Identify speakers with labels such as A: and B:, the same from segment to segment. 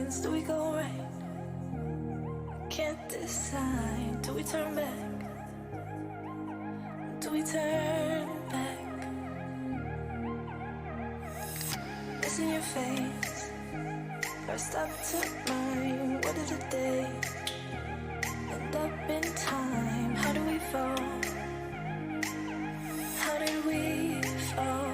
A: signs? Do we go right? Can't decide. Do we turn back? Do we turn back? It's in your face. First up to mine. What is it day? End up in time. How do we fall? How did we fall?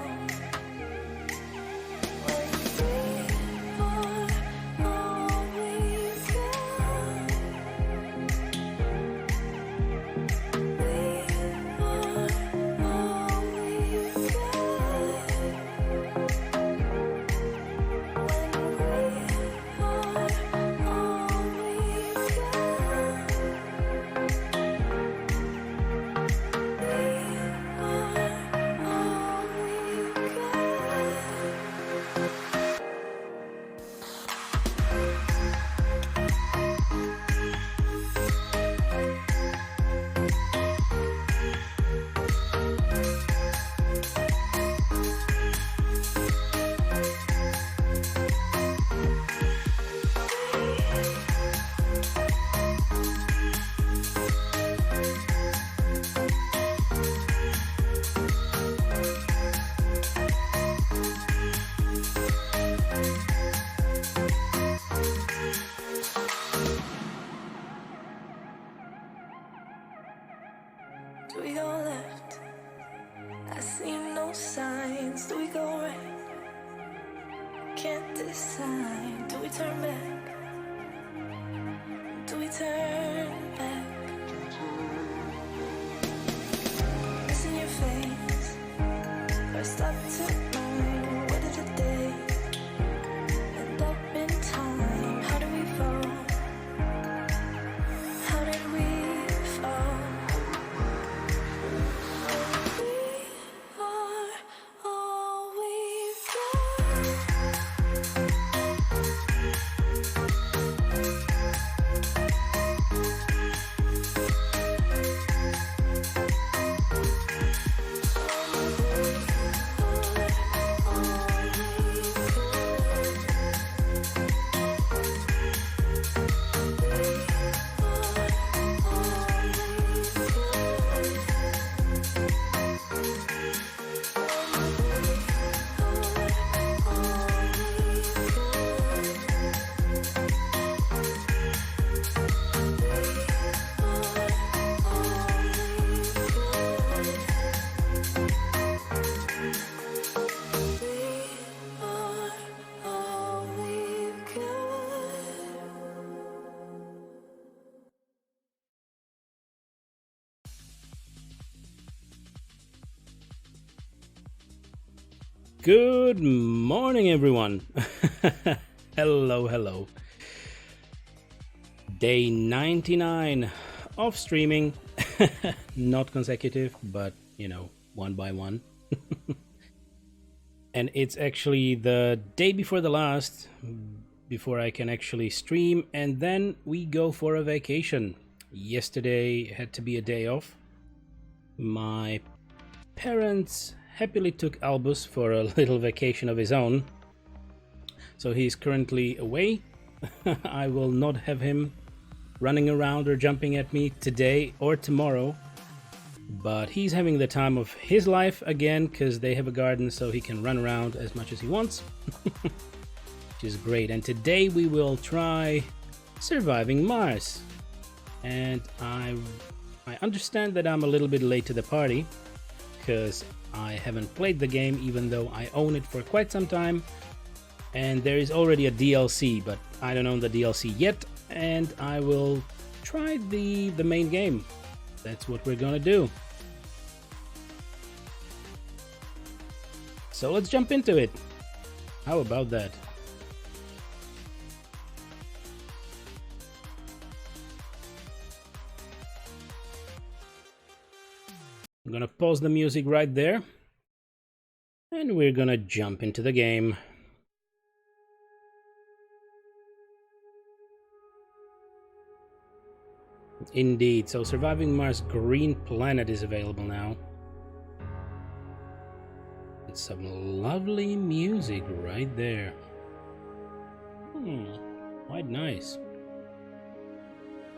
A: Do we go left? I see no signs. Do we go right? Can't decide. Do we turn back? Do we turn back? It's in your face. First up to mine. What is it day? End up in time. How do we fall? How did we fall?
B: Good morning, everyone. Hello. Day 99 of streaming. Not consecutive, but one by one. And it's actually the day before the last, before I can actually stream, and then we go for a vacation. Yesterday had to be a day off. My parents happily took Albus for a little vacation of his own, so he's currently away. I will not have him running around or jumping at me today or tomorrow, but he's having the time of his life again because they have a garden, so he can run around as much as he wants. Which is great. And today we will try surviving Mars, and I understand that I'm a little bit late to the party because I haven't played the game, even though I own it for quite some time, and there is already a DLC, but I don't own the DLC yet, and I will try the main game. That's what we're gonna do. So let's jump into it. How about that? I'm gonna pause the music right there, and we're gonna jump into the game. Indeed, so Surviving Mars Green Planet is available now. It's some lovely music right there. Quite nice.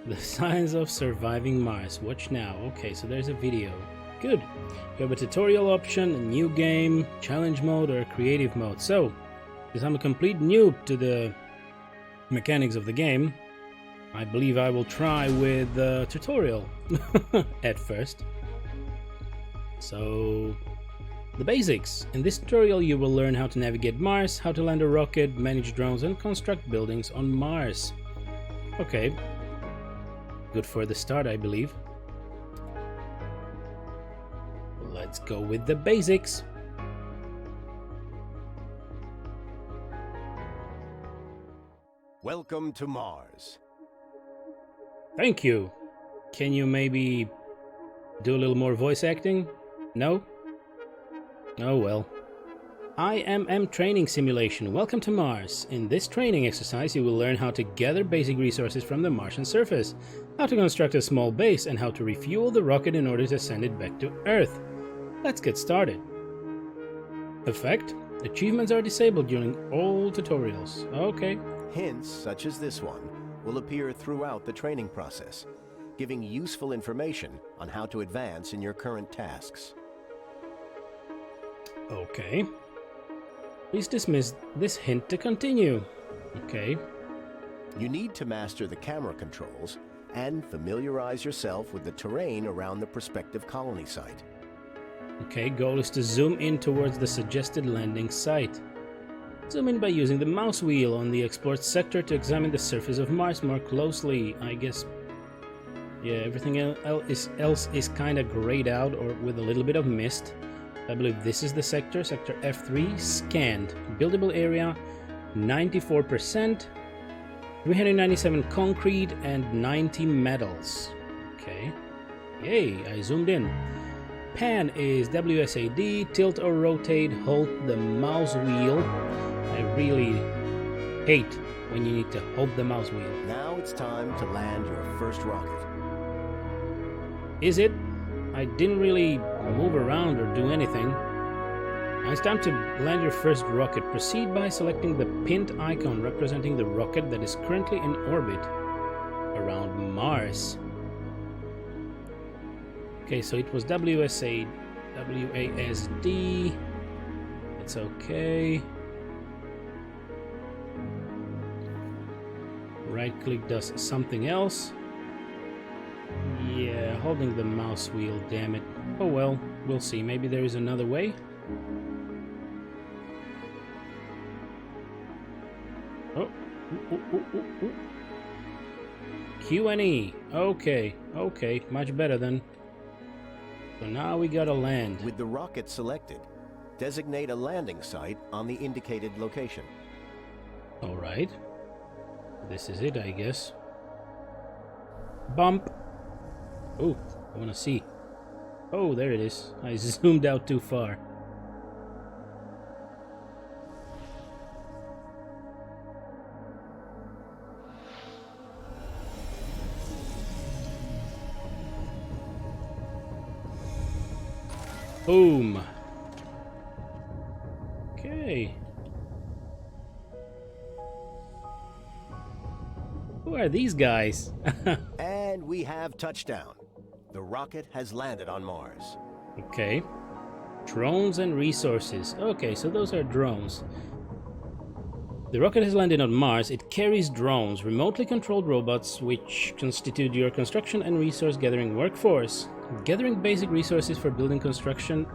B: The Science of Surviving Mars. Watch now. Okay, so there's a video. Good. You have a tutorial option, a new game, challenge mode, or creative mode. So, because I'm a complete noob to the mechanics of the game, I believe I will try with the tutorial at first. So, the basics. In this tutorial you will learn how to navigate Mars, how to land a rocket, manage drones, and construct buildings on Mars. Okay. Good for the start, I believe. Let's go with the basics.
C: Welcome to Mars.
B: Thank you. Can you maybe do a little more voice acting? No? Oh well. IMM Training Simulation. Welcome to Mars. In this training exercise you will learn how to gather basic resources from the Martian surface, how to construct a small base, and how to refuel the rocket in order to send it back to Earth. Let's get started. Effect: achievements are disabled during all tutorials. Okay.
C: Hints such as this one will appear throughout the training process, giving useful information on how to advance in your current tasks.
B: Okay. Please dismiss this hint to continue. Okay.
C: You need to master the camera controls and familiarize yourself with the terrain around the prospective colony site.
B: Okay, goal is to zoom in towards the suggested landing site. Zoom in by using the mouse wheel on the explored sector to examine the surface of Mars more closely. I guess, yeah, everything else is kind of grayed out or with a little bit of mist. I believe this is the sector, sector F3, scanned. Buildable area, 94%, 397 concrete, and 90 metals. Okay, yay, I zoomed in. Pan is WSAD, tilt or rotate, hold the mouse wheel. I really hate when you need to hold the mouse wheel.
C: Now it's time to land your first rocket.
B: Is it? I didn't really move around or do anything. Now it's time to land your first rocket. Proceed by selecting the pinned icon representing the rocket that is currently in orbit around Mars. Okay, so it was WASD. It's okay. Right click does something else. Yeah, holding the mouse wheel, damn it. Oh well, we'll see. Maybe there is another way. Oh, ooh. Q and E. Okay, much better then. So now we gotta land.
C: With the rocket selected, designate a landing site on the indicated location.
B: Alright. This is it, I guess. Bump. Oh, I wanna see. Oh, there it is. I zoomed out too far. Boom. Okay. Who are these guys?
C: And we have touchdown. The rocket has landed on Mars.
B: Okay. Drones and resources. Okay, so those are drones. The rocket has landed on Mars. It carries drones, remotely controlled robots, which constitute your construction and resource gathering workforce. Gathering basic resources for building construction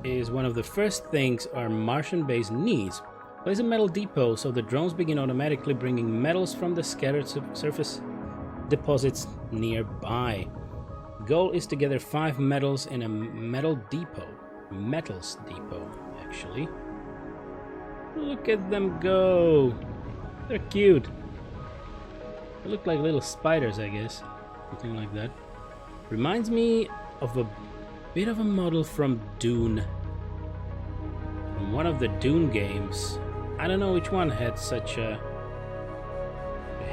B: is one of the first things our Martian base needs. Place a metal depot so the drones begin automatically bringing metals from the scattered surface deposits nearby. Goal is to gather 5 metals in a metals depot, actually. Look at them go! They're cute. They look like little spiders, I guess. Something like that. Reminds me of a bit of a model from Dune. From one of the Dune games. I don't know which one had such a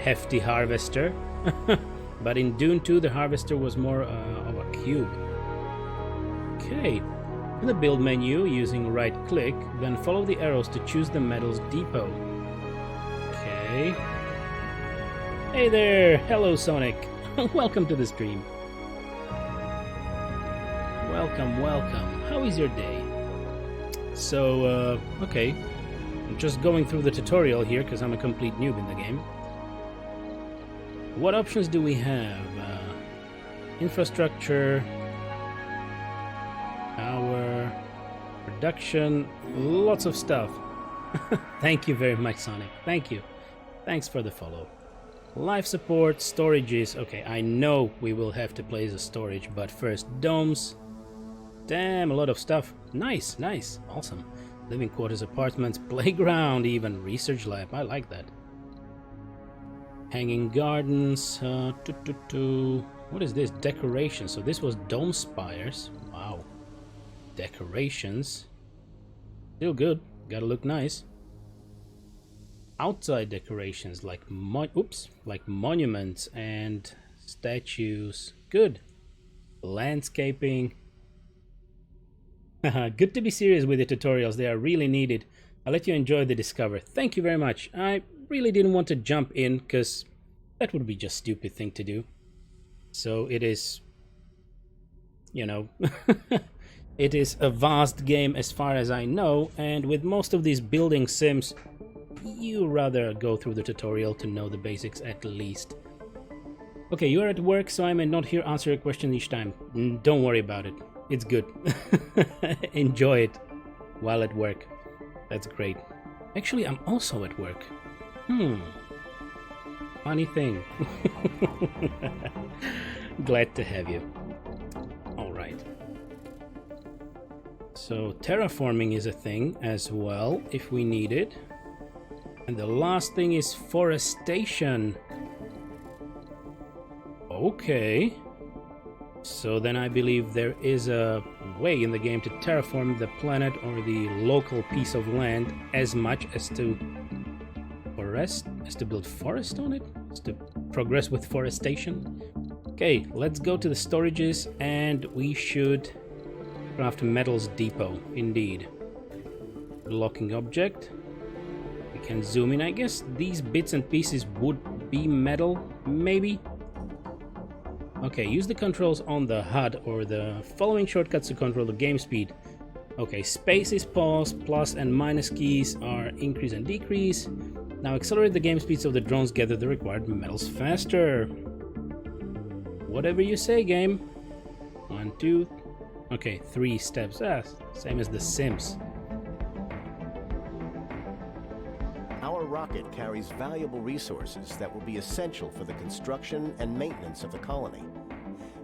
B: hefty harvester. But in Dune 2 the harvester was more of a cube. Okay. In the build menu, using right click, then follow the arrows to choose the metals depot. Okay. Hey there! Hello, Sonic! Welcome to the stream. Welcome, welcome. How is your day? So, okay. I'm just going through the tutorial here because I'm a complete noob in the game. What options do we have? Infrastructure, power, production, lots of stuff. Thank you very much, Sonic. Thank you. Thanks for the follow. Life support, storages. Okay, I know we will have to place a storage, but first, domes. Damn, a lot of stuff. Nice, nice, awesome. Living quarters, apartments, playground, even research lab. I like that. Hanging gardens. What is this? Decoration. So this was dome spires. Wow. Decorations. Still good. Gotta look nice. Outside decorations like like monuments and statues. Good. Landscaping. Good to be serious with the tutorials. They are really needed. I'll let you enjoy the discover. Thank you very much. I really didn't want to jump in because that would be just a stupid thing to do. So it is, you know, it is a vast game as far as I know, and with most of these building sims, you rather go through the tutorial to know the basics at least. Okay, you are at work, so I may not here answer your question each time. Don't worry about it. It's good. Enjoy it while at work. That's great. Actually, I'm also at work. Funny thing. Glad to have you. Alright. So terraforming is a thing as well, if we need it. And the last thing is forestation. Okay. So then I believe there is a way in the game to terraform the planet or the local piece of land as much as to build forest on it, as to progress with forestation. Okay, let's go to the storages and we should craft metals depot, indeed. Locking object. We can zoom in, I guess these bits and pieces would be metal, maybe? Okay, use the controls on the HUD or the following shortcuts to control the game speed. Okay, space is pause, plus and minus keys are increase and decrease. Now accelerate the game speed so the drones gather the required metals faster. Whatever you say, game. 1, 2, okay, 3 steps. Same as the Sims.
C: Our rocket carries valuable resources that will be essential for the construction and maintenance of the colony.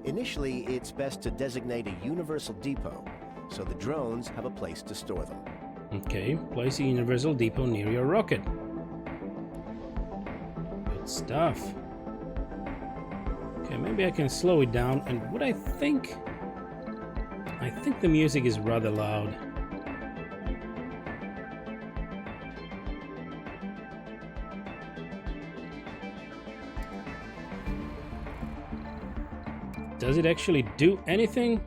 C: Initially, it's best to designate a universal depot, so the drones have a place to store them.
B: Okay, place a universal depot near your rocket. Good stuff. Okay, maybe I can slow it down, and what I think the music is rather loud. Does it actually do anything?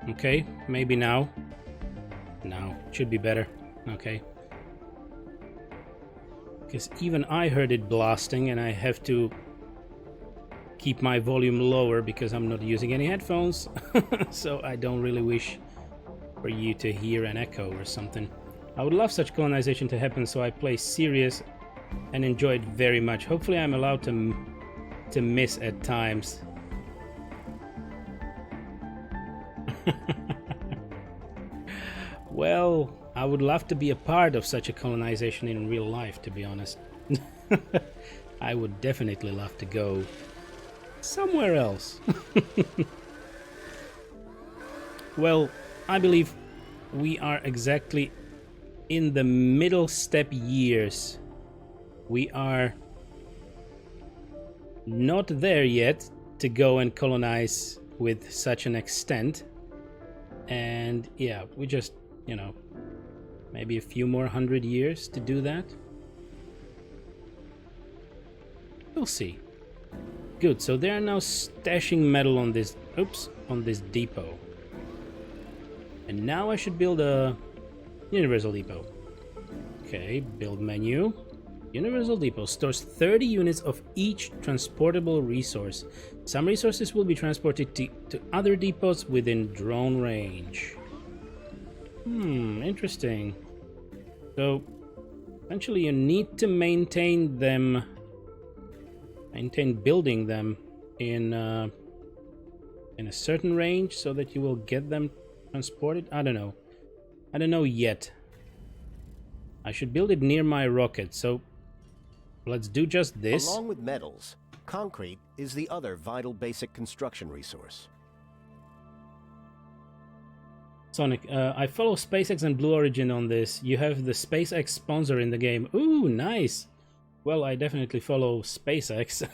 B: Okay, maybe now. Now, it should be better. Okay. Because even I heard it blasting and I have to keep my volume lower because I'm not using any headphones. So I don't really wish for you to hear an echo or something. I would love such colonization to happen, so I play serious and enjoy it very much. Hopefully I'm allowed to miss at times. Well, I would love to be a part of such a colonization in real life, to be honest. I would definitely love to go somewhere else. Well, I believe we are exactly in the middle step years. We are not there yet to go and colonize with such an extent. And yeah, we just, you know, maybe a few more 100 years to do that. We'll see. Good, so they are now stashing metal on this, on this depot. And now I should build a universal depot. Okay, build menu. Universal Depot stores 30 units of each transportable resource. Some resources will be transported to other depots within drone range. Interesting. So, essentially you need to maintain them, building them in a certain range so that you will get them transported. I don't know yet. I should build it near my rocket, so let's do just this.
C: Along with metals, concrete is the other vital basic construction resource.
B: Sonic, I follow SpaceX and Blue Origin on this. You have the SpaceX sponsor in the game. Ooh, nice. Well, I definitely follow SpaceX.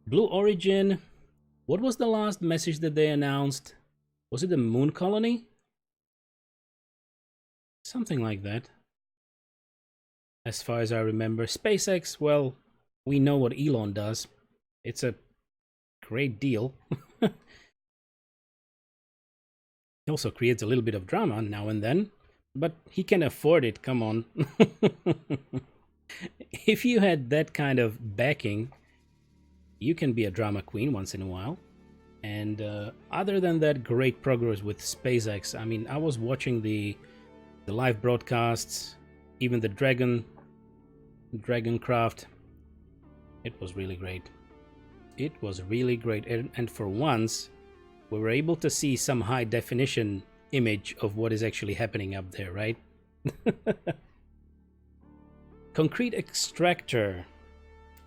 B: Blue Origin. What was the last message that they announced? Was it the moon colony? Something like that. As far as I remember. SpaceX, well, we know what Elon does. It's a great deal. He also creates a little bit of drama now and then, but he can afford it, come on. If you had that kind of backing, you can be a drama queen once in a while. And other than that, great progress with SpaceX. I mean, I was watching the live broadcasts, even the Dragoncraft. It was really great. It was really great, and for once we were able to see some high definition image of what is actually happening up there, right? Concrete extractor.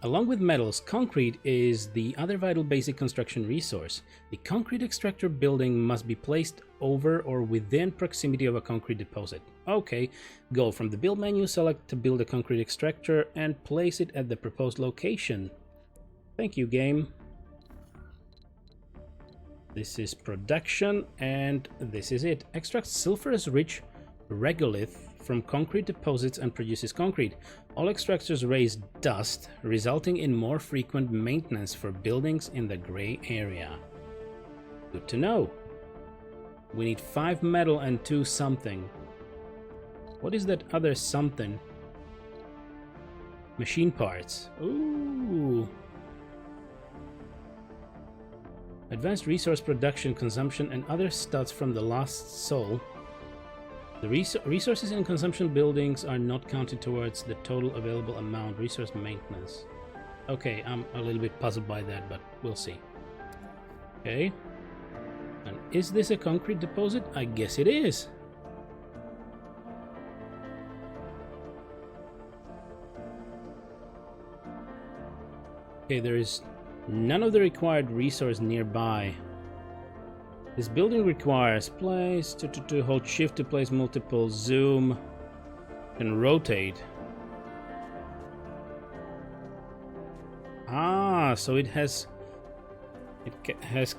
B: Along with metals, concrete is the other vital basic construction resource. The concrete extractor building must be placed over or within proximity of a concrete deposit. Okay, go from the build menu, select to build a concrete extractor and place it at the proposed location. Thank you, game. This is production, and this is it. Extracts sulfurous-rich regolith from concrete deposits and produces concrete. All extractors raise dust, resulting in more frequent maintenance for buildings in the gray area. Good to know. We need 5 metal and 2 something. What is that other something? Machine parts. Ooh. Advanced resource production, consumption, and other stats from the last soul. The resources in consumption buildings are not counted towards the total available amount. Resource maintenance. Okay, I'm a little bit puzzled by that, but we'll see. Okay. And is this a concrete deposit? I guess it is. Okay, there is none of the required resource nearby. This building requires place to hold shift to place multiple, zoom, and rotate. Ah, so it has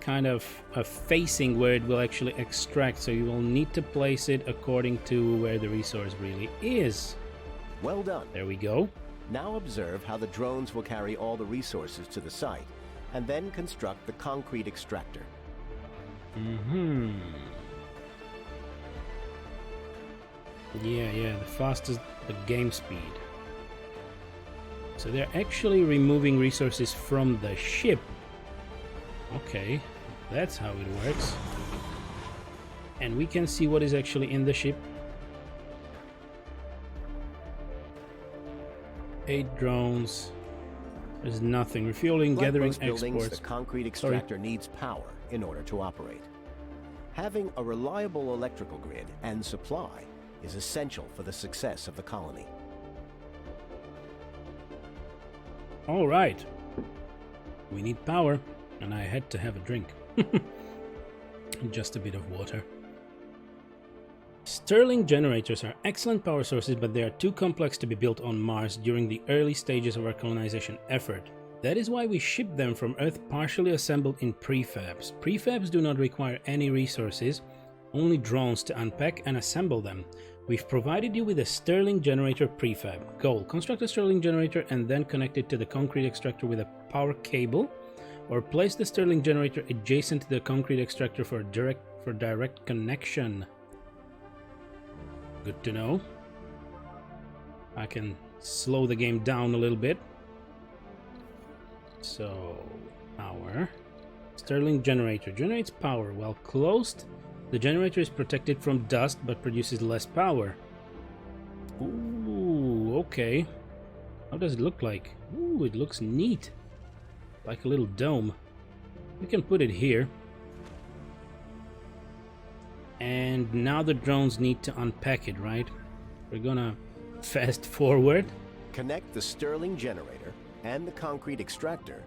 B: kind of a facing where it will actually extract, so you will need to place it according to where the resource really is.
C: Well done.
B: There we go.
C: Now observe how the drones will carry all the resources to the site and then construct the concrete extractor.
B: Yeah, the fastest the game speed. So they're actually removing resources from the ship. Okay, that's how it works. And we can see what is actually in the ship. 8 drones. There's nothing. Refueling,
C: Like
B: gathering,
C: most buildings,
B: exports.
C: the concrete extractor needs power in order to operate. Having a reliable electrical grid and supply is essential for the success of the colony.
B: All right. We need power, and I had to have a drink. Just a bit of water. Stirling generators are excellent power sources, but they are too complex to be built on Mars during the early stages of our colonization effort. That is why we ship them from Earth partially assembled in prefabs. Prefabs do not require any resources, only drones to unpack and assemble them. We've provided you with a Stirling generator prefab. Goal: construct a Stirling generator and then connect it to the concrete extractor with a power cable, or place the Stirling generator adjacent to the concrete extractor for direct connection. Good to know. I can slow the game down a little bit. So, power. Stirling generator generates power. While closed, the generator is protected from dust but produces less power. Ooh, okay. How does it look like? Ooh, it looks neat. Like a little dome. We can put it here. And now the drones need to unpack it, right? We're gonna fast forward.
C: Connect the Stirling generator and the concrete extractor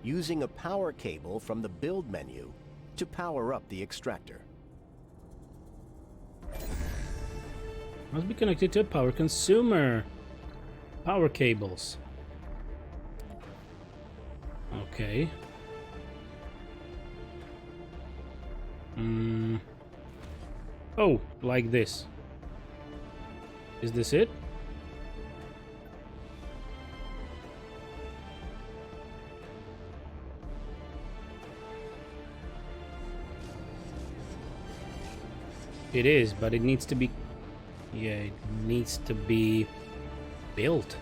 C: using a power cable from the build menu to power up the extractor.
B: Must be connected to a power consumer. Power cables. Okay. Oh, like this. Is this it? It is, but it needs to be... Yeah, it needs to be built.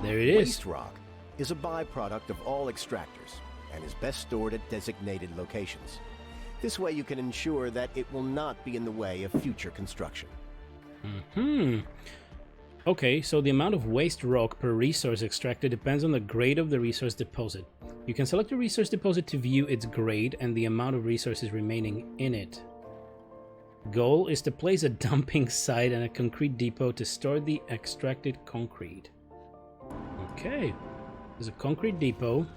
B: There it is.
C: Waste rock is a byproduct of all extractors and is best stored at designated locations. This way you can ensure that it will not be in the way of future construction.
B: Okay, so the amount of waste rock per resource extracted depends on the grade of the resource deposit. You can select a resource deposit to view its grade and the amount of resources remaining in it. Goal is to place a dumping site and a concrete depot to store the extracted concrete. Okay, there's a concrete depot.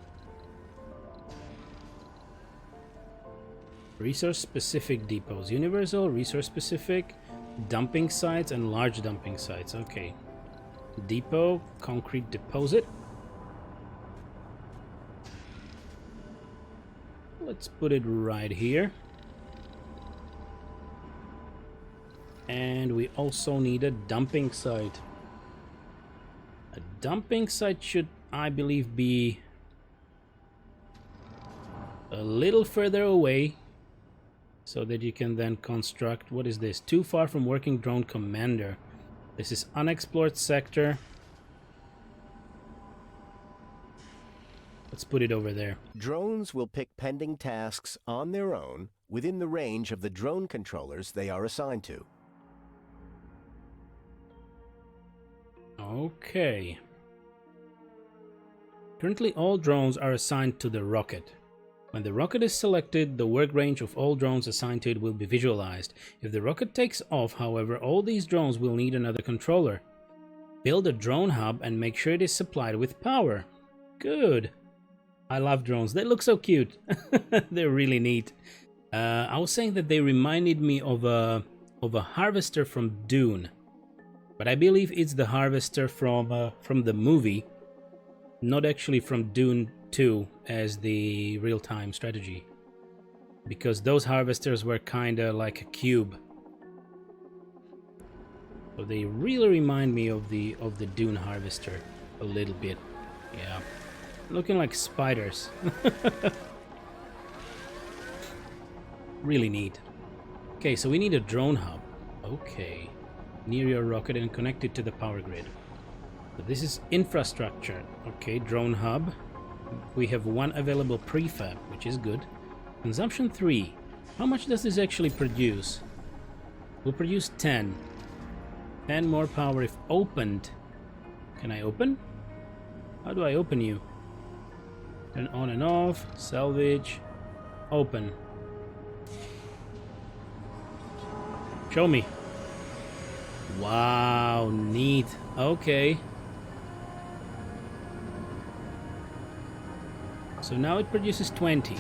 B: Resource-specific depots. Universal, resource-specific, dumping sites, and large dumping sites. Okay. Depot, concrete deposit. Let's put it right here. And we also need a dumping site. A dumping site should, I believe, be a little further away, so that you can then construct... What is this? Too far from working drone commander. This is unexplored sector. Let's put it over there.
C: Drones will pick pending tasks on their own within the range of the drone controllers they are assigned to.
B: Okay. Currently all drones are assigned to the rocket. When the rocket is selected, the work range of all drones assigned to it will be visualized. If the rocket takes off, however, all these drones will need another controller. Build a drone hub and make sure it is supplied with power. Good. I love drones. They look so cute. They're really neat. I was saying that they reminded me of a harvester from Dune. But I believe it's the harvester from the movie. Not actually from Dune 2 as the real-time strategy, because those harvesters were kinda like a cube. So they really remind me of the Dune harvester a little bit. Yeah, looking like spiders. Really neat. Okay, so we need a drone hub. Okay, near your rocket and connected to the power grid. So this is infrastructure. Okay, drone hub. We have one available prefab, which is good. Consumption 3. How much does this actually produce? We'll produce 10. 10 more power if opened. Can I open? How do I open you? Turn on and off. Salvage. Open. Show me. Wow, neat. Okay. So now it produces 20.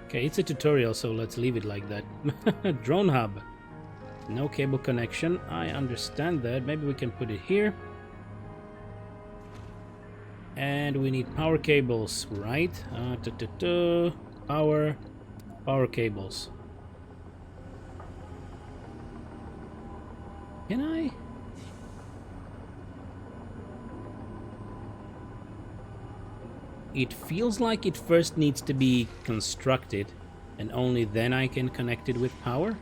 B: Okay, it's a tutorial, so let's leave it like that. Drone hub. No cable connection. I understand that. Maybe we can put it here. And we need power cables, right? Power cables. Can I? It feels like it first needs to be constructed, and only then I can connect it with power.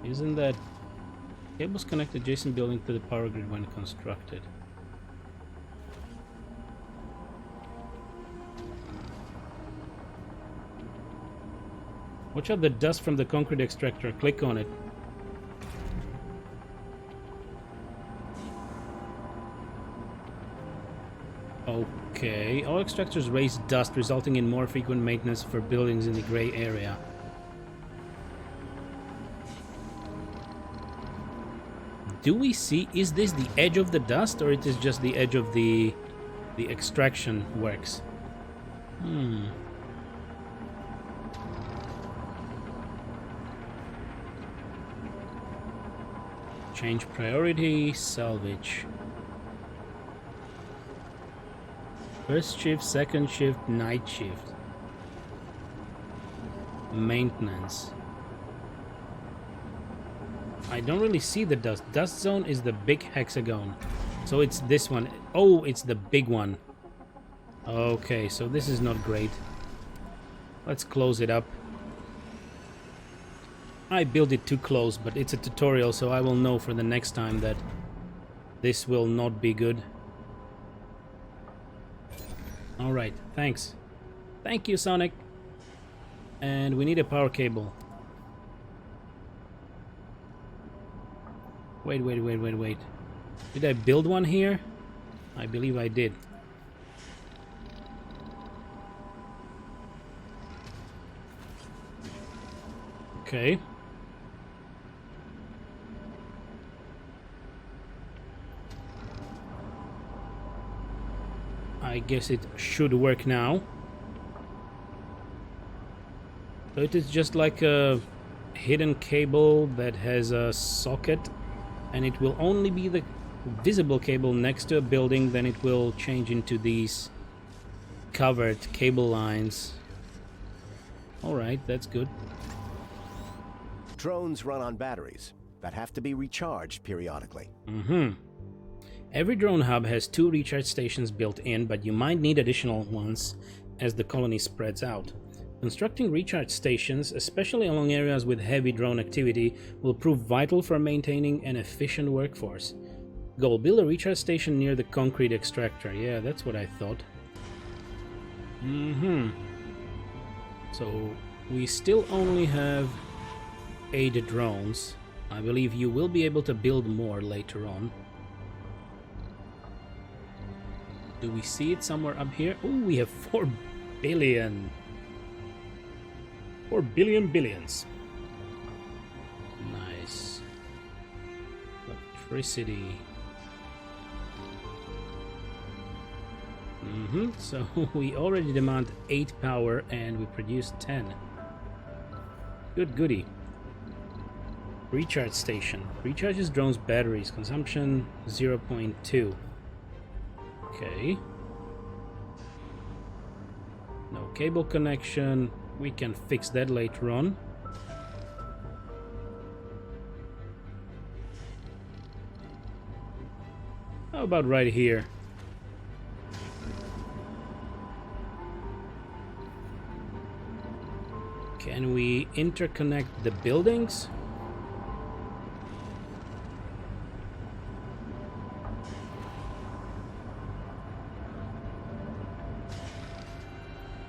B: Isn't that... Cables connect adjacent building to the power grid when constructed. Watch out the dust from the concrete extractor. Click on it. Okay. All extractors raise dust, resulting in more frequent maintenance for buildings in the gray area. Do we see... Is this the edge of the dust, or it is just the edge of the extraction works? Change priority, salvage. First shift, second shift, night shift. Maintenance. I don't really see the dust. Dust zone is the big hexagon. So it's this one. Oh, it's the big one. Okay, so this is not great. Let's close it up. I built it too close, but it's a tutorial, so I will know for the next time that this will not be good. Alright, thanks. Thank you, Sonic. And we need a power cable. Wait. Did I build one here? I believe I did. Okay. I guess it should work now. So it is just like a hidden cable that has a socket, and it will only be the visible cable next to a building, then it will change into these covered cable lines. Alright, that's good.
C: Drones run on batteries that have to be recharged periodically.
B: Every drone hub has 2 recharge stations built in, but you might need additional ones as the colony spreads out. Constructing recharge stations, especially along areas with heavy drone activity, will prove vital for maintaining an efficient workforce. Goal: build a recharge station near the concrete extractor. Yeah, that's what I thought. So we still only have 8 drones. I believe you will be able to build more later on. Do we see it somewhere up here? Oh, we have 4 billion. 4 billion billions. Nice. Electricity. So we already demand 8 power and we produce 10. Good goody. Recharge station. Recharges drones' batteries. Consumption 0.2. Okay. No cable connection. We can fix that later on. How about right here? Can we interconnect the buildings?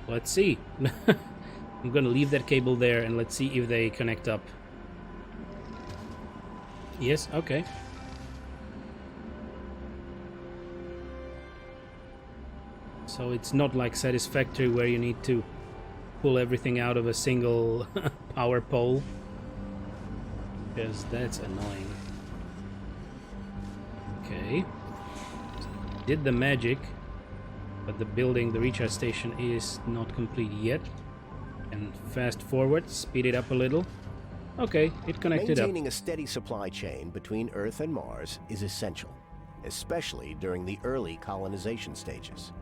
B: Let's see. I'm gonna leave that cable there and let's see if they connect up. Yes, okay. So it's not like Satisfactory where you need to pull everything out of a single power pole, because that's annoying. Okay. Did the magic, but the building, the recharge station, is not complete yet. And fast forward, speed it up a little. Okay, it connected up.
C: Maintaining a steady supply chain between Earth and Mars is essential, especially during the early colonization stages.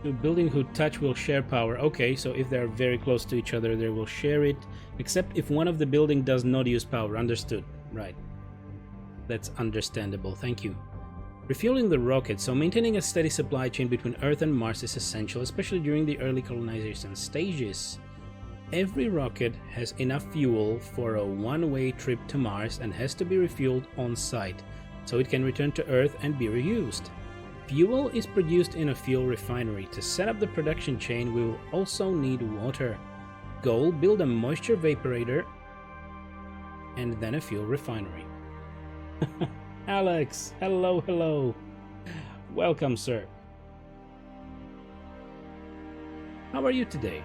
B: The building who touch will share power. Okay, so if they're very close to each other, they will share it, except if one of the building does not use power. Understood. Right. That's understandable. Thank you. Refueling the rocket. So maintaining a steady supply chain between Earth and Mars is essential, especially during the early colonization stages. every rocket has enough fuel for a one-way trip to Mars and has to be refueled on site, so it can return to Earth and be reused. Fuel is produced in a fuel refinery. To set up the production chain, we will also need water. Goal: build a moisture vaporator and then a fuel refinery. Alex, hello, hello. Welcome, sir. How are you today?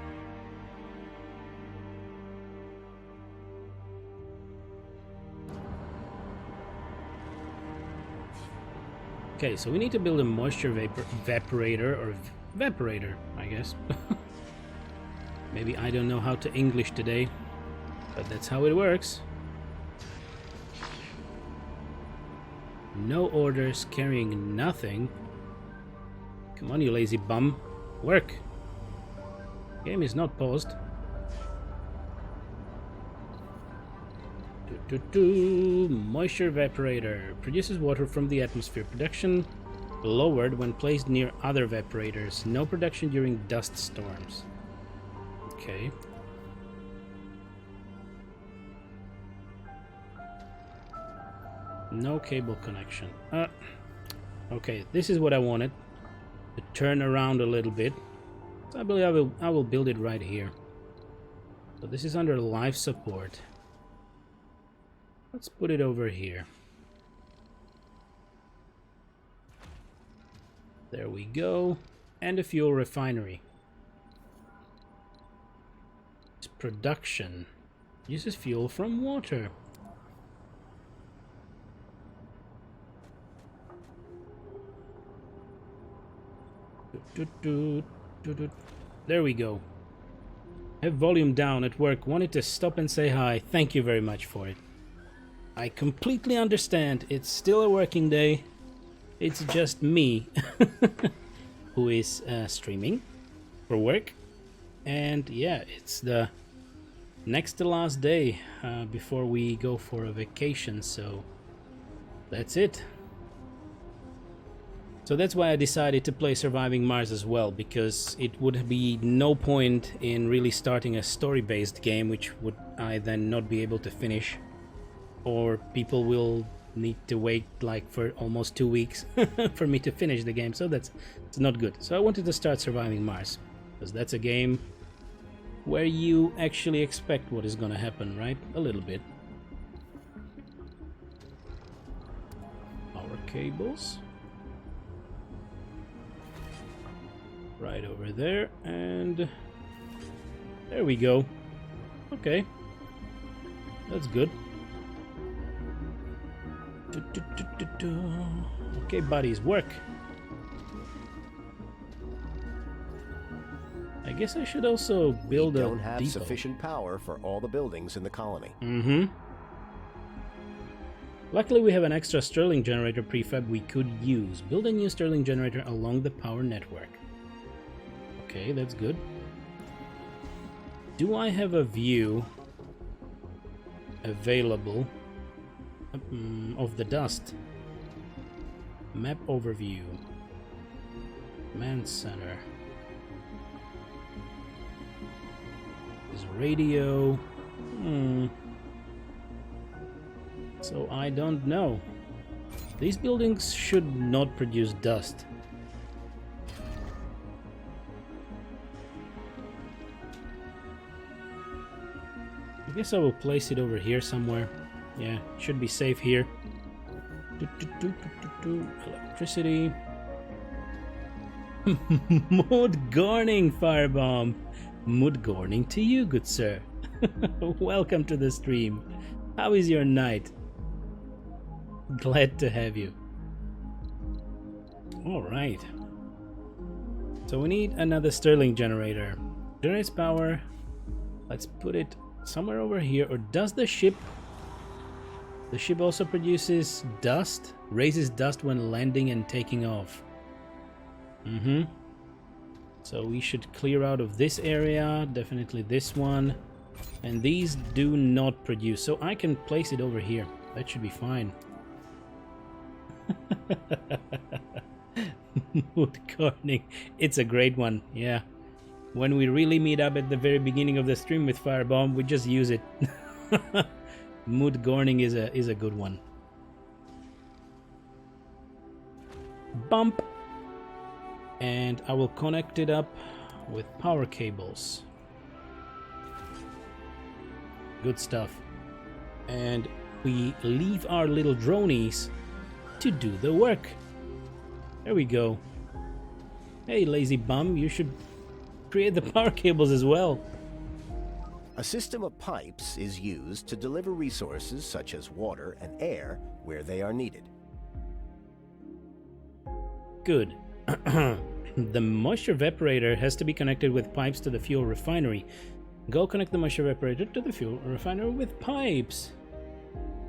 B: Okay, so we need to build a moisture evaporator, or evaporator, I guess. Maybe I don't know how to English today, but that's how it works. No orders, carrying nothing. Come on, you lazy bum. Work. Game is not paused. Moisture evaporator. Produces water from the atmosphere. Production lowered when placed near other evaporators. No production during dust storms. Okay. No cable connection. Okay, this is what I wanted. To turn around a little bit. So I believe I will build it right here. So this is under life support. Let's put it over here. There we go. And a fuel refinery. It's production. Uses fuel from water. There we go. Have volume down at work. Wanted to stop and say hi. Thank you very much for it. I completely understand. It's still a working day. It's just me who is streaming for work. And yeah, it's the next to last day before we go for a vacation. So that's it. So that's why I decided to play Surviving Mars as well, because it would be no point in really starting a story-based game, which would I then not be able to finish, or people will need to wait like for almost 2 weeks for me to finish the game. So it's not good. So I wanted to start Surviving Mars, because that's a game where you actually expect what is gonna happen, right? A little bit. Power cables. Right over there, and there we go. Okay, that's good. Okay, buddies, work. I guess I should also build a
C: depot. We don't have
B: depot.
C: Sufficient power for all the buildings in the colony.
B: Luckily, we have an extra Stirling generator prefab we could use. Build a new Stirling generator along the power network. Okay, that's good. Do I have a view available of the dust? Map overview. Command center. There's radio. So I don't know. These buildings should not produce dust. I guess I will place it over here somewhere. Yeah, should be safe here. Electricity. Mudgorning, Firebomb. Mudgorning to you, good sir. Welcome to the stream. How is your night? Glad to have you. Alright. So we need another Stirling generator. Generates power. Let's put it somewhere over here. Or does the ship also produces dust? Raises dust when landing and taking off. So we should clear out of this area. Definitely this one. And these do not produce. So I can place it over here. That should be fine. Wood carving. It's a great one. Yeah. when we really meet up at the very beginning of the stream with Firebomb, we just use it. Mood Gorning is a good one. Bump. And I will connect it up with power cables. Good stuff. And we leave our little dronies to do the work. There we go. Hey, lazy bum, you should create the power cables as well.
C: A system of pipes is used to deliver resources such as water and air where they are needed.
B: Good. The moisture evaporator has to be connected with pipes to the fuel refinery. Go connect the moisture evaporator to the fuel refinery with pipes.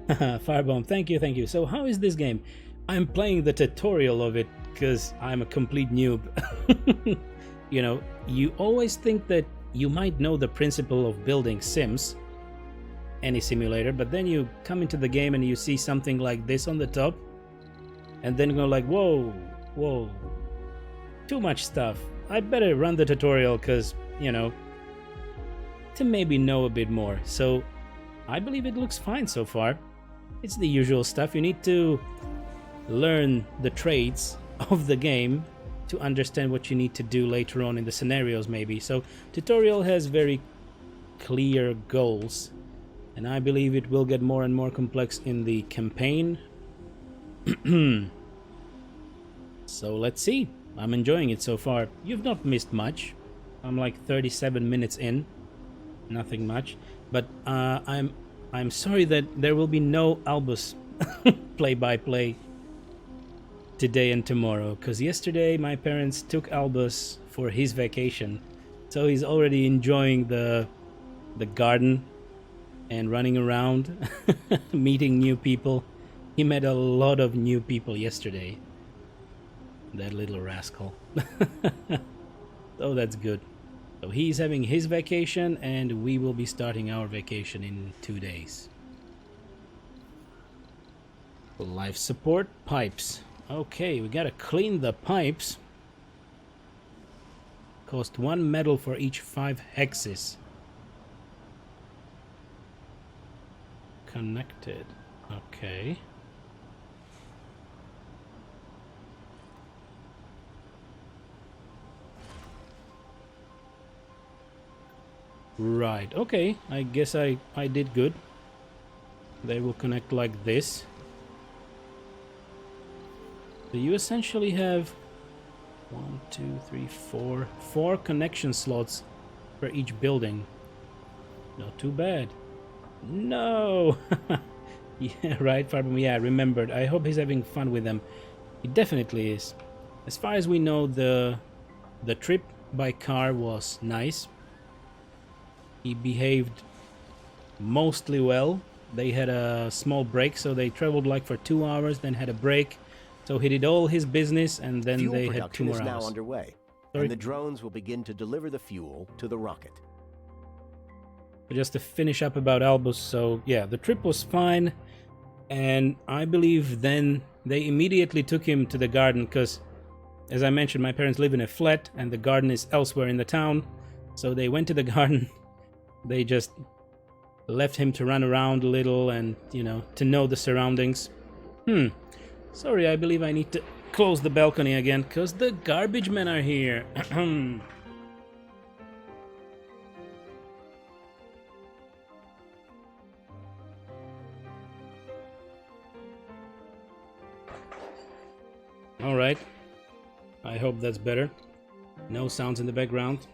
B: Firebomb, thank you, thank you. So how is this game? I'm playing the tutorial of it because I'm a complete noob. You know, you always think that you might know the principle of building sims, any simulator, but then you come into the game and you see something like this on the top, and then go like, whoa, whoa, too much stuff. I better run the tutorial because, you know, to maybe know a bit more. So I believe it looks fine so far. It's the usual stuff. You need to learn the trades of the game to understand what you need to do later on in the scenarios maybe. So tutorial has very clear goals, and I believe it will get more and more complex in the campaign. So let's see. I'm enjoying it so far. You've not missed much. I'm like 37 minutes in. Nothing much. But I'm sorry that there will be no Albus play-by-play today and tomorrow, because yesterday my parents took Albus for his vacation, so he's already enjoying the garden and running around, meeting new people. He met a lot of new people yesterday, that little rascal. So that's good. So he's having his vacation and we will be starting our vacation in 2 days. Life support pipes. Okay, we gotta clean the pipes. Cost 1 metal for each 5 hexes. Connected. Okay. Right, okay. I guess I did good. They will connect like this. So you essentially have 1, 2, 3, 4 connection slots for each building. Not too bad. No. Yeah, right, Farbum. Yeah, I remembered. I hope he's having fun with them. He definitely is. As far as we know, the trip by car was nice. He behaved mostly well. They had a small break, so they traveled like for 2 hours, then had a break. So he did all his business, and then
C: Fuel
B: they had 2 more
C: production is now
B: hours.
C: underway,
B: Sorry?
C: and the drones will begin to deliver the fuel to the rocket.
B: Just to finish up about Albus, so yeah, the trip was fine, and I believe then they immediately took him to the garden, because, as I mentioned, my parents live in a flat, and the garden is elsewhere in the town, so they went to the garden. They just left him to run around a little and, you know, to know the surroundings. Sorry, I believe I need to close the balcony again, because the garbage men are here. Alright. I hope that's better. No sounds in the background.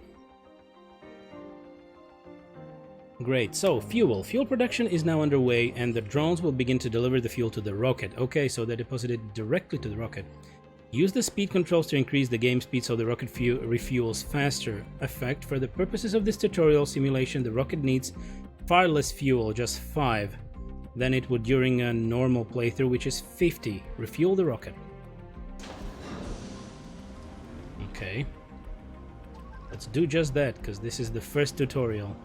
B: Great, so fuel. Fuel production is now underway and the drones will begin to deliver the fuel to the rocket. Okay, so they deposit it directly to the rocket. Use the speed controls to increase the game speed so the rocket refuels faster. Effect: for the purposes of this tutorial simulation, the rocket needs far less fuel, just 5, than it would during a normal playthrough, which is 50. Refuel the rocket. Okay. Let's do just that, because this is the first tutorial.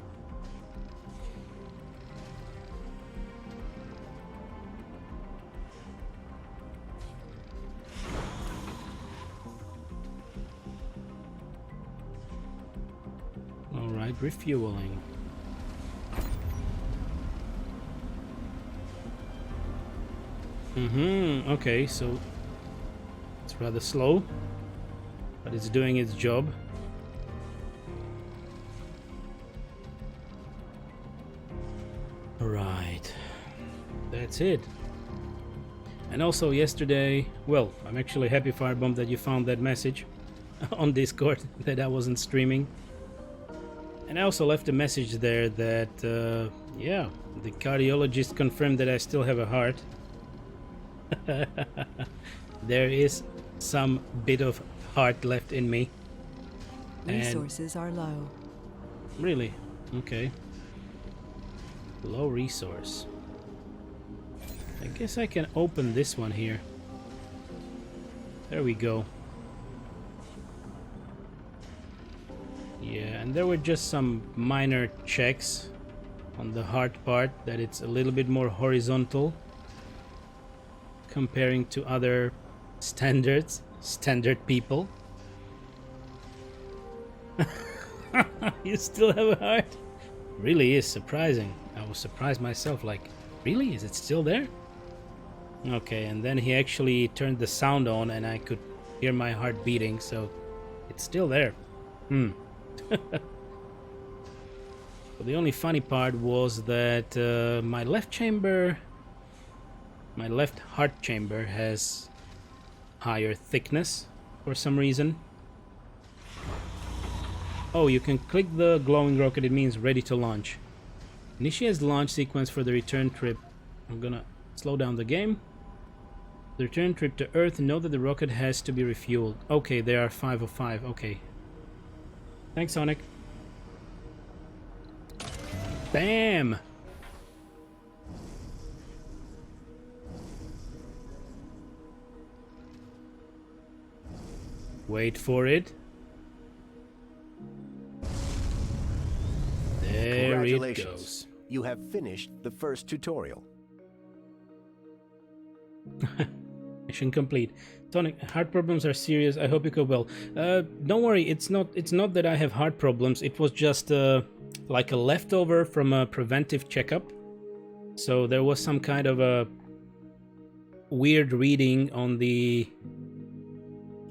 B: Alright, refueling. Okay, so it's rather slow, but it's doing its job. Right, that's it. And also yesterday, well, I'm actually happy, Firebomb, that you found that message on Discord that I wasn't streaming. And I also left a message there that, yeah, the cardiologist confirmed that I still have a heart. There is some bit of heart left in me.
D: Resources are low.
B: Really? Okay. Low resource. I guess I can open this one here. There we go. Yeah, and there were just some minor checks on the heart part, that it's a little bit more horizontal comparing to other standard people. You still have a heart? Really is surprising. I was surprised myself, like, really? Is it still there? Okay, and then he actually turned the sound on and I could hear my heart beating, so it's still there. But the only funny part was that my left heart chamber has higher thickness for some reason. Oh, you can click the glowing rocket, it means ready to launch. Initiates the launch sequence for the return trip. I'm gonna slow down the game. The return trip to Earth, know that the rocket has to be refueled. Okay, there are 5 of 5, okay. Thanks, Sonic. Bam! Wait for it. There it goes.
C: You have finished the first tutorial.
B: Mission complete. Sonic, heart problems are serious. I hope you go well. Don't worry, it's not that I have heart problems. It was just like a leftover from a preventive checkup. So there was some kind of a weird reading on the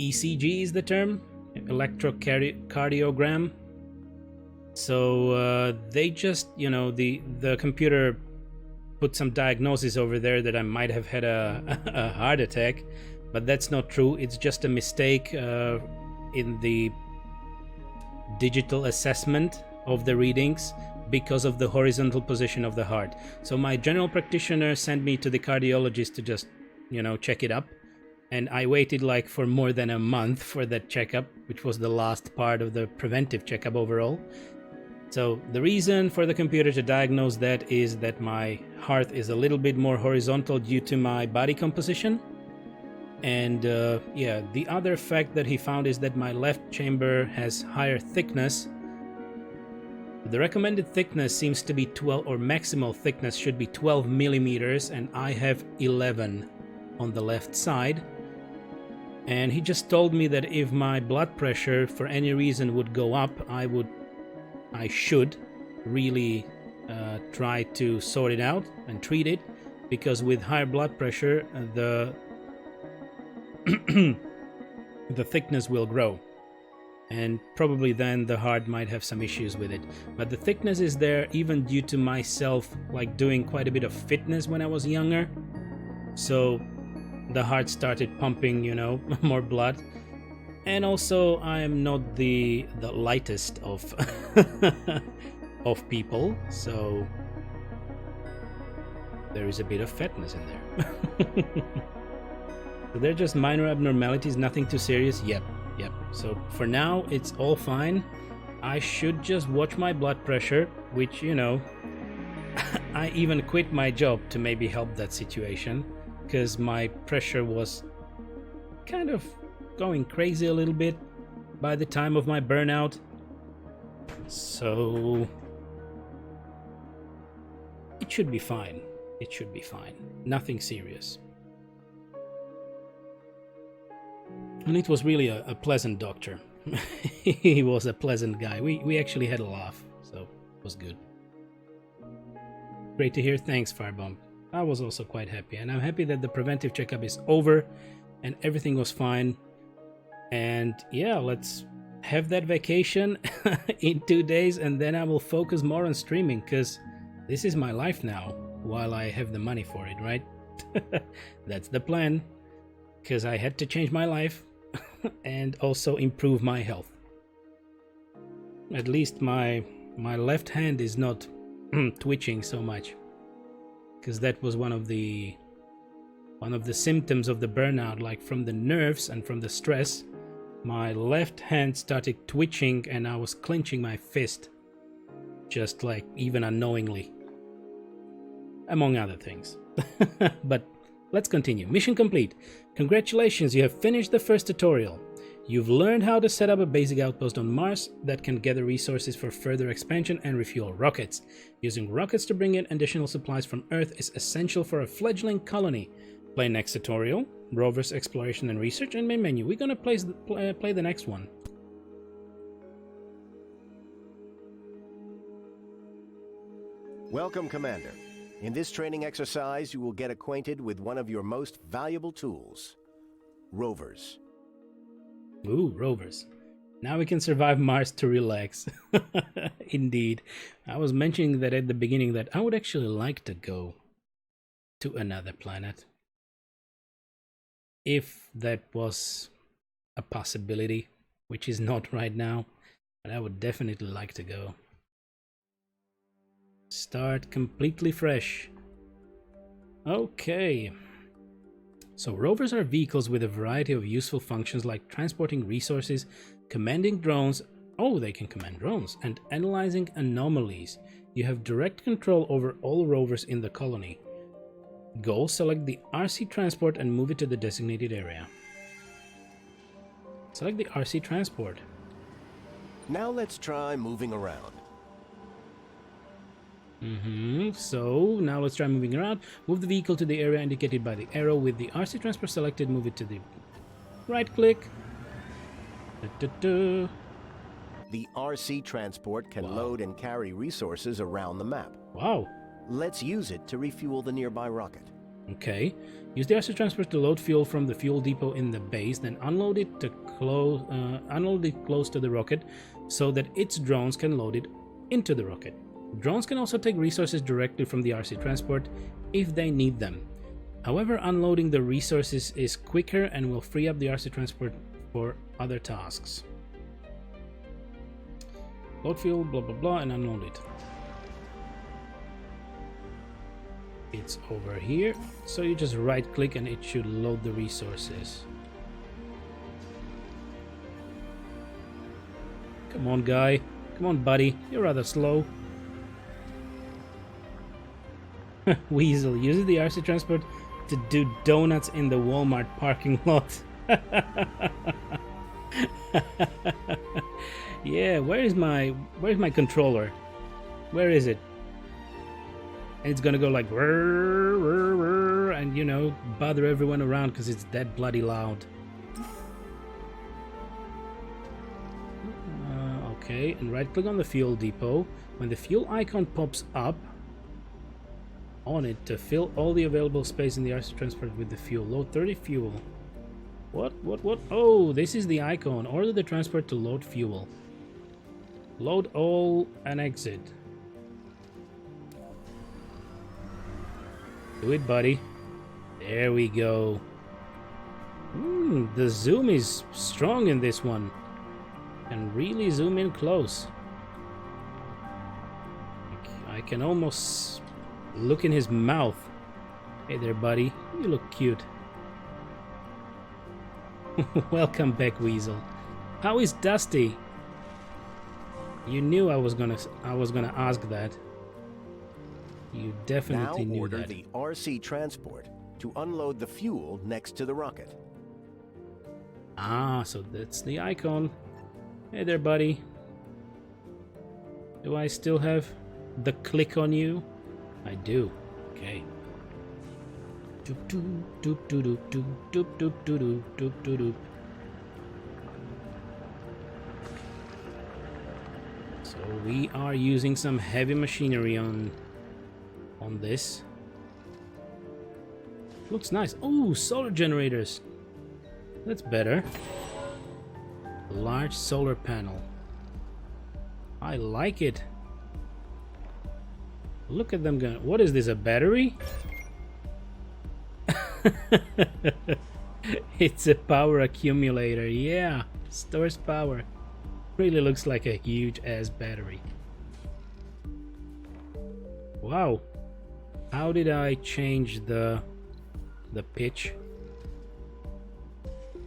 B: ECG is the term, electrocardiogram. So they just, you know, the computer put some diagnosis over there that I might have had a heart attack, but that's not true. It's just a mistake in the digital assessment of the readings because of the horizontal position of the heart. So my general practitioner sent me to the cardiologist to just, you know, check it up. And I waited like for more than a month for that checkup, which was the last part of the preventive checkup overall. So the reason for the computer to diagnose that is that my heart is a little bit more horizontal due to my body composition. And yeah, the other fact that he found is that my left chamber has higher thickness. The recommended thickness seems to be 12, or maximal thickness should be 12 millimeters, and I have 11 on the left side. And he just told me that if my blood pressure for any reason would go up, I should really try to sort it out and treat it, because with higher blood pressure, the thickness will grow, and probably then the heart might have some issues with it. But the thickness is there even due to myself like doing quite a bit of fitness when I was younger, so the heart started pumping, you know, more blood. And also I am not the lightest of of people, so there is a bit of fatness in there. So they're just minor abnormalities, nothing too serious. Yep. So for now it's all fine. I should just watch my blood pressure, which, you know, I even quit my job to maybe help that situation, because my pressure was kind of going crazy a little bit by the time of my burnout. So it should be fine. It should be fine. Nothing serious. And it was really a pleasant doctor. He was a pleasant guy. We actually had a laugh, so it was good. Great to hear. Thanks, Firebomb. I was also quite happy, and I'm happy that the preventive checkup is over and everything was fine. And yeah, let's have that vacation in 2 days, and then I will focus more on streaming, because this is my life now while I have the money for it, right? That's the plan, because I had to change my life and also improve my health. At least my left hand is not twitching so much, because that was one of the symptoms of the burnout. Like, from the nerves and from the stress, my left hand started twitching and I was clenching my fist, just like even unknowingly, among other things. But let's continue. Mission complete. Congratulations, you have finished the first tutorial. You've learned how to set up a basic outpost on Mars that can gather resources for further expansion and refuel rockets. Using rockets to bring in additional supplies from Earth is essential for a fledgling colony. Play next tutorial, Rovers Exploration and Research, and main menu. We're gonna play the next one.
C: Welcome, Commander. In this training exercise, you will get acquainted with one of your most valuable tools, rovers.
B: Ooh, rovers. Now we can survive Mars to relax. Indeed. I was mentioning that at the beginning that I would actually like to go to another planet, if that was a possibility, which is not right now, but I would definitely like to go. Start completely fresh. Okay. So rovers are vehicles with a variety of useful functions, like transporting resources, commanding drones. Oh, they can command drones, and analyzing anomalies. You have direct control over all rovers in the colony. Go select the RC transport and move it to the designated area. Select the RC transport.
C: Now let's try moving around.
B: So now let's try moving around. Move the vehicle to the area indicated by the arrow. With the RC transport selected, move it to the right click.
C: The RC transport can load and carry resources around the map.
B: Wow.
C: Let's use it to refuel the nearby rocket.
B: Okay. Use the RC transport to load fuel from the fuel depot in the base, then unload it close to the rocket so that its drones can load it into the rocket. Drones can also take resources directly from the RC transport if they need them. However, unloading the resources is quicker and will free up the RC transport for other tasks. Load fuel, blah blah blah, and unload it. It's over here, so you just right click and it should load the resources. Come on, guy. Come on, buddy. You're rather slow. Weasel uses the RC transport to do donuts in the Walmart parking lot. Yeah, where's my controller? Where is it? And it's gonna go like rrr, rrr, rrr, and you know, bother everyone around because it's that bloody loud. Okay, and right click on the fuel depot. When the fuel icon pops up on it, to fill all the available space in the RC transport with the fuel. Load 30 fuel. What? Oh, this is the icon. Order the transport to load fuel. Load all and exit. Do it, buddy. There we go. The zoom is strong in this one. Can really zoom in close. I can almost look in his mouth. Hey there, buddy. You look cute. Welcome back, Weasel. How is Dusty? You knew I was gonna ask that. You definitely knew that.
C: Now order the RC transport to unload the fuel next to the rocket.
B: Ah, so that's the icon. Hey there, buddy. Do I still have the click on you? I do. Okay. Doop doop doop doop doop doop doop doop doop doop doop. So we are using some heavy machinery on this. Looks nice. Oh, solar generators. That's better. Large solar panel. I like it. Look at them going. What is this, a battery? It's a power accumulator. Yeah, stores power. Really looks like a huge ass battery. Wow. How did I change the pitch?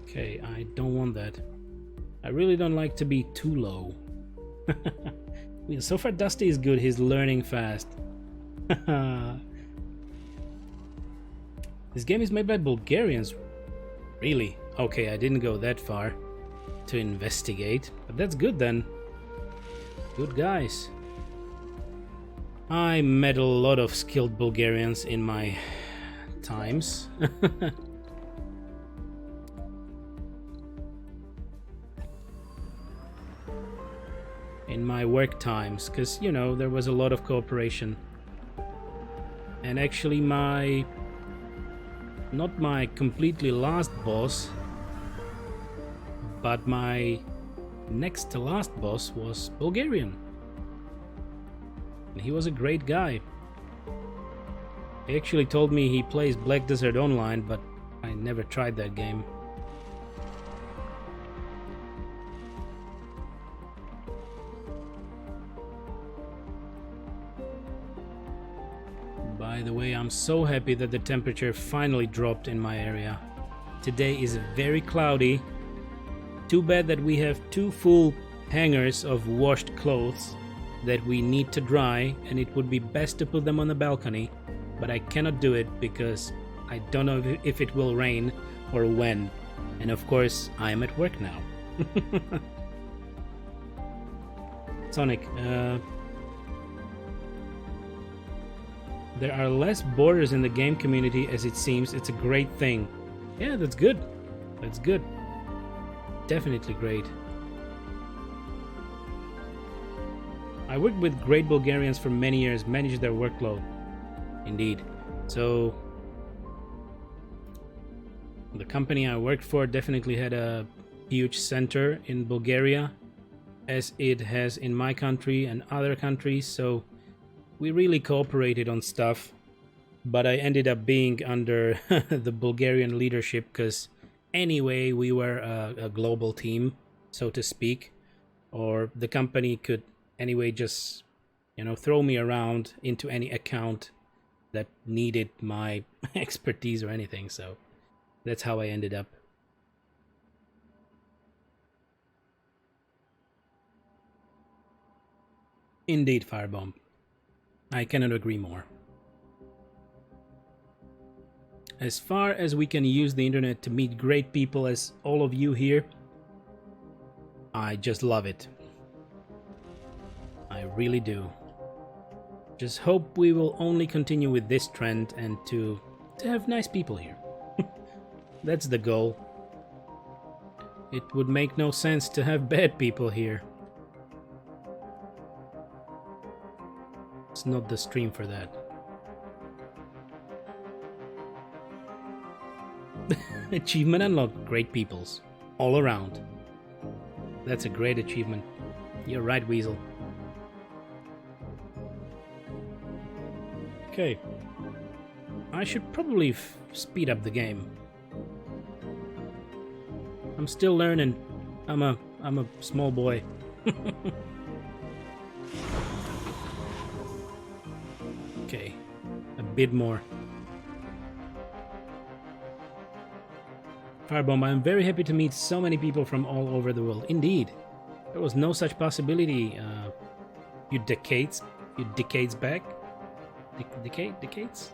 B: Okay, I don't want that. I really don't like to be too low. So far Dusty is good, he's learning fast. This game is made by Bulgarians. Really? Okay, I didn't go that far to investigate, but that's good then. Good guys. I met a lot of skilled Bulgarians in my times. In my work times, because, you know, there was a lot of cooperation. And actually not my completely last boss, but my next to last boss was Bulgarian. And he was a great guy. He actually told me he plays Black Desert Online, but I never tried that game. By the way, I'm so happy that the temperature finally dropped in my area. Today is very cloudy. Too bad that we have 2 full hangers of washed clothes that we need to dry, and it would be best to put them on the balcony, but I cannot do it because I don't know if it will rain or when. And of course, I am at work now. Sonic, there are less borders in the game community as it seems. It's a great thing. Yeah, that's good. That's good. Definitely great. I worked with great Bulgarians for many years, managed their workload. Indeed. So the company I worked for definitely had a huge center in Bulgaria, as it has in my country and other countries, so we really cooperated on stuff, but I ended up being under the Bulgarian leadership because anyway we were a global team, so to speak, or the company could anyway just, you know, throw me around into any account that needed my expertise or anything, so that's how I ended up. Indeed, Firebomb. I cannot agree more. As far as we can use the internet to meet great people as all of you here, I just love it. I really do. Just hope we will only continue with this trend and to have nice people here. That's the goal. It would make no sense to have bad people here. It's not the stream for that. Achievement unlocked. Great peoples. All around. That's a great achievement. You're right, Weasel. Okay. I should probably speed up the game. I'm still learning. I'm a small boy. Okay, a bit more. Firebomb, I'm very happy to meet so many people from all over the world. Indeed, there was no such possibility few decades back. Decades?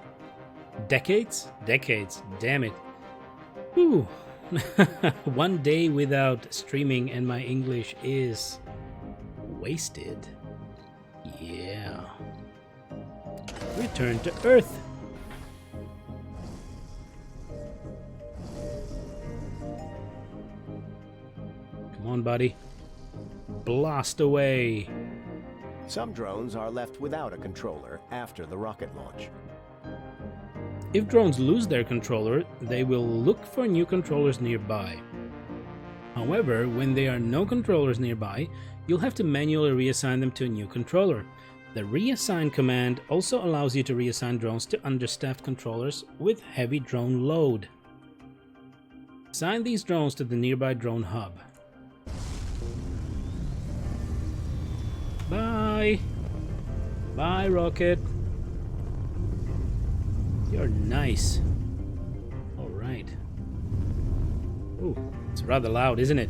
B: Decades. Damn it. Whew. One day without streaming and my English is wasted. Yeah. Return to Earth. Come on, buddy. Blast away.
C: Some drones are left without a controller after the rocket launch.
B: If drones lose their controller, they will look for new controllers nearby. However, when there are no controllers nearby, you'll have to manually reassign them to a new controller. The reassign command also allows you to reassign drones to understaffed controllers with heavy drone load. Assign these drones to the nearby drone hub. Bye! Bye, Rocket! You're nice. Alright. Ooh, it's rather loud, isn't it?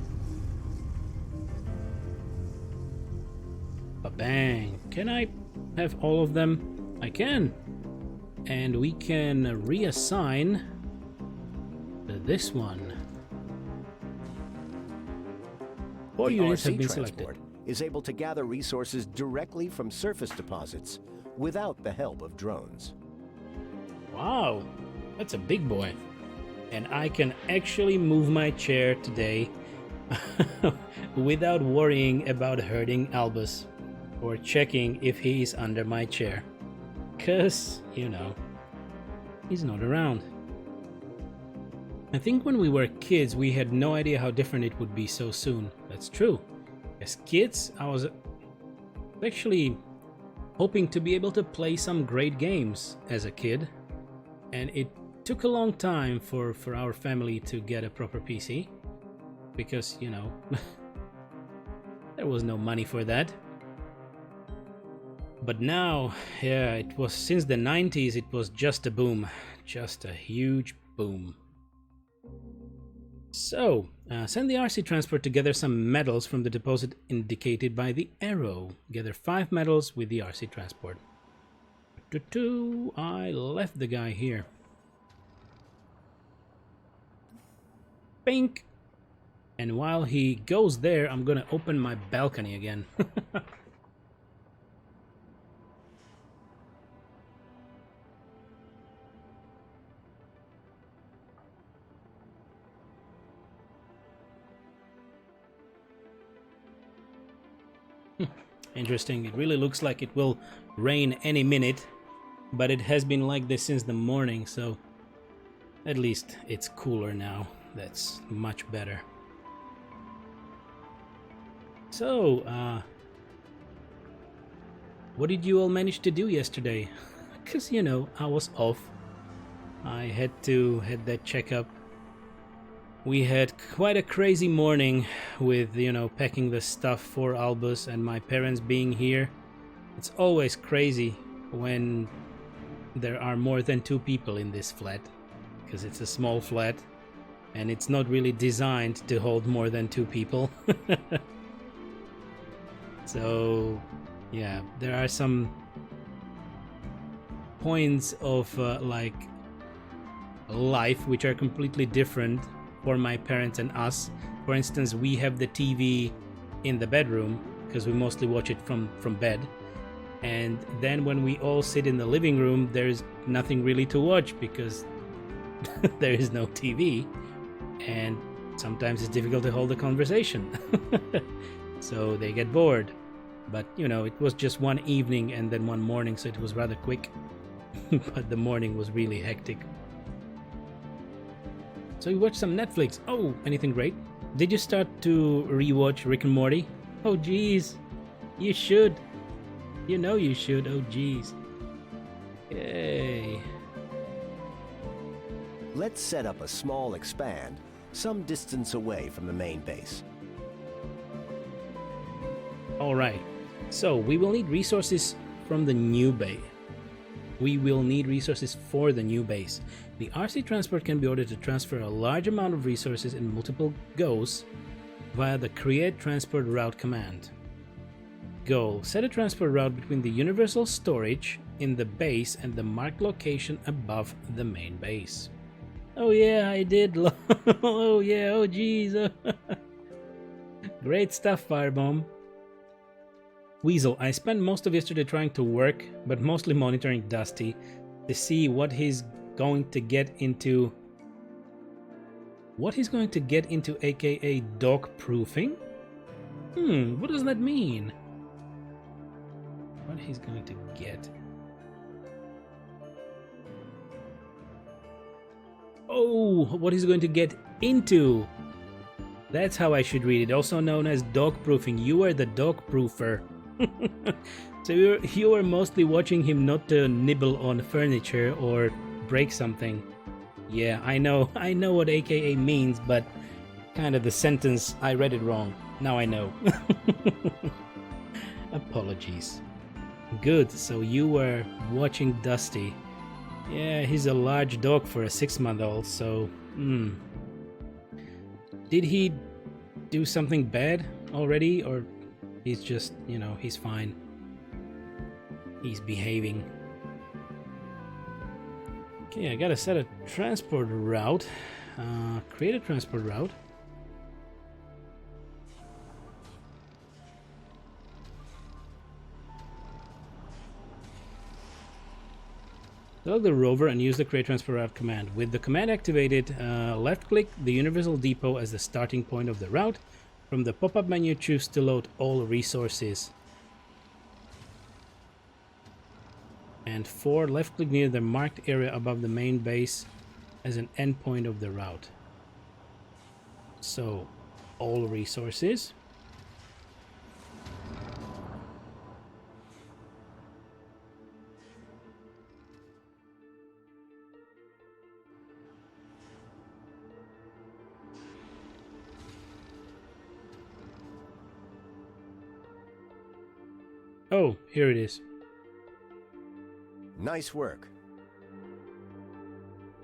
B: Ba-bang! Can I have all of them? I can! And we can reassign this one. 4
C: The
B: units have
C: RC
B: been
C: transport
B: selected.
C: is able to gather resources directly from surface deposits without the help of drones.
B: Wow, that's a big boy. And I can actually move my chair today without worrying about hurting Albus or checking if he's under my chair. 'Cause, you know, he's not around. I think when we were kids, we had no idea how different it would be so soon. That's true. As kids, I was actually hoping to be able to play some great games as a kid. And it took a long time for our family to get a proper PC. Because, you know, there was no money for that. But now, yeah, it was since the 90s, it was just a boom. Just a huge boom. So, send the RC transport to gather some metals from the deposit indicated by the arrow. Gather 5 metals with the RC transport. I left the guy here. Pink! And while he goes there, I'm gonna open my balcony again. Interesting. It really looks like it will rain any minute, but it has been like this since the morning, so at least it's cooler now. That's much better. So, what did you all manage to do yesterday? Because, you know, I was off. I had that checkup. We had quite a crazy morning with, you know, packing the stuff for Albus and my parents being here. It's always crazy when there are more than 2 people in this flat, because it's a small flat and it's not really designed to hold more than 2 people. So, yeah, there are some points of like life which are completely different for my parents and us. For instance, we have the TV in the bedroom because we mostly watch it from bed. And then when we all sit in the living room, there's nothing really to watch because there is no TV. And sometimes it's difficult to hold a conversation. So they get bored. But, you know, it was just one evening and then one morning, so it was rather quick. But the morning was really hectic. So you watched some Netflix. Oh, anything great? Did you start to rewatch Rick and Morty? Oh, geez. You should. You know you should. Oh, geez. Yay.
C: Let's set up a small expand some distance away from the main base.
B: All right. So we will need resources from the new base. We will need resources for the new base. The RC transport can be ordered to transfer a large amount of resources in multiple goes via the Create Transport Route command. Goal: set a transport route between the universal storage in the base and the marked location above the main base. Oh yeah, I did. Oh yeah, oh geez. Great stuff, Firebomb. Weasel: I spent most of yesterday trying to work, but mostly monitoring Dusty to see what he's going to get into. What he's going to get into, aka dog proofing? What does that mean? what he's going to get. Oh, what he's going to get into. That's how I should read it. Also known as dog proofing. You are the dog proofer. So you were mostly watching him not to nibble on furniture or break something. Yeah, I know what AKA means, but kind of the sentence, I read it wrong. Now I know. Apologies. Good, so you were watching Dusty. Yeah, he's a large dog for a 6-month-old, so... Did he do something bad already, or he's just, you know, he's fine? He's behaving. Okay, I gotta set a transport route. Create a transport route. Select the rover and use the create transport route command. With the command activated, left-click the Universal Depot as the starting point of the route. From the pop-up menu, choose to load all resources. And 4, left-click near the marked area above the main base as an endpoint of the route. So, all resources. Oh, here it is.
C: Nice work.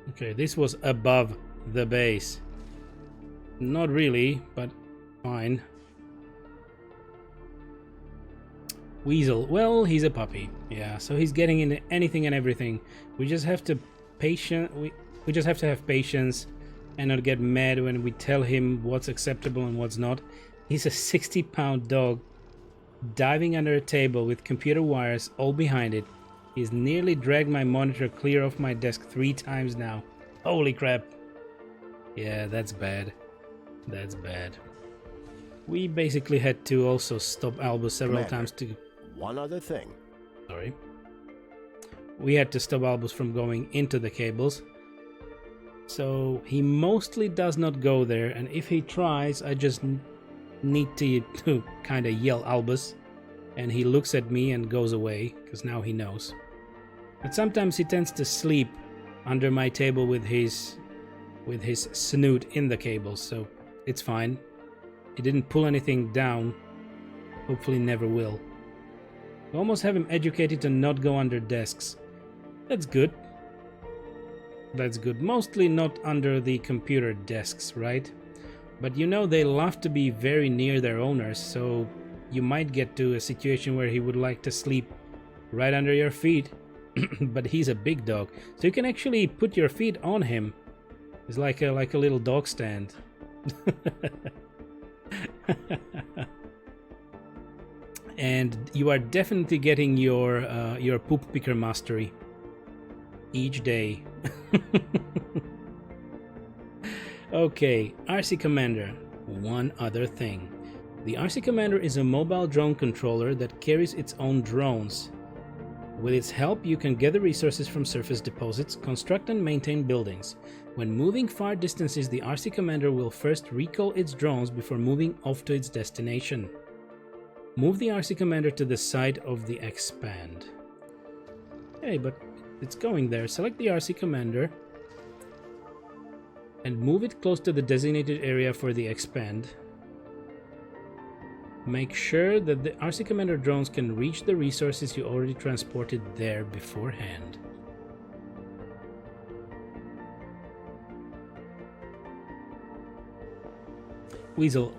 B: Okay, this was above the base. Not really, but fine. Weasel, well, he's a puppy. Yeah, so he's getting into anything and everything. We just have to we just have to have patience and not get mad when we tell him what's acceptable and what's not. He's a 60-pound dog diving under a table with computer wires all behind it. He's nearly dragged my monitor clear off my desk 3 times now. Holy crap. Yeah, that's bad. That's bad. We basically had to also stop Albus several times to...
C: One other thing.
B: Sorry. We had to stop Albus from going into the cables. So he mostly does not go there, and if he tries, I just need to kind of yell Albus, and he looks at me and goes away, because now he knows. But sometimes he tends to sleep under my table with his snoot in the cables, so it's fine. He didn't pull anything down. Hopefully never will. We almost have him educated to not go under desks. That's good. That's good. Mostly not under the computer desks, right? But you know they love to be very near their owners, so you might get to a situation where he would like to sleep right under your feet. But he's a big dog, so you can actually put your feet on him. It's like a little dog stand. And you are definitely getting your poop picker mastery each day. Okay, RC Commander. One other thing. The RC Commander is a mobile drone controller that carries its own drones. With its help, you can gather resources from surface deposits, construct and maintain buildings. When moving far distances, the RC Commander will first recall its drones before moving off to its destination. Move the RC Commander to the side of the expand. Hey, but it's going there. Select the RC Commander and move it close to the designated area for the expand. Make sure that the RC Commander drones can reach the resources you already transported there beforehand. Weasel,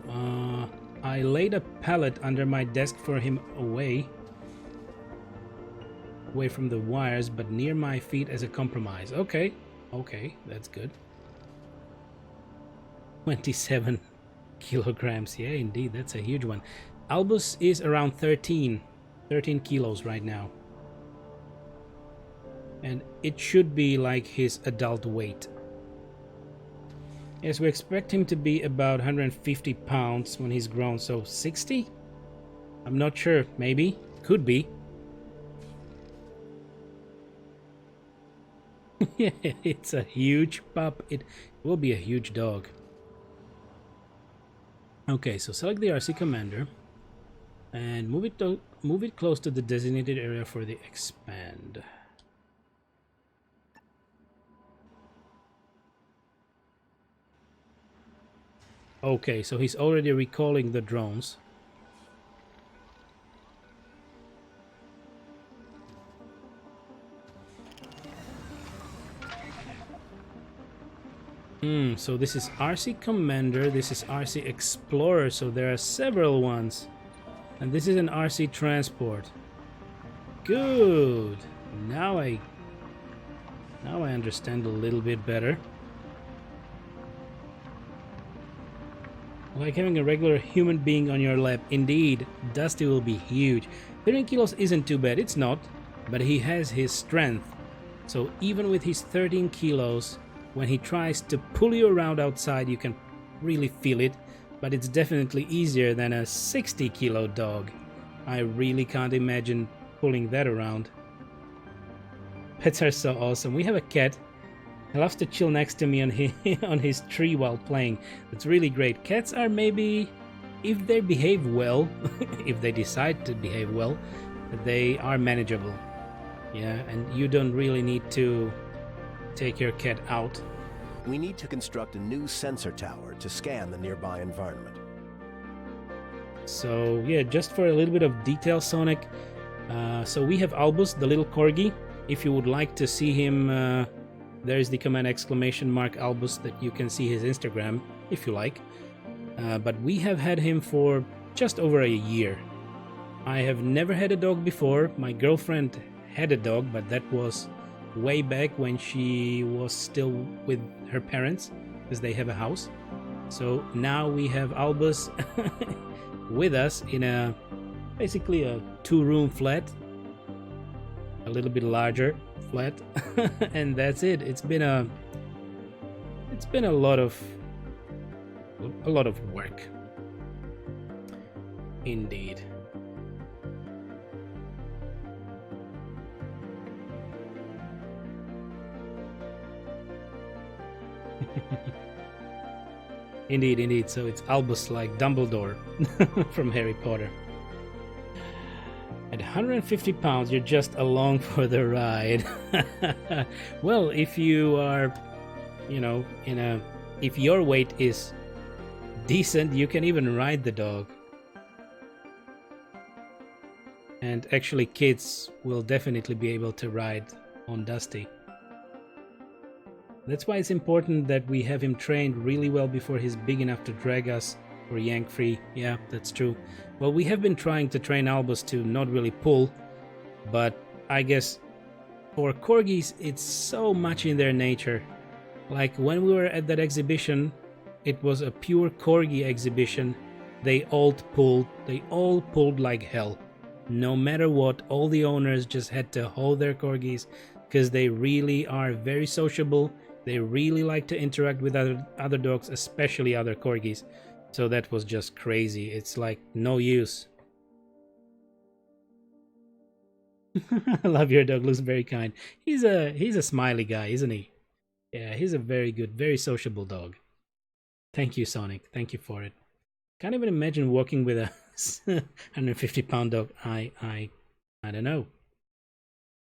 B: I laid a pallet under my desk for him away from the wires, but near my feet as a compromise. Okay, that's good. 27 kilograms. Yeah, indeed, that's a huge one. Albus is around 13 kilos right now. And it should be like his adult weight. Yes, we expect him to be about 150 pounds when he's grown, so 60? I'm not sure, maybe, could be. Yeah, it's a huge pup. It will be a huge dog. Okay, so select the RC commander and move it close to the designated area for the expand. Okay, so he's already recalling the drones. So this is RC Commander, this is RC Explorer, so there are several ones. And this is an RC Transport. Good. Now I understand a little bit better. Like having a regular human being on your lap. Indeed, Dusty will be huge. 13 kilos isn't too bad, it's not, but he has his strength. So even with his 13 kilos, when he tries to pull you around outside, you can really feel it, but it's definitely easier than a 60-kilo dog. I really can't imagine pulling that around. Pets are so awesome. We have a cat. He loves to chill next to me on his tree while playing. It's really great. Cats are maybe, if they behave well, if they decide to behave well, they are manageable. Yeah, and you don't really need to take your cat out.
C: We need to construct a new sensor tower to scan the nearby environment.
B: So yeah, just for a little bit of detail, Sonic. So we have Albus, the little corgi. If you would like to see him, there's the command !Albus that you can see his Instagram, if you like. But we have had him for just over a year. I have never had a dog before. My girlfriend had a dog, but that was way back when she was still with her parents, because they have a house. So now we have Albus with us in basically a 2-room flat, a little bit larger flat, and that's it. It's been a lot of work, indeed. Indeed. So it's Albus like Dumbledore from Harry Potter. At 150 pounds, you're just along for the ride. Well, if you are, if your weight is decent, you can even ride the dog. And actually, kids will definitely be able to ride on Dusty. That's why it's important that we have him trained really well before he's big enough to drag us or yank free. Yeah, that's true. Well, we have been trying to train Albus to not really pull, but I guess for corgis, it's so much in their nature. Like when we were at that exhibition, it was a pure corgi exhibition. They all pulled like hell. No matter what, all the owners just had to hold their corgis because they really are very sociable. They really like to interact with other dogs, especially other corgis. So that was just crazy. It's like no use. I love your dog. Looks very kind. He's a smiley guy, isn't he? Yeah, he's a very good, very sociable dog. Thank you, Sonic. Thank you for it. Can't even imagine walking with a 150-pound dog. I don't know.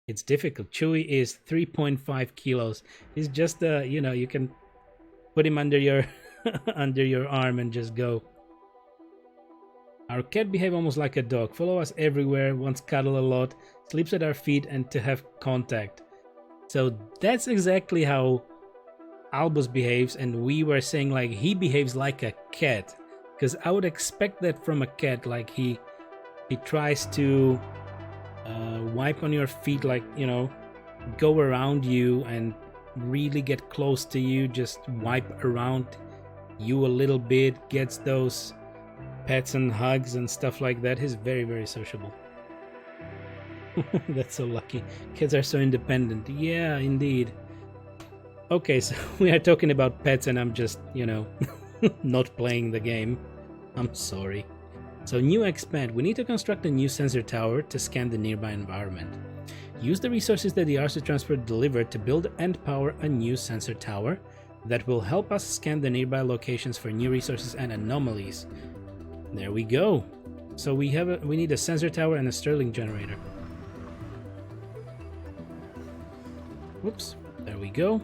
B: It's difficult. Chewy is 3.5 kilos. He's just you can put him under your under your arm and just go. Our cat behave almost like a dog. Follow us everywhere, wants cuddle a lot, sleeps at our feet and to have contact. So that's exactly how Albus behaves, and we were saying like he behaves like a cat. Because I would expect that from a cat, like he tries to wipe on your feet, like, go around you and really get close to you, just wipe around you a little bit, gets those pets and hugs and stuff like that. He's very, very sociable. That's so lucky. Kids are so independent. Yeah, indeed. Okay, so we are talking about pets and I'm just, not playing the game. I'm sorry. So new expand, we need to construct a new sensor tower to scan the nearby environment. Use the resources that the RC transfer delivered to build and power a new sensor tower that will help us scan the nearby locations for new resources and anomalies. There we go. So we need a sensor tower and a Stirling generator. Whoops, there we go.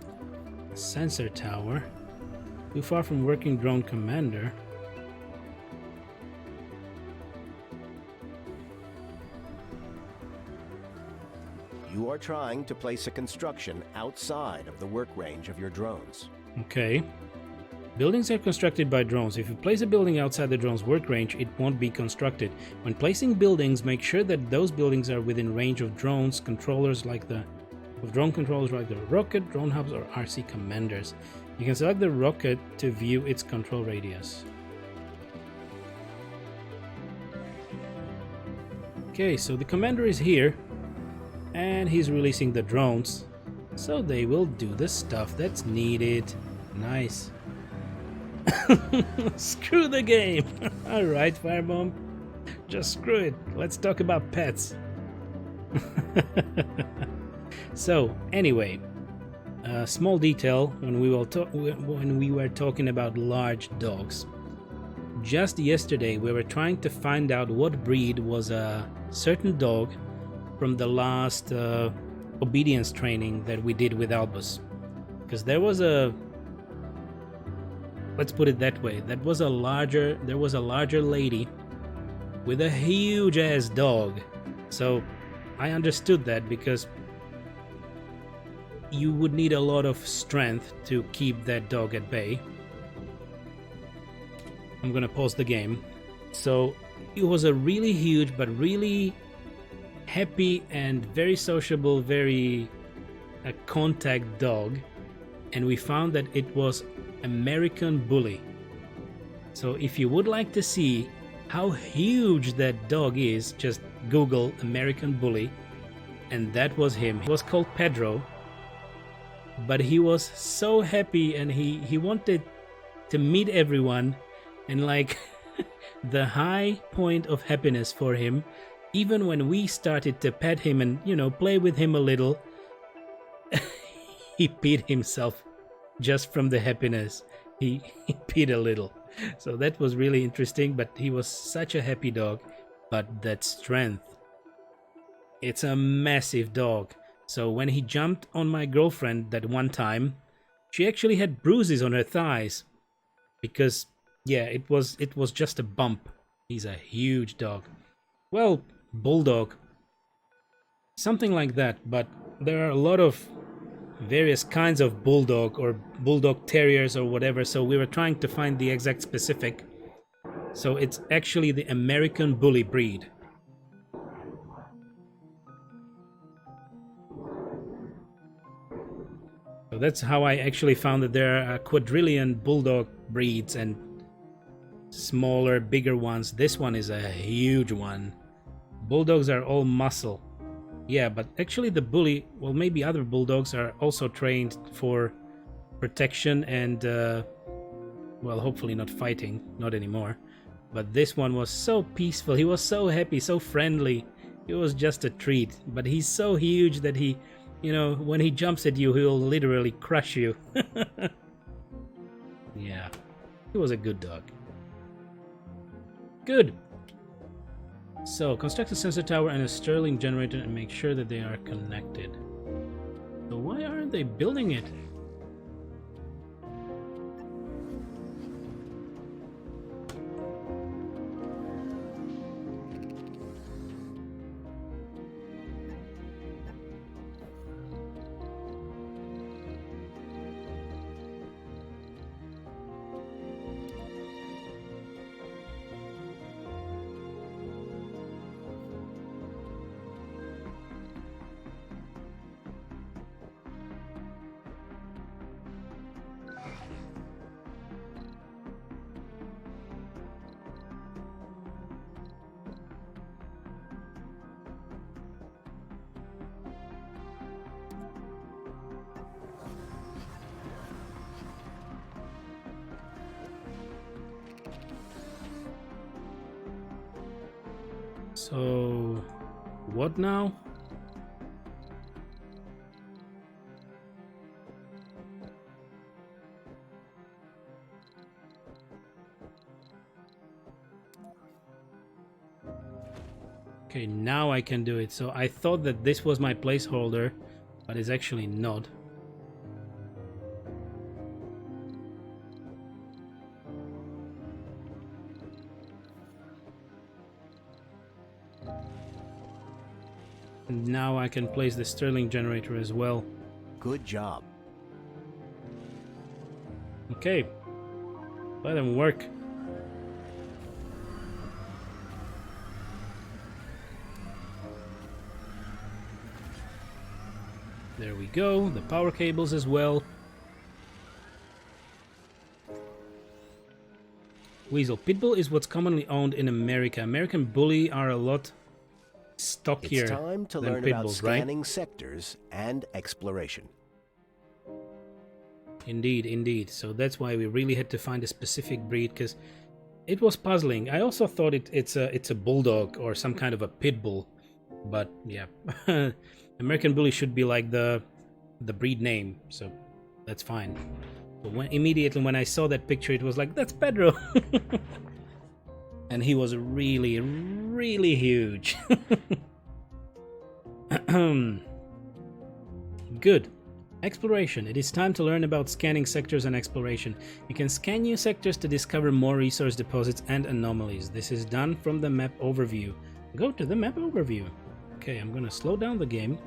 B: Sensor tower. Too far from working drone commander.
C: You are trying to place a construction outside of the work range of your drones.
B: Okay. Buildings are constructed by drones. If you place a building outside the drone's work range, it won't be constructed. When placing buildings, make sure that those buildings are within range of drone controllers like the rocket, drone hubs, or RC commanders. You can select the rocket to view its control radius. Okay, so the commander is here, and he's releasing the drones, so they will do the stuff that's needed. Nice. Screw the game. Alright, Firebomb. Just screw it. Let's talk about pets. So, anyway, a small detail when we were talking about large dogs. Just yesterday, we were trying to find out what breed was a certain dog from the last obedience training that we did with Albus. Because there was a... Let's put it that way. There was a larger lady with a huge ass dog. So I understood that because you would need a lot of strength to keep that dog at bay. I'm gonna pause the game. So it was a really huge but really happy and very sociable, very contact dog, and we found that it was American Bully. So if you would like to see how huge that dog is, just Google American Bully, and that was him. He was called Pedro, but he was so happy and he wanted to meet everyone, and like the high point of happiness for him, even when we started to pet him and, you know, play with him a little, he peed himself just from the happiness. He peed a little. So that was really interesting, but he was such a happy dog. But that strength, it's a massive dog. So when he jumped on my girlfriend that one time, she actually had bruises on her thighs because, yeah, it was just a bump. He's a huge dog. Well, bulldog, something like that. But there are a lot of various kinds of bulldog or bulldog terriers or whatever, so we were trying to find the exact specific. So it's actually the American Bully breed. So that's how I actually found that there are a quadrillion bulldog breeds and smaller, bigger ones. This one is a huge one. Bulldogs are all muscle. Yeah, but actually the bully, well, maybe other bulldogs are also trained for protection and, well, hopefully not fighting, not anymore. But this one was so peaceful, he was so happy, so friendly. It was just a treat. But he's so huge that he, you know, when he jumps at you, he'll literally crush you. Yeah, he was a good dog. Good. So, construct a sensor tower and a Stirling generator and make sure that they are connected. So why aren't they building it? So, what now? Okay, now I can do it. So I thought that this was my placeholder, but it's actually not. And now I can place the Stirling generator as well.
C: Good job.
B: Okay, let them work. There we go, the power cables as well. Weasel. Pitbull is what's commonly owned in America. American Bully are a lot stockier
C: It's time to
B: than
C: learn about
B: Pitbulls, right?
C: scanning sectors and exploration.
B: Indeed, indeed. So that's why we really had to find a specific breed, because it was puzzling. I also thought it's a bulldog or some kind of a pit bull, but yeah, American Bully should be like the breed name, so that's fine. But immediately when I saw that picture, it was like, that's Pedro, and he was really, really huge. Good. Exploration. It is time to learn about scanning sectors and exploration. You can scan new sectors to discover more resource deposits and anomalies. This is done from the map overview. Go to the map overview. Okay, I'm gonna slow down the game.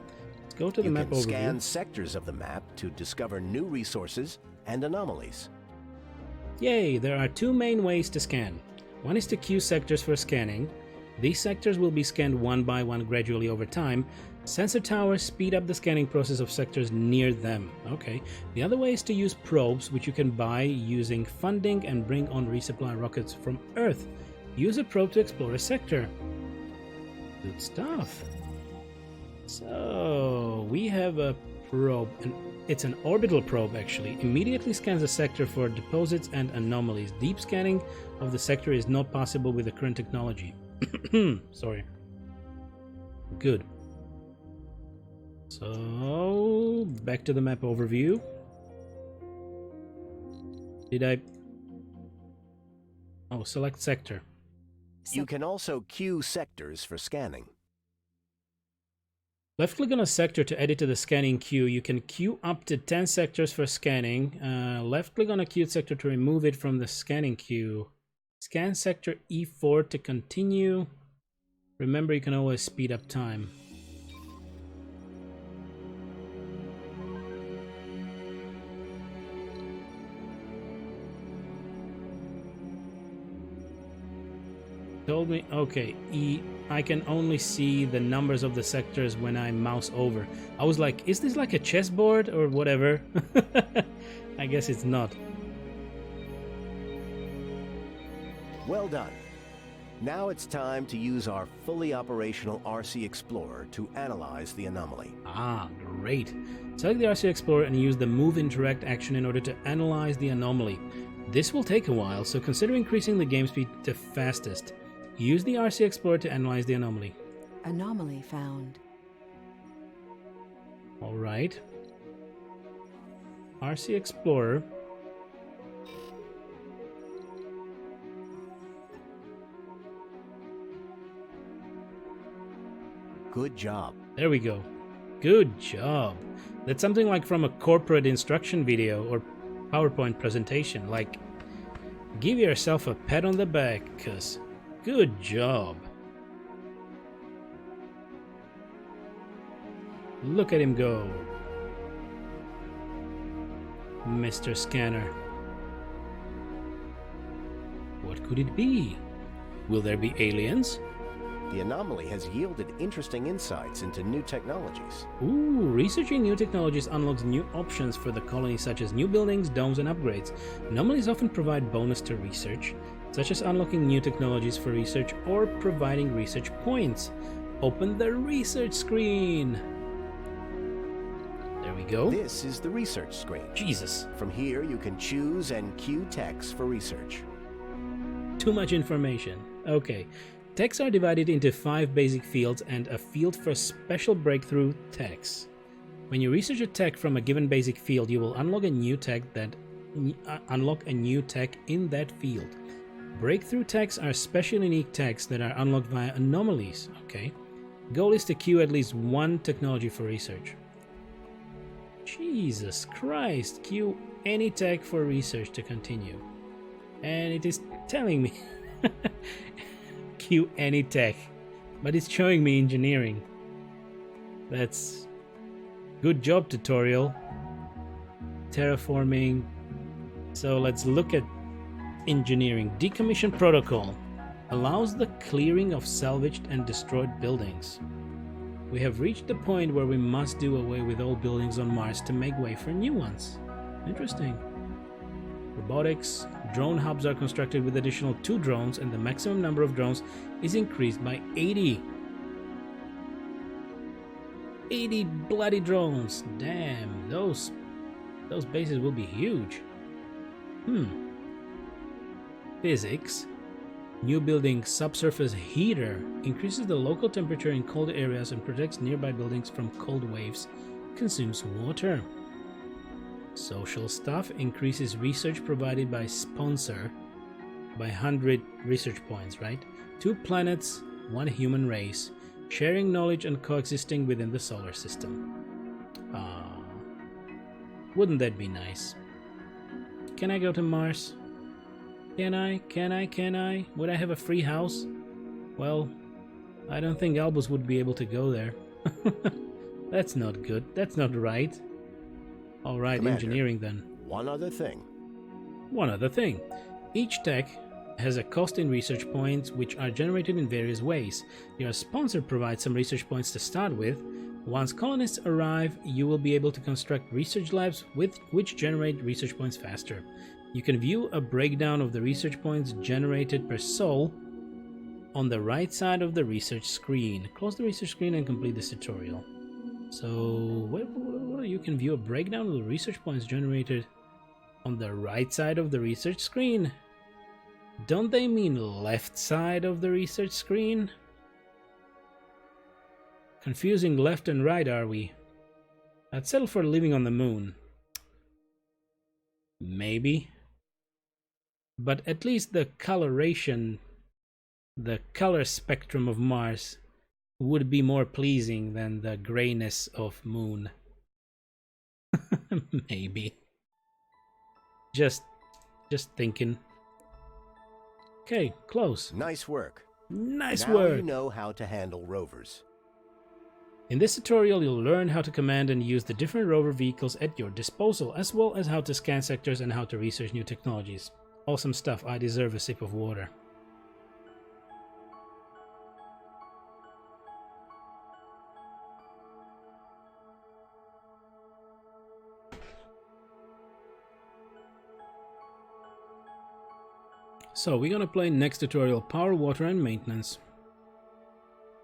B: Let's go to the map overview.
C: You can scan sectors of the map to discover new resources and anomalies.
B: Yay! There are two main ways to scan. One is to queue sectors for scanning. These sectors will be scanned one by one gradually over time. Sensor towers speed up the scanning process of sectors near them. Okay. The other way is to use probes, which you can buy using funding and bring on resupply rockets from Earth. Use a probe to explore a sector. Good stuff. So, we have a probe, and it's an orbital probe actually. Immediately scans a sector for deposits and anomalies. Deep scanning of the sector is not possible with the current technology. Sorry. Good. So, back to the map overview. Did I... Oh, select sector.
C: You can also queue sectors for scanning.
B: Left click on a sector to add it to the scanning queue. You can queue up to 10 sectors for scanning. Left click on a queued sector to remove it from the scanning queue. Scan sector E4 to continue. Remember, you can always speed up time. Told me, okay, I can only see the numbers of the sectors when I mouse over. I was like, is this like a chessboard or whatever? I guess it's not.
C: Well done. Now it's time to use our fully operational RC Explorer to analyze the anomaly.
B: Ah, great. Select the RC Explorer and use the Move Interact action in order to analyze the anomaly. This will take a while, so consider increasing the game speed to fastest. Use the RC Explorer to analyze the anomaly.
D: Anomaly found.
B: Alright. RC Explorer.
C: Good job.
B: There we go. Good job. That's something like from a corporate instruction video or PowerPoint presentation. Like, give yourself a pat on the back, cuz good job. Look at him go. Mr. Scanner. What could it be? Will there be aliens?
C: The anomaly has yielded interesting insights into new technologies.
B: Ooh, researching new technologies unlocks new options for the colony, such as new buildings, domes, and upgrades. Anomalies often provide bonus to research, such as unlocking new technologies for research or providing research points. Open the research screen. There we go.
C: This is the research screen.
B: Jesus.
C: From here, you can choose and queue techs for research.
B: Too much information. Okay. Techs are divided into 5 basic fields and a field for special breakthrough techs. When you research a tech from a given basic field, you will unlock a new tech in that field. Breakthrough techs are special unique techs that are unlocked via anomalies. Okay. Goal is to queue at least one technology for research. Jesus Christ, queue any tech for research to continue. And it is telling me queue any tech, but it's showing me engineering. That's good job, tutorial. Terraforming. So let's look at engineering. Decommission protocol allows the clearing of salvaged and destroyed buildings. We have reached the point where we must do away with all buildings on Mars to make way for new ones. Interesting. Robotics. Drone hubs are constructed with additional 2 drones, and the maximum number of drones is increased by 80. 80 bloody drones. Damn, those bases will be huge. Physics. New building subsurface heater increases the local temperature in cold areas and protects nearby buildings from cold waves. Consumes water. Social stuff increases research provided by sponsor by 100 research points, right? 2 planets, 1 human race, sharing knowledge and coexisting within the solar system. Wouldn't that be nice? Can I go to Mars? Can I? Would I have a free house? Well, I don't think Albus would be able to go there. That's not good. That's not right. Alright, engineering then.
C: One other thing.
B: Each tech has a cost in research points which are generated in various ways. Your sponsor provides some research points to start with. Once colonists arrive, you will be able to construct research labs which generate research points faster. You can view a breakdown of the research points generated per soul on the right side of the research screen. Close the research screen and complete this tutorial. So, you can view a breakdown of the research points generated on the right side of the research screen. Don't they mean left side of the research screen? Confusing left and right, are we? I'd settle for living on the moon. Maybe. But at least the coloration, the color spectrum of Mars would be more pleasing than the grayness of Moon. Maybe. Just thinking. Okay, close.
C: Nice work.
B: Nice
C: now
B: work.
C: You know how to handle rovers.
B: In this tutorial, you'll learn how to command and use the different rover vehicles at your disposal, as well as how to scan sectors and how to research new technologies. Awesome stuff. I deserve a sip of water. So we're gonna play next tutorial, Power, Water and Maintenance.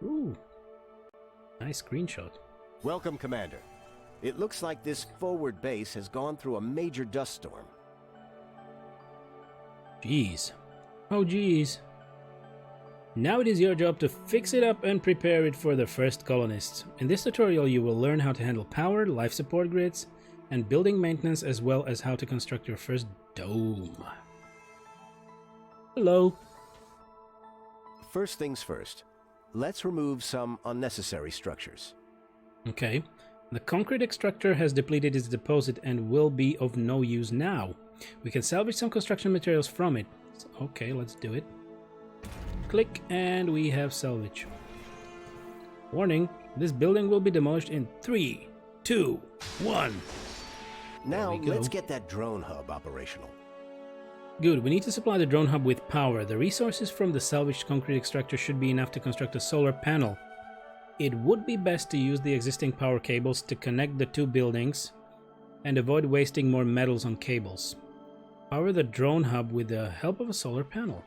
B: Ooh, nice screenshot.
C: Welcome, Commander. It looks like this forward base has gone through a major dust storm.
B: Jeez. Oh jeez. Now it is your job to fix it up and prepare it for the first colonists. In this tutorial you will learn how to handle power, life support grids, and building maintenance, as well as how to construct your first dome. Hello.
C: First things first. Let's remove some unnecessary structures.
B: Okay. The concrete extractor has depleted its deposit and will be of no use now. We can salvage some construction materials from it. Okay, let's do it. Click, and we have salvage. Warning, this building will be demolished in 3, 2, 1.
C: Now, let's get that drone hub operational.
B: Good, we need to supply the drone hub with power. The resources from the salvaged concrete extractor should be enough to construct a solar panel. It would be best to use the existing power cables to connect the 2 buildings and avoid wasting more metals on cables. Power the drone hub with the help of a solar panel.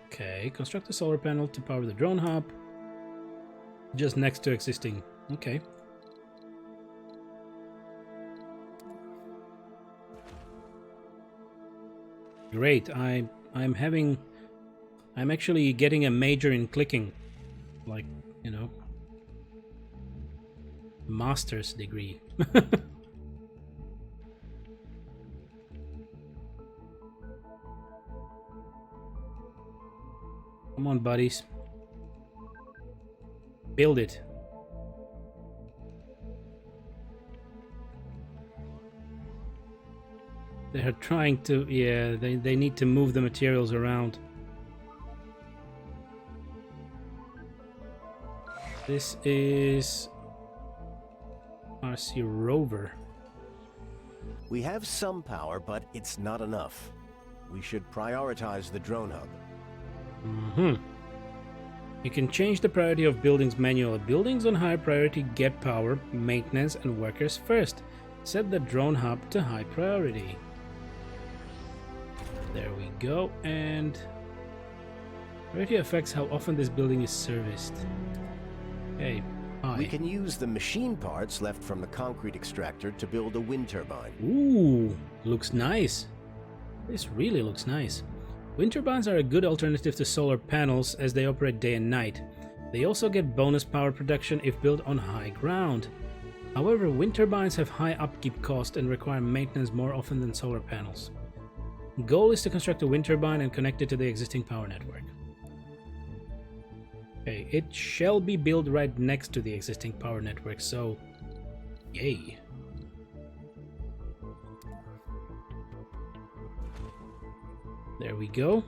B: Okay, construct a solar panel to power the drone hub just next to existing. Okay. Great, I'm actually getting a major in clicking, like, you know, master's degree. Come on, buddies, Build it. They're trying to, yeah, they need to move the materials around. This is RC Rover.
C: We have some power, but it's not enough. We should prioritize the drone hub.
B: You can change the priority of buildings manually. Buildings on high priority get power, maintenance, and workers first. Set the drone hub to high priority. There we go, and priority affects how often this building is serviced. Okay,
C: We can use the machine parts left from the concrete extractor to build a wind turbine.
B: Ooh, looks nice. This really looks nice. Wind turbines are a good alternative to solar panels as they operate day and night. They also get bonus power production if built on high ground. However, wind turbines have high upkeep cost and require maintenance more often than solar panels. Goal is to construct a wind turbine and connect it to the existing power network. Okay, it shall be built right next to the existing power network, so yay. There we go.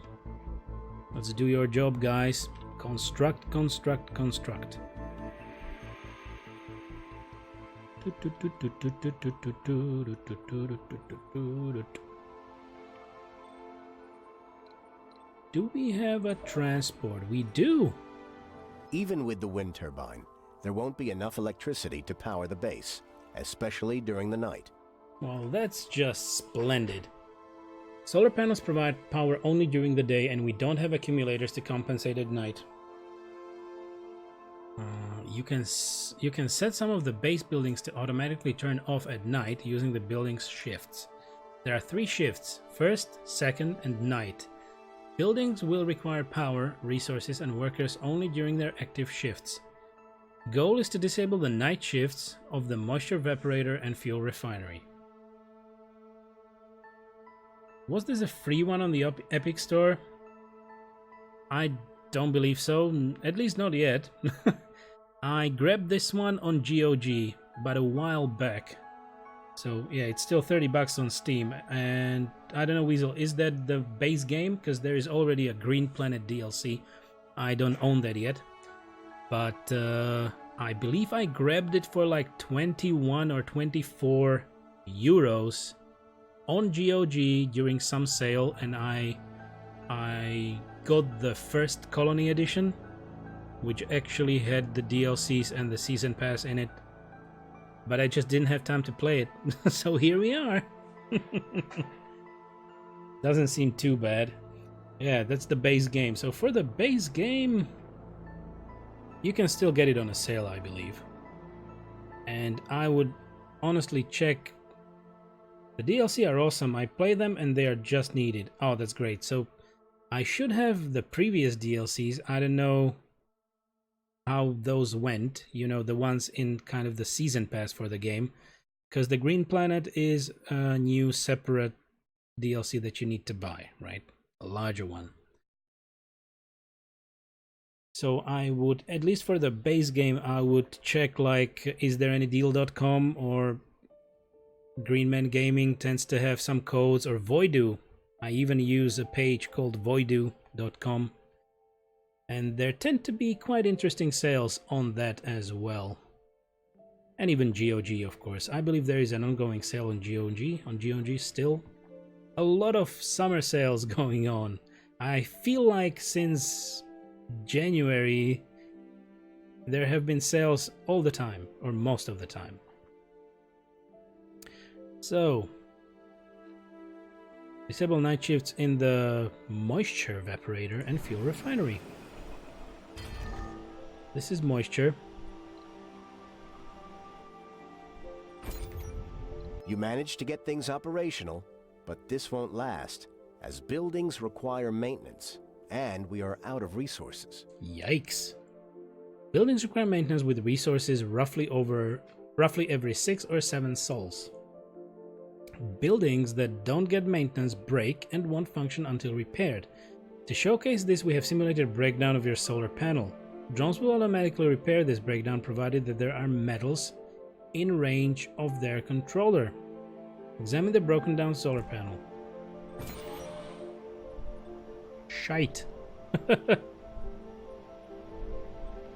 B: Let's do your job, guys. Construct, construct, construct. Do we have a transport? We do.
C: Even with the wind turbine, there won't be enough electricity to power the base, especially during the night.
B: Well, that's just splendid. Solar panels provide power only during the day, and we don't have accumulators to compensate at night. You can set some of the base buildings to automatically turn off at night using the building's shifts. There are 3 shifts: first, second, and night. Buildings will require power, resources, and workers only during their active shifts. Goal is to disable the night shifts of the moisture evaporator and fuel refinery. Was this a free one on the Epic Store? I don't believe so, at least not yet. I grabbed this one on GOG, but a while back. So yeah, it's still $30 on Steam, and I don't know, Weasel, is that the base game? Because there is already a Green Planet DLC. I don't own that yet, but I believe I grabbed it for like 21 or 24 euros on GOG during some sale, and I got the first Colony Edition, which actually had the DLCs and the Season Pass in it. But I just didn't have time to play it, so here we are. Doesn't seem too bad. Yeah, that's the base game. So for the base game, you can still get it on a sale, I believe. And I would honestly check. The DLC are awesome. I play them and they are just needed. Oh, that's great. So I should have the previous DLCs. I don't know how those went, you know, the ones in kind of the season pass for the game, because the Green Planet is a new separate DLC that you need to buy, right? A larger one. So I would, at least for the base game, I would check, like, is there any deal.com, or Greenman Gaming tends to have some codes, or Voidoo. I even use a page called voidoo.com. And there tend to be quite interesting sales on that as well. And even GOG, of course. I believe there is an ongoing sale on GOG still. A lot of summer sales going on. I feel like since January, there have been sales all the time, or most of the time. So, disable night shifts in the moisture evaporator and fuel refinery. This is moisture.
C: You managed to get things operational, but this won't last, as buildings require maintenance, and we are out of resources.
B: Yikes. Buildings require maintenance with resources roughly every 6 or 7 sols. Buildings that don't get maintenance break and won't function until repaired. To showcase this, we have simulated a breakdown of your solar panel. Drones will automatically repair this breakdown provided that there are metals in range of their controller. Examine the broken down solar panel. Shite. Yeah,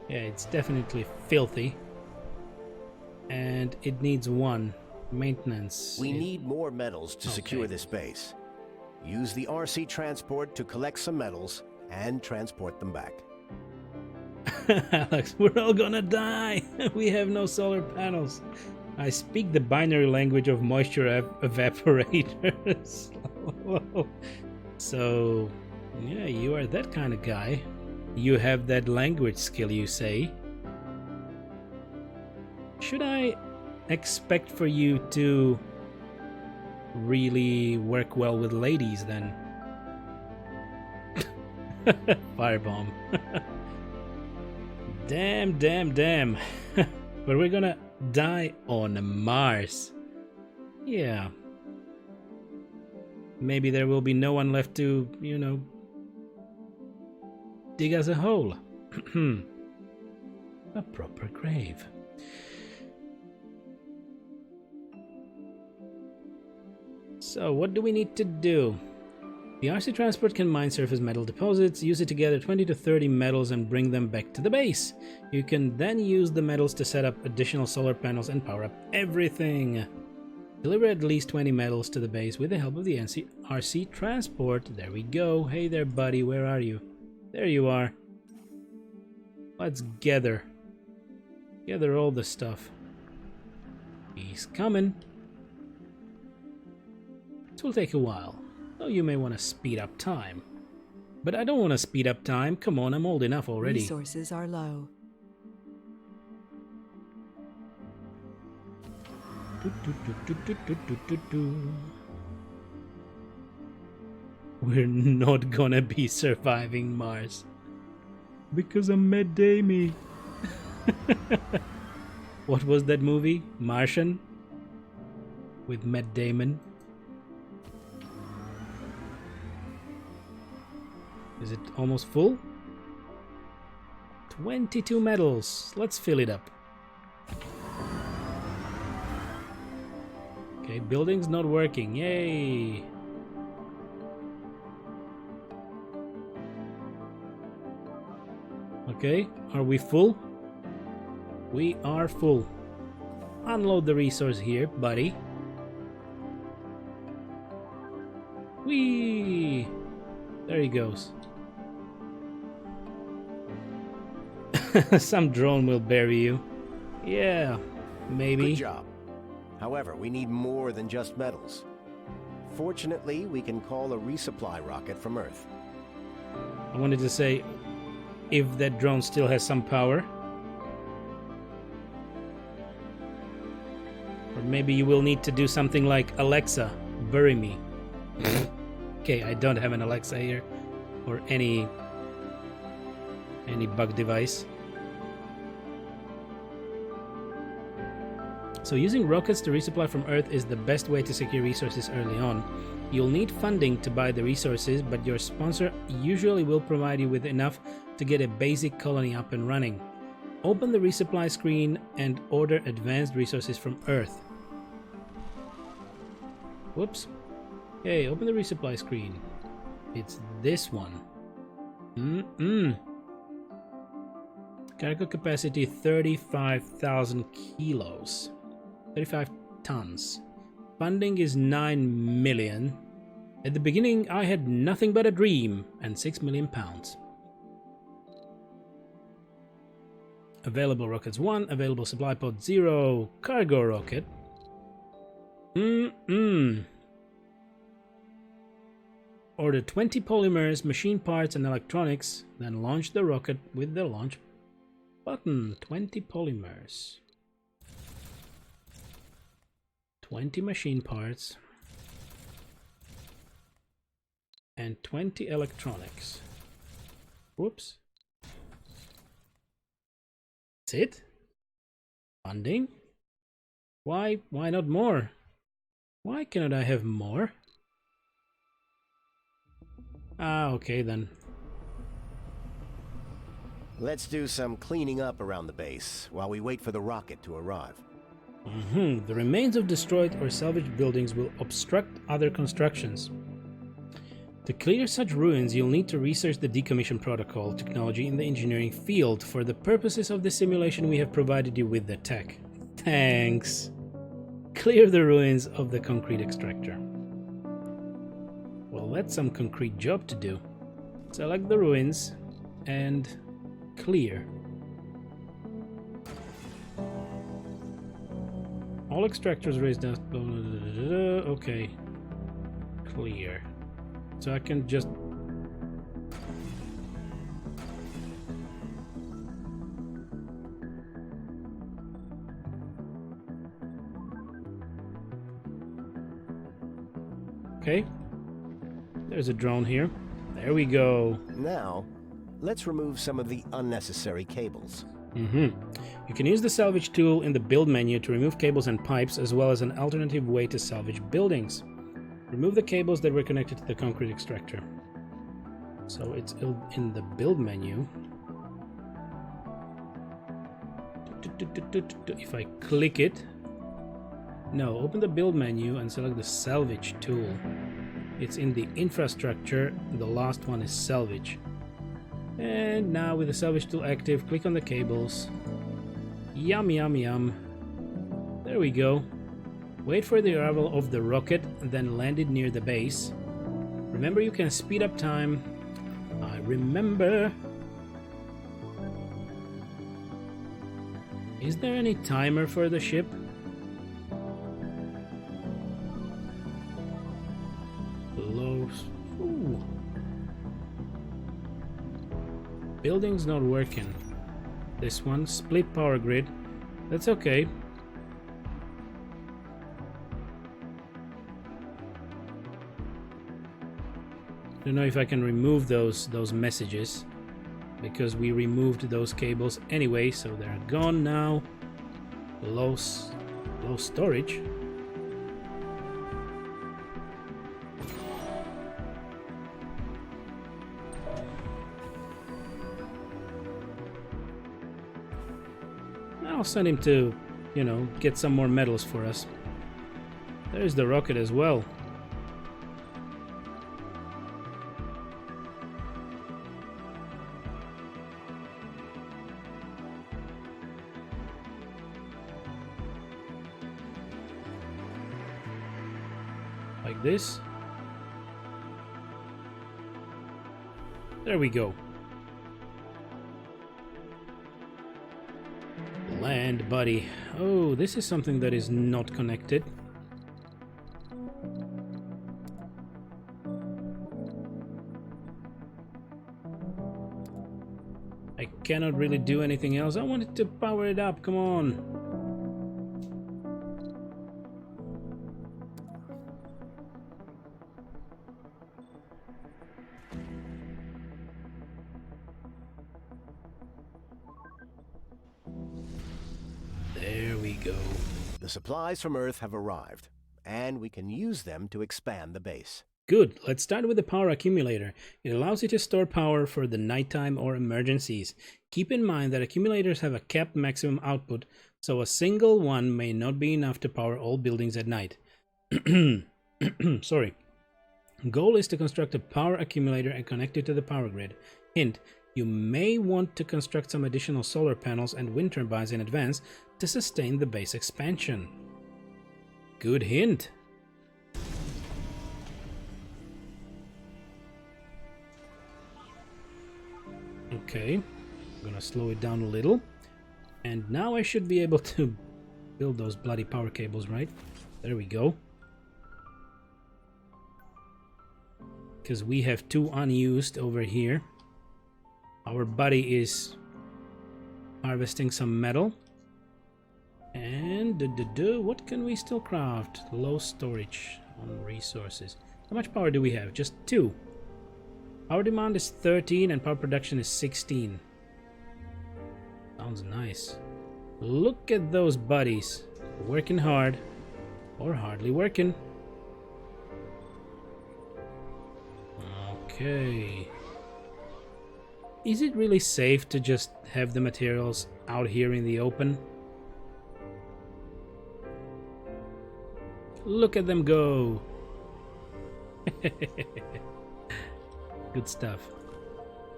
B: it's definitely filthy. And it needs one. Maintenance.
C: We need more metals to secure this base. Use the RC transport to collect some metals and transport them back.
B: Alex, we're all gonna die. We have no solar panels. I speak the binary language of moisture evaporators. So, yeah, you are that kind of guy. You have that language skill, you say. Should I expect for you to really work well with ladies then? Firebomb. Damn. But we're gonna die on Mars. Yeah. Maybe there will be no one left to, you know, dig us a hole. A proper grave. So, what do we need to do? The RC transport can mine surface metal deposits, use it to gather 20 to 30 metals and bring them back to the base. You can then use the metals to set up additional solar panels and power up everything. Deliver at least 20 metals to the base with the help of the RC transport. There we go. Hey there, buddy. Where are you? There you are. Let's gather all the stuff. He's coming. This will take a while. So you may want to speed up time. But I don't want to speed up time. Come on, I'm old enough already.
D: Resources are low.
B: We're not gonna be surviving Mars. Because I'm Matt Damey. What was that movie? Martian? With Matt Damon. Is it almost full? 22 metals. Let's fill it up. Okay, building's not working. Yay! Okay, are we full? We are full. Unload the resource here, buddy. Whee! There he goes. Some drone will bury you. Yeah, maybe.
C: Good job. However, we need more than just metals. Fortunately, we can call a resupply rocket from Earth.
B: I wanted to say, if that drone still has some power. Or maybe you will need to do something like, Alexa, bury me. Okay, I don't have an Alexa here. Or any bug device. So using rockets to resupply from Earth is the best way to secure resources early on. You'll need funding to buy the resources, but your sponsor usually will provide you with enough to get a basic colony up and running. Open the resupply screen and order advanced resources from Earth. Whoops. Okay, open the resupply screen. It's this one. Cargo capacity 35,000 kilos. 35 tons. Funding is 9 million. At the beginning, I had nothing but a dream and 6 million pounds. Available rockets 1, available supply pod 0, cargo rocket. Order 20 polymers, machine parts and electronics, then launch the rocket with the launch button. 20 polymers. 20 machine parts and 20 electronics. Whoops. That's it? Funding? Why not more? Why cannot I have more? Ah, okay then.
C: Let's do some cleaning up around the base while we wait for the rocket to arrive.
B: The remains of destroyed or salvaged buildings will obstruct other constructions. To clear such ruins, you'll need to research the decommission protocol technology in the engineering field. For the purposes of the simulation, we have provided you with the tech. Thanks. Clear the ruins of the concrete extractor. Well, that's some concrete job to do. Select the ruins and clear. All extractors raise dust. Okay. Clear. So I can just... Okay. There's a drone here. There we go.
C: Now, let's remove some of the unnecessary cables.
B: You can use the salvage tool in the build menu to remove cables and pipes, as well as an alternative way to salvage buildings. Remove the cables that were connected to the concrete extractor. So it's in the build menu. If I click it... No, open the build menu and select the salvage tool. It's in the infrastructure. The last one is salvage. And now with the salvage tool active, click on the cables. Yum, yum, yum. There we go. Wait for the arrival of the rocket, then land it near the base. Remember, you can speed up time. I remember. Is there any timer for the ship? Low. Ooh. Building's not working. This one, split power grid. That's okay. Don't know if I can remove those messages, because we removed those cables anyway, so they're gone now. Low storage. I'll send him to, you know, get some more medals for us. There's the rocket as well. Like this. There we go. Land, buddy. Oh, this is something that is not connected. I cannot really do anything else. I wanted to power it up. Come on. There we go.
C: The supplies from Earth have arrived, and we can use them to expand the base.
B: Good. Let's start with the power accumulator. It allows you to store power for the nighttime or emergencies. Keep in mind that accumulators have a capped maximum output, so a single one may not be enough to power all buildings at night. Sorry. Goal is to construct a power accumulator and connect it to the power grid. Hint, you may want to construct some additional solar panels and wind turbines in advance to sustain the base expansion. Good hint. Okay, I'm gonna slow it down a little. And now I should be able to build those bloody power cables, right? There we go. Because we have two unused over here. Our buddy is harvesting some metal. And what can we still craft? Low storage on resources. How much power do we have? Just 2. Power demand is 13 and power production is 16. Sounds nice. Look at those buddies. Working hard. Or hardly working. Okay. Is it really safe to just have the materials out here in the open? Look at them go! Good stuff.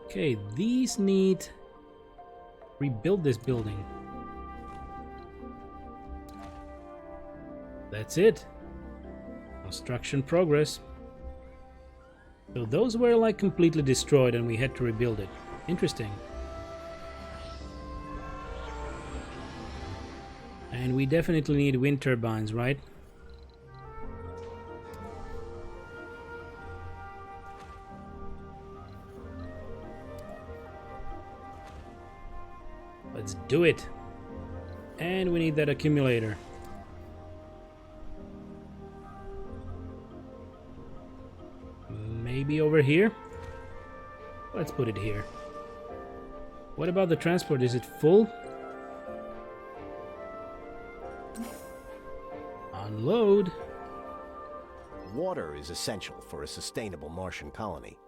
B: Okay, these need... rebuild this building. That's it. Construction progress. So those were like completely destroyed and we had to rebuild it. Interesting. And we definitely need wind turbines, right? Let's do it. And we need that accumulator. Maybe over here? Let's put it here. What about the transport? Is it full? Unload.
C: Water is essential for a sustainable Martian colony.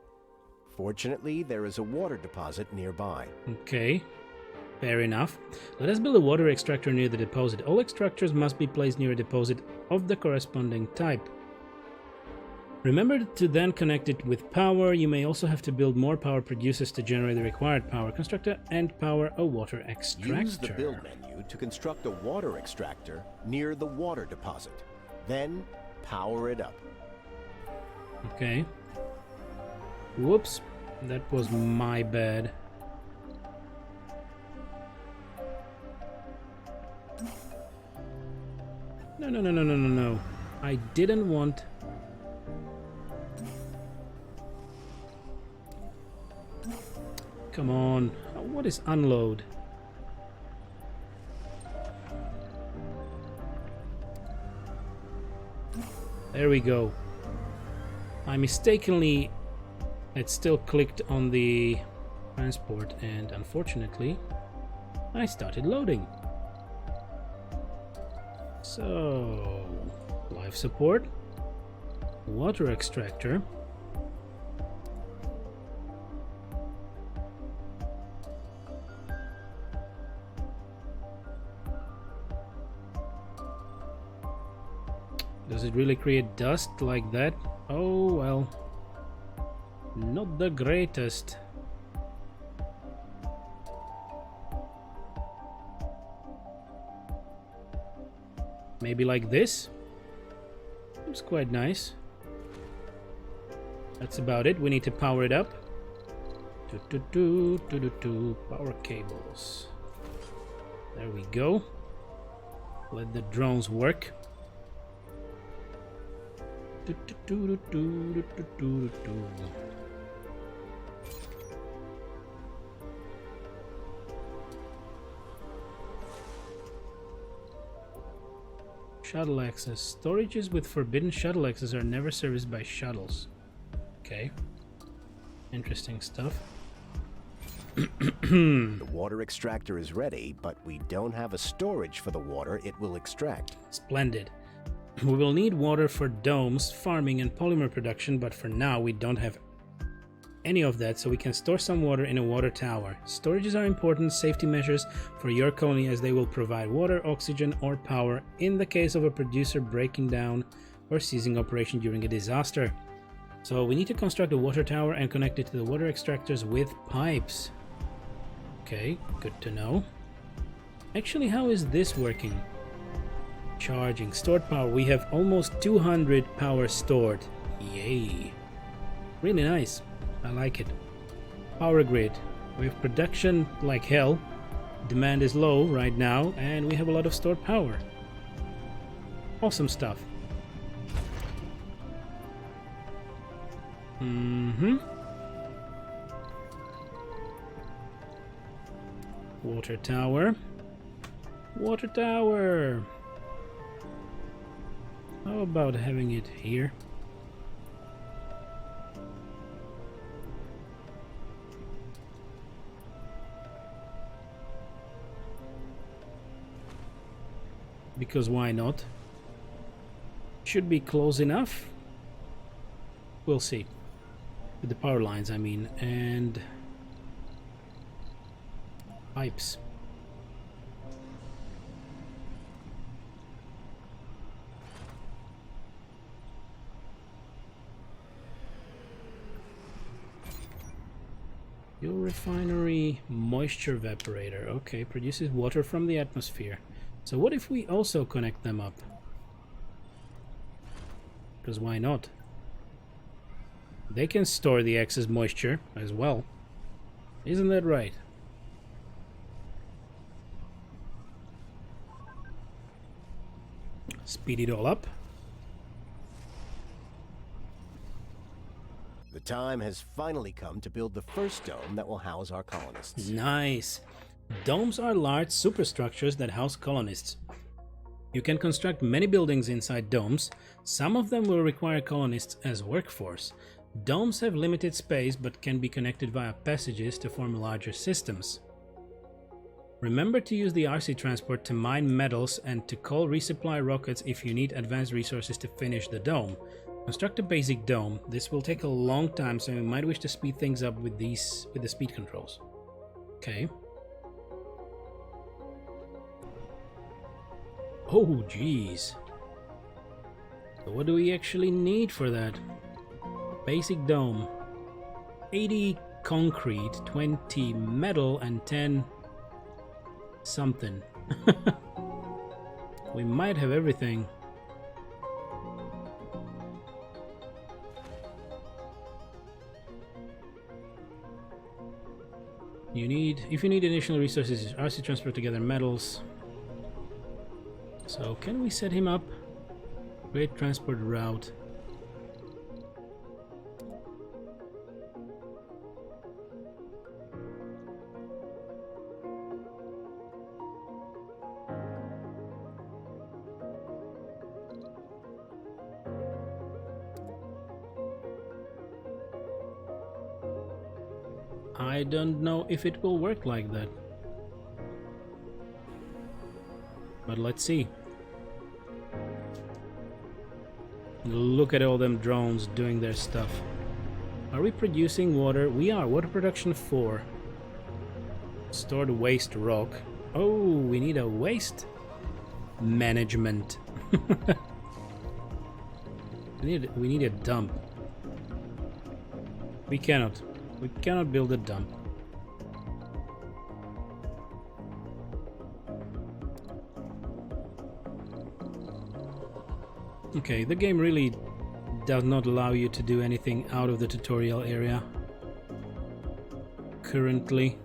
C: Fortunately, there is a water deposit nearby.
B: Okay. Fair enough. Let us build a water extractor near the deposit. All extractors must be placed near a deposit of the corresponding type. Remember to then connect it with power. You may also have to build more power producers to generate the required power. Construct and power a water extractor.
C: Use the build menu to construct a water extractor near the water deposit. Then power it up.
B: Okay. Whoops. That was my bad. No. I didn't want... Come on. What is unload? There we go. I mistakenly had still clicked on the transport and unfortunately I started loading. So, life support, water extractor, does it really create dust like that? Oh well, not the greatest. Maybe like this? It's quite nice. That's about it. We need to power it up. Power cables. There we go. Let the drones work. Shuttle access. Storages with forbidden shuttle access are never serviced by shuttles. Okay. Interesting stuff.
C: The water extractor is ready, but we don't have a storage for the water it will extract.
B: Splendid. We will need water for domes, farming, and polymer production, but for now we don't have any of that, so we can store some water in a water tower. Storages are important safety measures for your colony as they will provide water, oxygen, or power in the case of a producer breaking down or ceasing operation during a disaster. So we need to construct a water tower and connect it to the water extractors with pipes. Okay, good to know. Actually, how is this working? Charging, stored power. We have almost 200 power stored. Yay. Really nice. I like it. Power grid. We have production like hell. Demand is low right now, and we have a lot of stored power. Awesome stuff. Water tower. Water tower. How about having it here? Because why not? Should be close enough. We'll see. With the power lines, I mean. And Pipes. Fuel refinery moisture evaporator. Okay, produces water from the atmosphere. So what if we also connect them up? Because why not? They can store the excess moisture as well. Isn't that right? Speed it all up.
C: The time has finally come to build the first dome that will house our colonists.
B: Nice. Domes are large superstructures that house colonists. You can construct many buildings inside domes. Some of them will require colonists as workforce. Domes have limited space but can be connected via passages to form larger systems. Remember to use the RC transport to mine metals and to call resupply rockets if you need advanced resources to finish the dome. Construct a basic dome. This will take a long time, so you might wish to speed things up with the speed controls. Okay. Oh, geez. So what do we actually need for that? Basic dome. 80 concrete, 20 metal, and 10 something. We might have everything. If you need additional resources, RC transport together metals. So can we set him up? Great transport route. I don't know if it will work like that. But let's see. Look at all them drones doing their stuff. Are we producing water? We are. Water production 4. Stored waste rock. Oh, we need a waste management. we need a dump. We cannot build a dump. Okay, the game really does not allow you to do anything out of the tutorial area currently.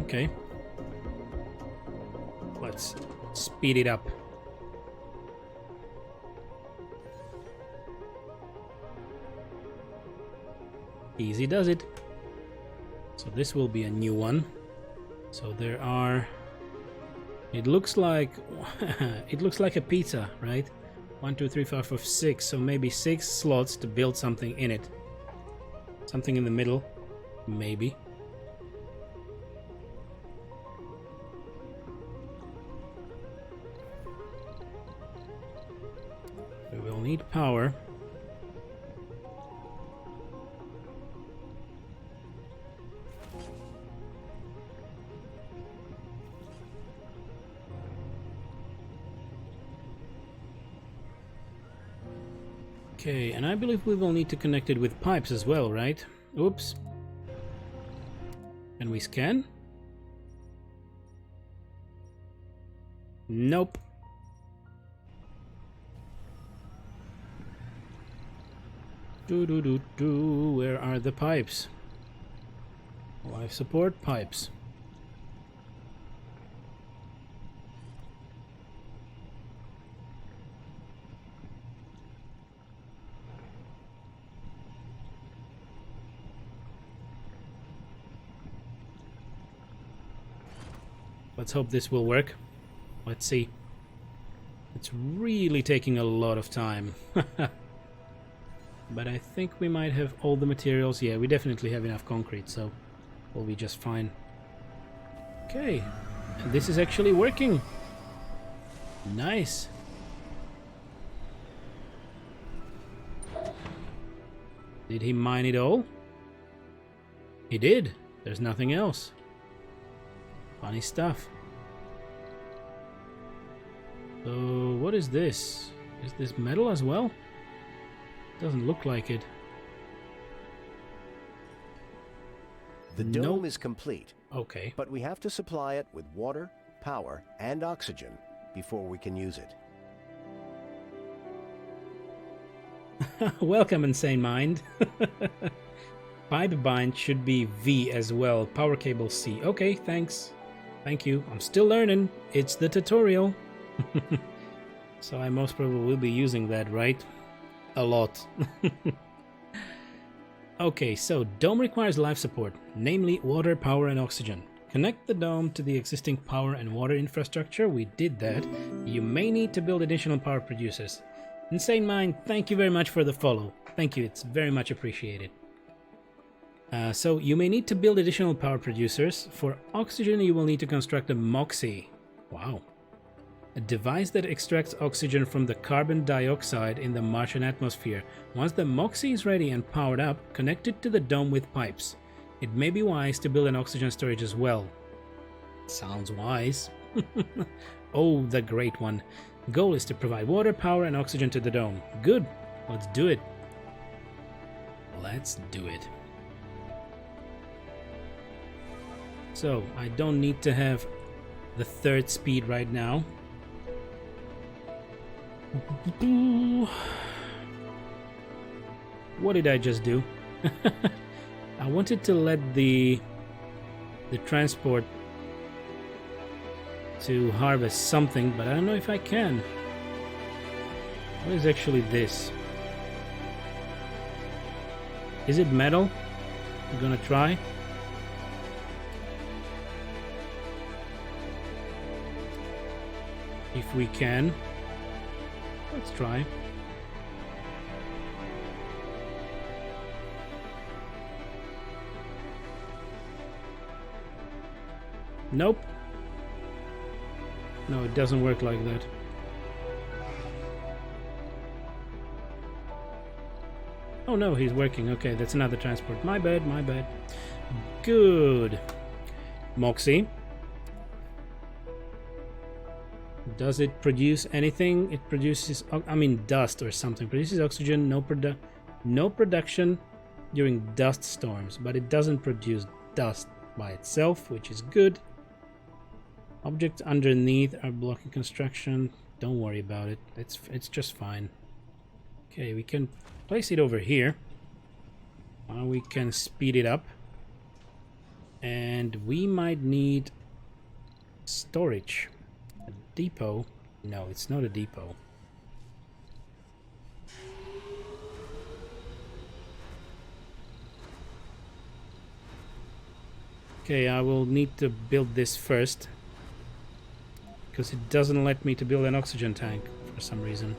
B: Okay. Let's speed it up. Easy does it. So this will be a new one. So there are... It looks like it looks like a pizza, right? 1, 2, 3, 4, 5, 6. So maybe 6 slots to build something in it. Something in the middle, maybe. We will need power. Okay, and I believe we will need to connect it with pipes as well, right? Oops. Can we scan? Nope. Where are the pipes? Life support pipes. Let's hope this will work. Let's see. It's really taking a lot of time. But I think we might have all the materials. Yeah, we definitely have enough concrete, so we'll be just fine. Okay, and this is actually working. Nice. Did he mine it all? He did. There's nothing else. Funny stuff. So, what is this? Is this metal as well? Doesn't look like it.
C: The dome is complete,
B: Okay.
C: but we have to supply it with water, power, and oxygen before we can use it.
B: Welcome, Insane Mind. Pipe bind should be V as well. Power cable C. Okay, thanks. Thank you. I'm still learning. It's the tutorial. So I most probably will be using that, right? A lot. Okay, so dome requires life support, namely water, power, and oxygen. Connect the dome to the existing power and water infrastructure. We did that. You may need to build additional power producers. Insane Mind, thank you very much for the follow. Thank you, it's very much appreciated. So you may need to build additional power producers. For oxygen, you will need to construct a MOXIE. Wow. A device that extracts oxygen from the carbon dioxide in the Martian atmosphere. Once the MOXIE is ready and powered up, connect it to the dome with pipes. It may be wise to build an oxygen storage as well. Sounds wise. Oh, the great one. Goal is to provide water, power, and oxygen to the dome. Good. Let's do it. Let's do it. So, I don't need to have the third speed right now. What did I just do? I wanted to let the transport to harvest something, but I don't know if I can. What is actually this? Is it metal? I'm gonna try. If we can. Let's try. Nope. No, it doesn't work like that. Oh no, he's working. Okay, that's another transport. My bad, my bad. Good. Moxie. Does it produce anything? It produces, dust or something. Produces oxygen, no production during dust storms, but it doesn't produce dust by itself, which is good. Objects underneath are blocking construction. Don't worry about it. It's just fine. Okay, we can place it over here. We can speed it up. And we might need storage. A depot? No, it's not a depot. Okay, I will need to build this first, because it doesn't let me to build an oxygen tank for some reason.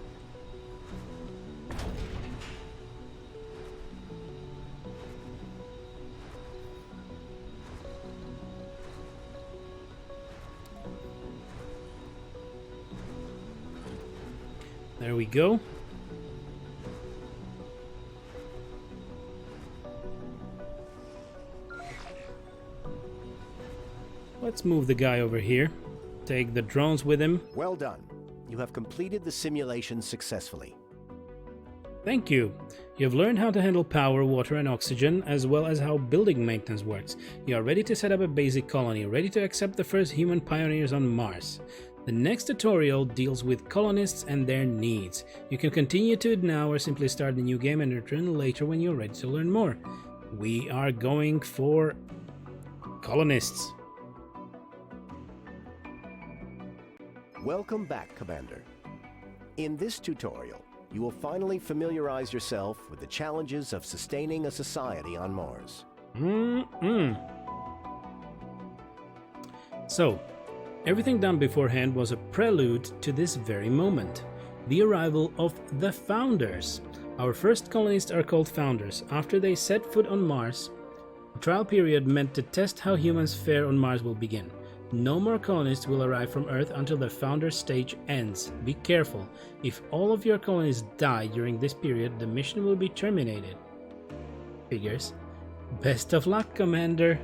B: There we go. Let's move the guy over here. Take the drones with him.
C: Well done. You have completed the simulation successfully.
B: Thank you. You have learned how to handle power, water, and oxygen, as well as how building maintenance works. You are ready to set up a basic colony, ready to accept the first human pioneers on Mars. The next tutorial deals with colonists and their needs. You can continue to it now or simply start the new game and return later when you're ready to learn more. We are going for colonists.
C: Welcome back, Commander. In this tutorial, you will finally familiarize yourself with the challenges of sustaining a society on Mars.
B: So, everything done beforehand was a prelude to this very moment. The arrival of the Founders. Our first colonists are called Founders. After they set foot on Mars, the trial period meant to test how humans fare on Mars will begin. No more colonists will arrive from Earth until the Founder stage ends. Be careful. If all of your colonists die during this period, the mission will be terminated. Figures. Best of luck, Commander.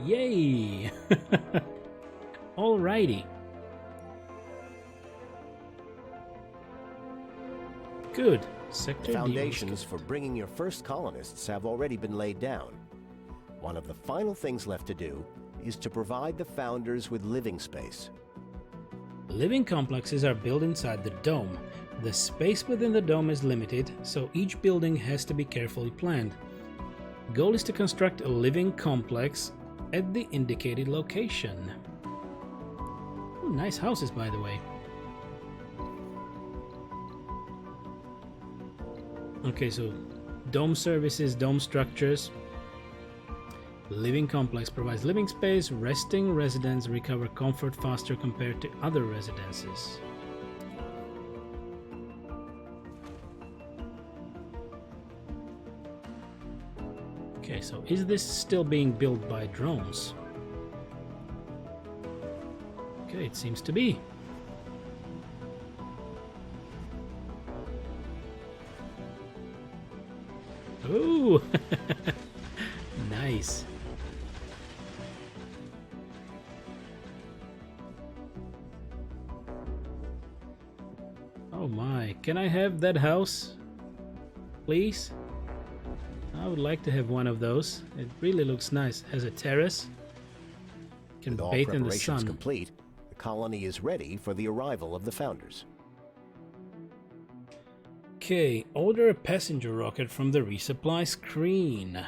B: Yay! Alrighty. Good. Sector
C: Foundations for bringing your first colonists have already been laid down. One of the final things left to do is to provide the founders with living space.
B: Living complexes are built inside the dome. The space within the dome is limited, so each building has to be carefully planned. Goal is to construct a living complex at the indicated location. Ooh, nice houses, by the way. Okay, so dome services, dome structures. Living complex provides living space. Resting residents recover comfort faster compared to other residences. Okay, so is this still being built by drones? Okay, it seems to be. Ooh! Nice. Oh my, can I have that house? Please? I would like to have one of those. It really looks nice. Has a terrace. Can
C: With all
B: bathe in the
C: preparations
B: sun.
C: complete, the colony is ready for the arrival of the founders.
B: Okay, order a passenger rocket from the resupply screen.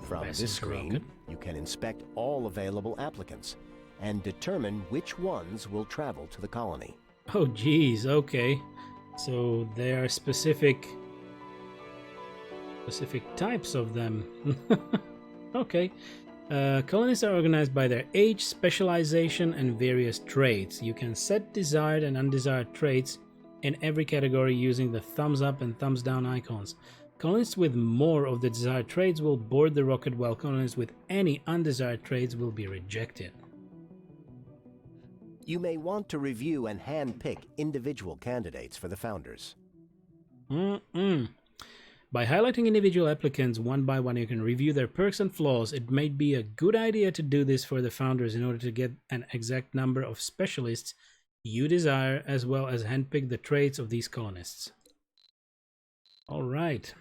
C: From
B: Passenger
C: this screen,
B: rocket.
C: you can inspect all available applicants and determine which ones will travel to the colony.
B: Oh geez, okay. So there are specific types of them. Okay. Colonies are organized by their age, specialization, and various traits. You can set desired and undesired traits in every category using the thumbs up and thumbs down icons. Colonists with more of the desired traits will board the rocket, while colonists with any undesired traits will be rejected.
C: You may want to review and hand-pick individual candidates for the founders.
B: By highlighting individual applicants one by one, you can review their perks and flaws. It may be a good idea to do this for the founders in order to get an exact number of specialists you desire, as well as handpick the traits of these colonists. All right.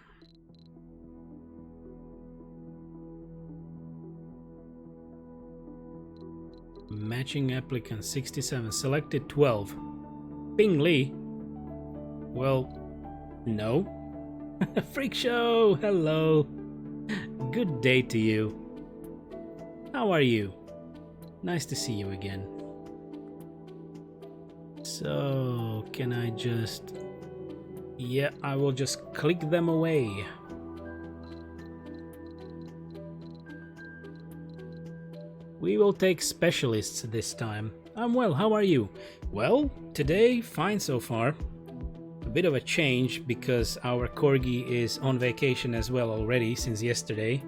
B: Matching applicants 67, selected 12. Ping Lee. Well, no. Freak Show, hello. Good day to you. How are you? Nice to see you again. So, can I just... Yeah, I will just click them away. We will take specialists this time. I'm well, how are you? Well, today, fine so far. A bit of a change because our corgi is on vacation as well already since yesterday,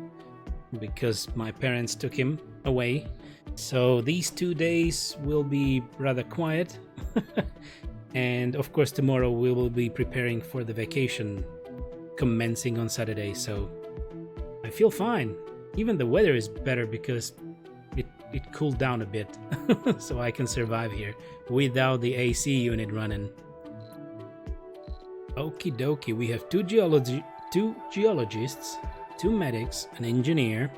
B: because my parents took him away. So these 2 days will be rather quiet. And of course tomorrow we will be preparing for the vacation commencing on Saturday, so I feel fine. Even the weather is better because it cooled down a bit. So I can survive here without the AC unit running. Okie dokie, we have two geologists, 2 medics, an engineer.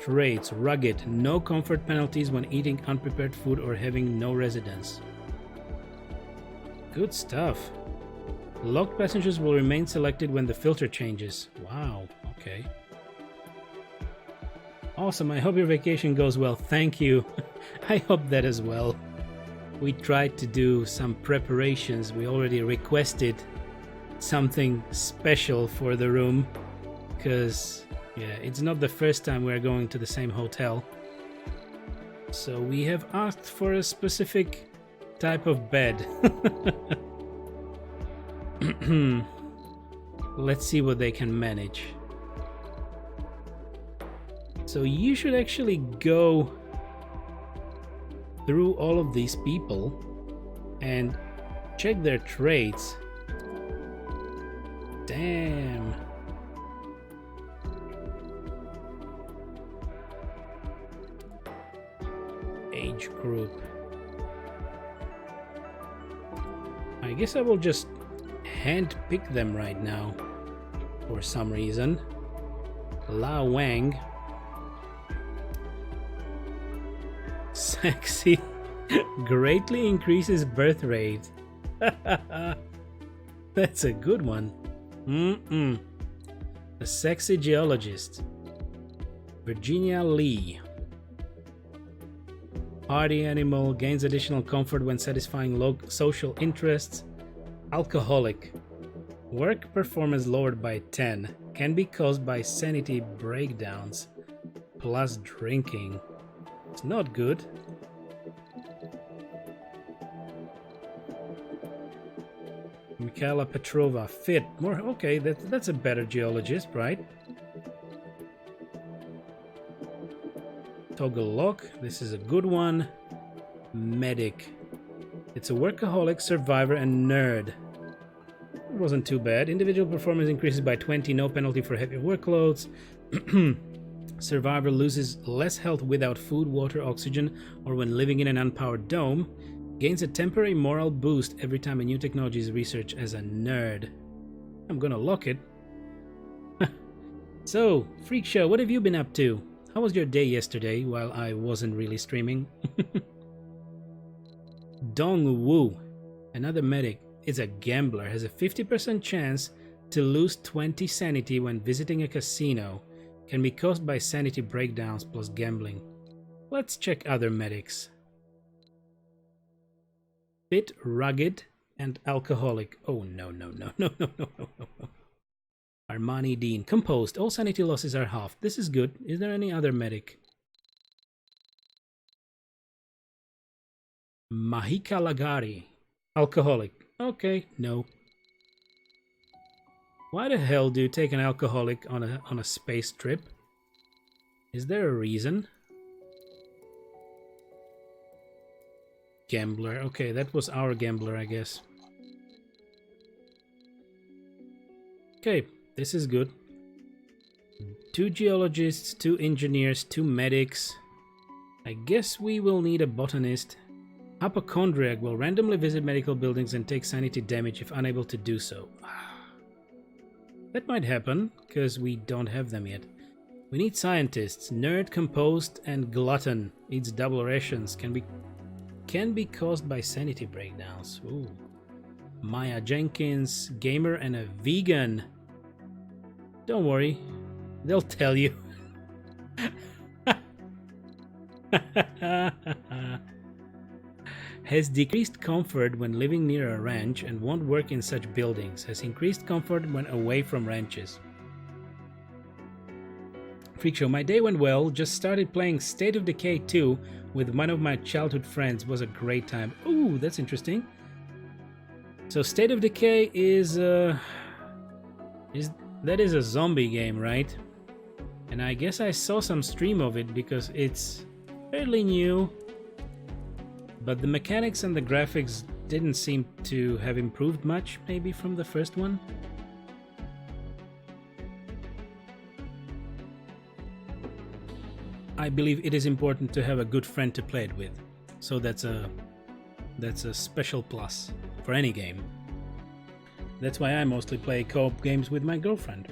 B: Traits, rugged, no comfort penalties when eating unprepared food or having no residence. Good stuff. Locked passengers will remain selected when the filter changes. Wow, okay. Awesome, I hope your vacation goes well. Thank you. I hope that as well. We tried to do some preparations. We already requested something special for the room because, yeah, it's not the first time we're going to the same hotel. So we have asked for a specific type of bed. Let's see what they can manage. So you should actually go through all of these people and check their traits. Damn. Age group. I guess I will just hand pick them right now for some reason. La Wang. Sexy. Greatly increases birth rate. That's a good one. A sexy geologist. Virginia Lee. Party animal, gains additional comfort when satisfying low social interests. Alcoholic. Work performance lowered by 10. Can be caused by sanity breakdowns. Plus drinking. It's not good. Mikhaila Petrova. Fit. More. Okay, that's a better geologist, right? Toggle lock. This is a good one. Medic. It's a workaholic, survivor, and nerd. It wasn't too bad. Individual performance increases by 20, no penalty for heavy workloads. Survivor loses less health without food, water, oxygen, or when living in an unpowered dome. Gains a temporary morale boost every time a new technology is researched as a nerd. I'm gonna lock it. So, Freak Show, what have you been up to? How was your day yesterday while I wasn't really streaming? Dong Wu, another medic, is a gambler, has a 50% chance to lose 20 sanity when visiting a casino. Can be caused by sanity breakdowns plus gambling. Let's check other medics. Fit, rugged, and alcoholic. Oh no. Armani Dean. Composed. All sanity losses are halved. This is good. Is there any other medic? Mahika Lagari. Alcoholic. Okay, no. Why the hell do you take an alcoholic on a space trip? Is there a reason? Gambler. Okay, that was our gambler, I guess. Okay, this is good. 2 geologists, 2 engineers, 2 medics. I guess we will need a botanist. Hypochondriac will randomly visit medical buildings and take sanity damage if unable to do so. That might happen, because we don't have them yet. We need scientists. Nerd, composed, and glutton. Eats double rations. Can be caused by sanity breakdowns. Ooh. Maya Jenkins, gamer, and a vegan. Don't worry, they'll tell you. Has decreased comfort when living near a ranch and won't work in such buildings. Has increased comfort when away from ranches. Freak Show, my day went well. Just started playing State of Decay 2 with one of my childhood friends. Was a great time. Ooh, that's interesting. So State of Decay is a zombie game, right? And I guess I saw some stream of it because it's fairly new. But the mechanics and the graphics didn't seem to have improved much, maybe from the first one. I believe it is important to have a good friend to play it with. So that's a special plus for any game. That's why I mostly play co-op games with my girlfriend.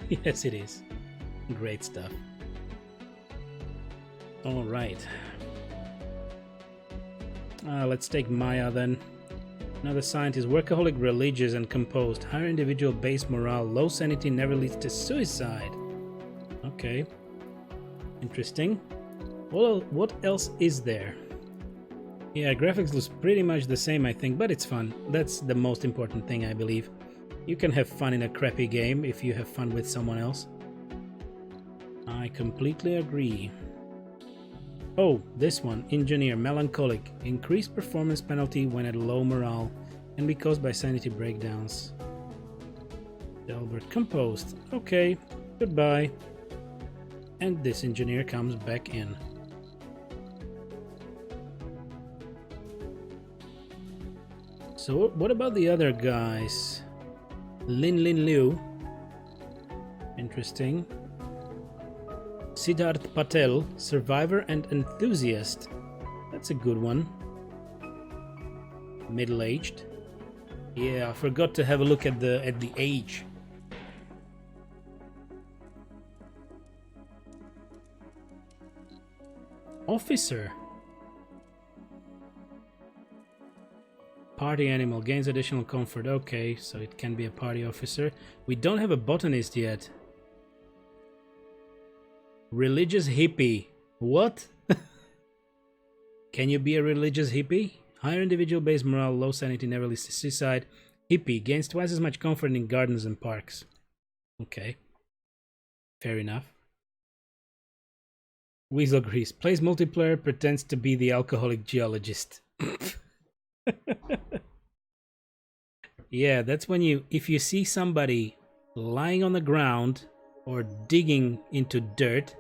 B: Yes, it is. Great stuff. All right. Let's take Maya then. Another scientist, workaholic, religious, and composed. Higher individual base morale, low sanity never leads to suicide. Okay. Interesting. Well, what else is there? Yeah, graphics looks pretty much the same, I think, but it's fun. That's the most important thing, I believe. You can have fun in a crappy game if you have fun with someone else. I completely agree. Oh, this one, engineer, melancholic, increased performance penalty when at low morale, can be caused by sanity breakdowns. Delbert, composed. Okay, goodbye. And this engineer comes back in. So what about the other guys? Lin Liu. Interesting. Siddharth Patel, survivor and enthusiast. That's a good one. Middle-aged. Yeah, I forgot to have a look at the age. Officer. Party animal gains additional comfort. Okay, so it can be a party officer. We don't have a botanist yet. Religious hippie. What? Can you be a religious hippie? Higher individual based morale, low sanity, never leads to suicide. Hippie gains twice as much comfort in gardens and parks. Okay. Fair enough. Weasel Grease plays multiplayer, pretends to be the alcoholic geologist. Yeah, that's when if you see somebody lying on the ground or digging into dirt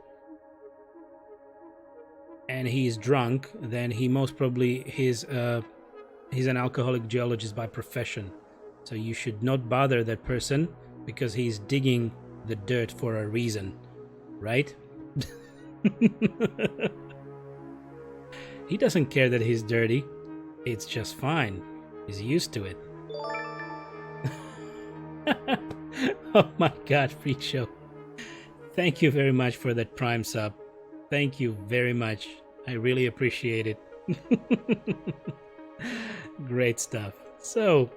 B: and he's drunk, then he most probably he's an alcoholic geologist by profession. So you should not bother that person because he's digging the dirt for a reason, right? He doesn't care that he's dirty. It's just fine. He's used to it. Oh my god, Freak Show. Thank you very much for that Prime sub. Thank you very much. I really appreciate it. Great stuff. So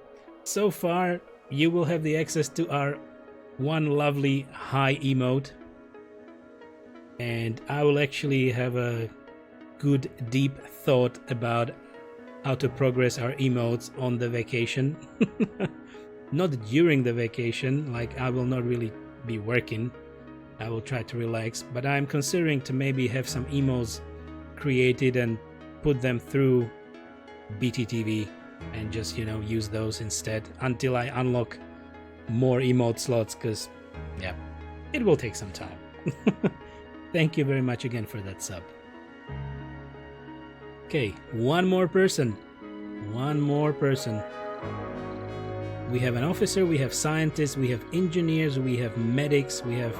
B: far, you will have the access to our one lovely high emote. And I will actually have a good deep thought about how to progress our emotes on the vacation. Not during the vacation, like I will not really be working. I will try to relax, but I'm considering to maybe have some emotes created and put them through BTTV and just, you know, use those instead until I unlock more emote slots, because, yeah, it will take some time. Thank you very much again for that sub. Okay, one more person. One more person. We have an officer, we have scientists, we have engineers, we have medics, we have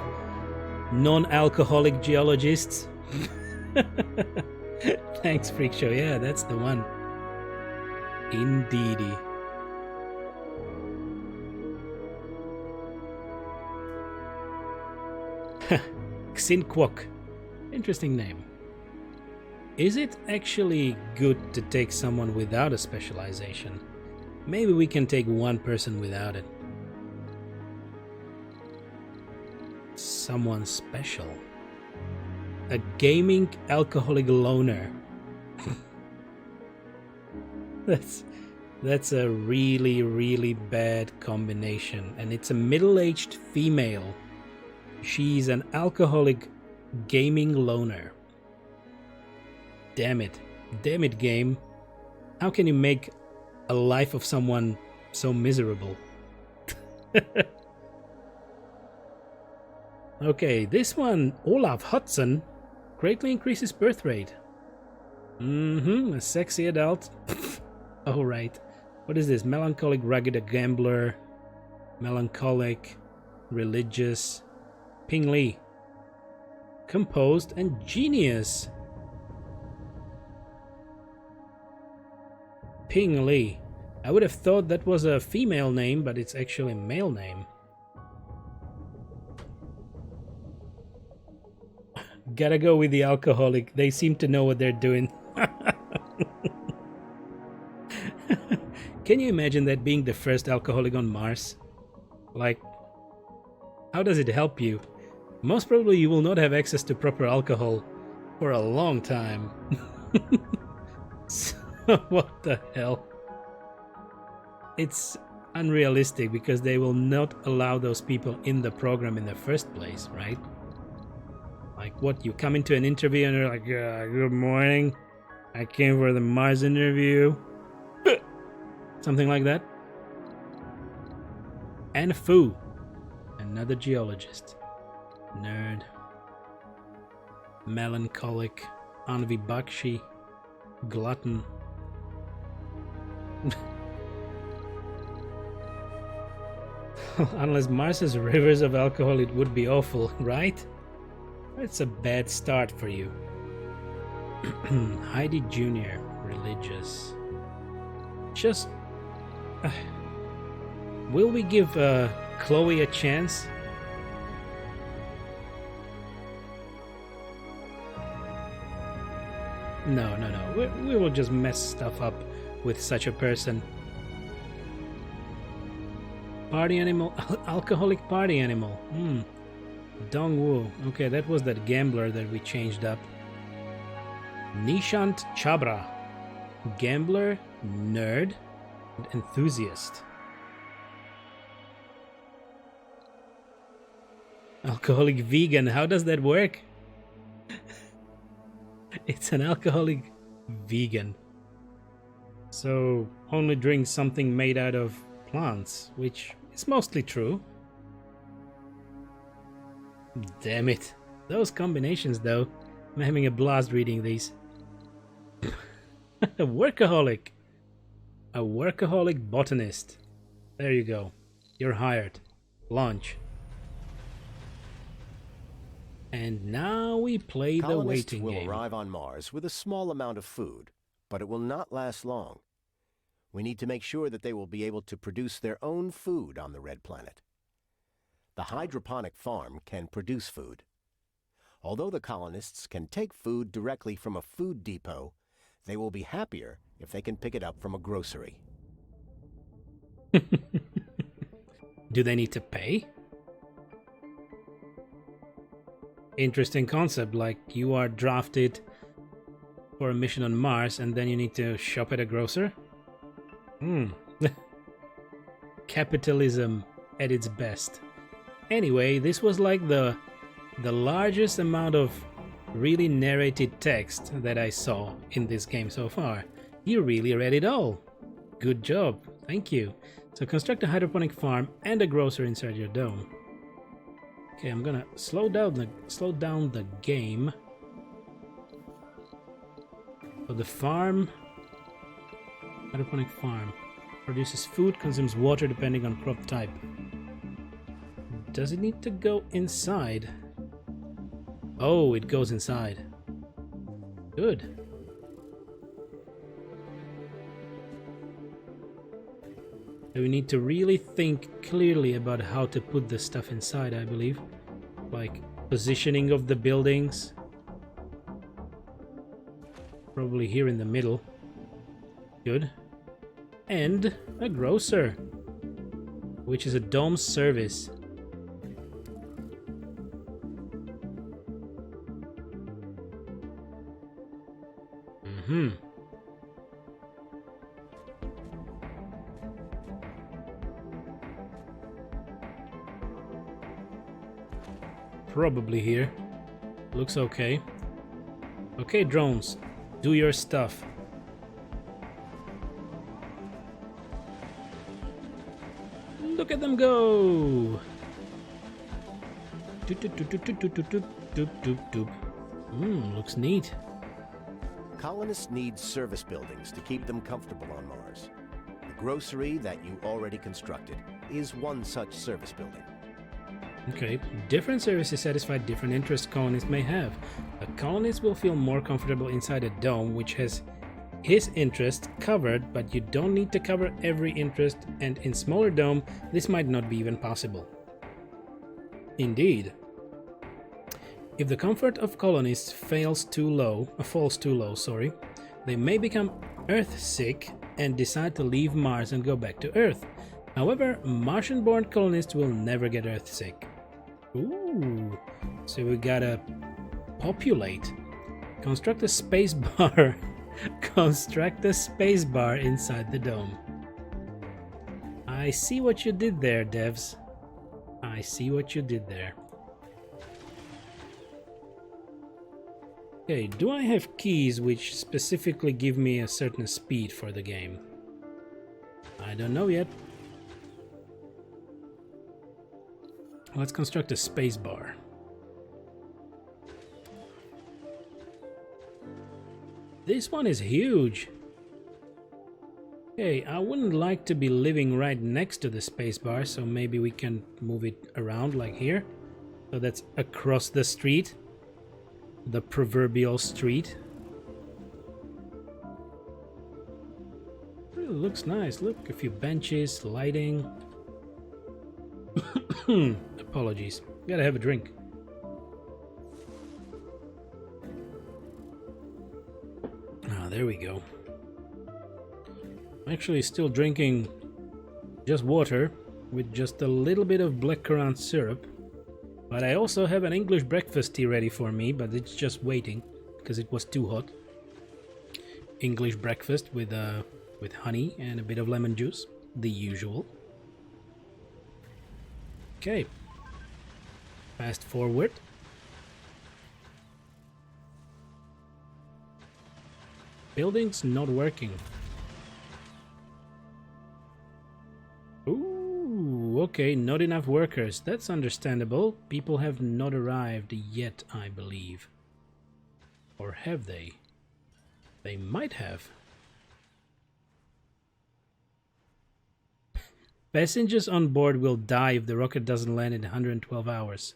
B: non-alcoholic geologists. Thanks, Freak Show. Yeah, that's the one. Indeedy. Xinquok. Interesting name. Is it actually good to take someone without a specialization? Maybe we can take one person without it. Someone special. A gaming alcoholic loner. That's a really, really bad combination. And it's a middle-aged female. She's an alcoholic gaming loner. Damn it. Damn it, game. How can you make a life of someone so miserable? Okay, this one, Olaf Hudson, greatly increases birth rate. A sexy adult. Oh, right. What is this? Melancholic, rugged, a gambler. Melancholic, religious. Ping Li. Composed and genius. Ping Li. I would have thought that was a female name, but it's actually a male name. Gotta go with the alcoholic. They seem to know what they're doing. Can you imagine that being the first alcoholic on Mars? Like, how does it help you? Most probably you will not have access to proper alcohol for a long time. So, what the hell? It's unrealistic because they will not allow those people in the program in the first place, right? Like, what, you come into an interview and they're like, good morning, I came for the Mars interview. Something like that. And Fu, another geologist. Nerd. melancholic, anvibakshi, glutton. Unless Mars has rivers of alcohol, it would be awful, right? It's a bad start for you. Heidi Jr., religious. Just... will we give Chloe a chance? No. We will just mess stuff up with such a person. Party animal, alcoholic party animal. Dongwu. Okay, that was that gambler that we changed up. Nishant Chabra. Gambler, nerd, and enthusiast. Alcoholic vegan. How does that work? It's an alcoholic vegan. So only drinks something made out of plants, which is mostly true. Damn it. Those combinations though. I'm having a blast reading these. A workaholic. A workaholic botanist. There you go. You're hired. Launch. And now we play the waiting
C: will
B: game.
C: arrive on Mars with a small amount of food, but it will not last long. We need to make sure that they will be able to produce their own food on the red planet. The hydroponic farm can produce food. Although the colonists can take food directly from a food depot, they will be happier if they can pick it up from a grocery.
B: Do they need to pay? Interesting concept, like you are drafted for a mission on Mars and then you need to shop at a grocer? Capitalism at its best. Anyway, this was like the largest amount of really narrated text that I saw in this game so far. You really read it all. Good job. Thank you. So construct a hydroponic farm and a grocer inside your dome. Okay, I'm gonna slow down the game. So the farm, hydroponic farm, produces food, consumes water depending on crop type. Does it need to go inside? Oh, it goes inside. Good. We need to really think clearly about how to put the stuff inside, I believe. Like positioning of the buildings. Probably here in the middle. Good. And a grocer, which is a dome service. Probably here. Looks okay. Okay, drones, do your stuff. Look at them go! Looks neat.
C: Colonists need service buildings to keep them comfortable on Mars. The grocery that you already constructed is one such service building.
B: Okay, different services satisfy different interests colonists may have. A colonist will feel more comfortable inside a dome which has his interest covered, but you don't need to cover every interest, and in smaller dome this might not be even possible. Indeed. If the comfort of colonists falls too low, they may become Earth sick and decide to leave Mars and go back to Earth. However, Martian-born colonists will never get Earth sick. Ooh, so we gotta populate. Construct a space bar. Construct a space bar inside the dome. I see what you did there, devs. I see what you did there. Okay, do I have keys which specifically give me a certain speed for the game? I don't know yet. Let's construct a space bar. This one is huge. Okay, I wouldn't like to be living right next to the spacebar, so maybe we can move it around like here. So that's across the street. The proverbial street. Really looks nice. Look, a few benches, lighting. Apologies. Gotta have a drink. Ah, there we go. I'm actually still drinking just water with just a little bit of blackcurrant syrup. But I also have an English breakfast tea ready for me, but it's just waiting because it was too hot. English breakfast with honey and a bit of lemon juice, the usual. Okay. Fast forward. Building's not working. Ooh, okay, not enough workers. That's understandable. People have not arrived yet, I believe. Or have they? They might have. Passengers on board will die if the rocket doesn't land in 112 hours.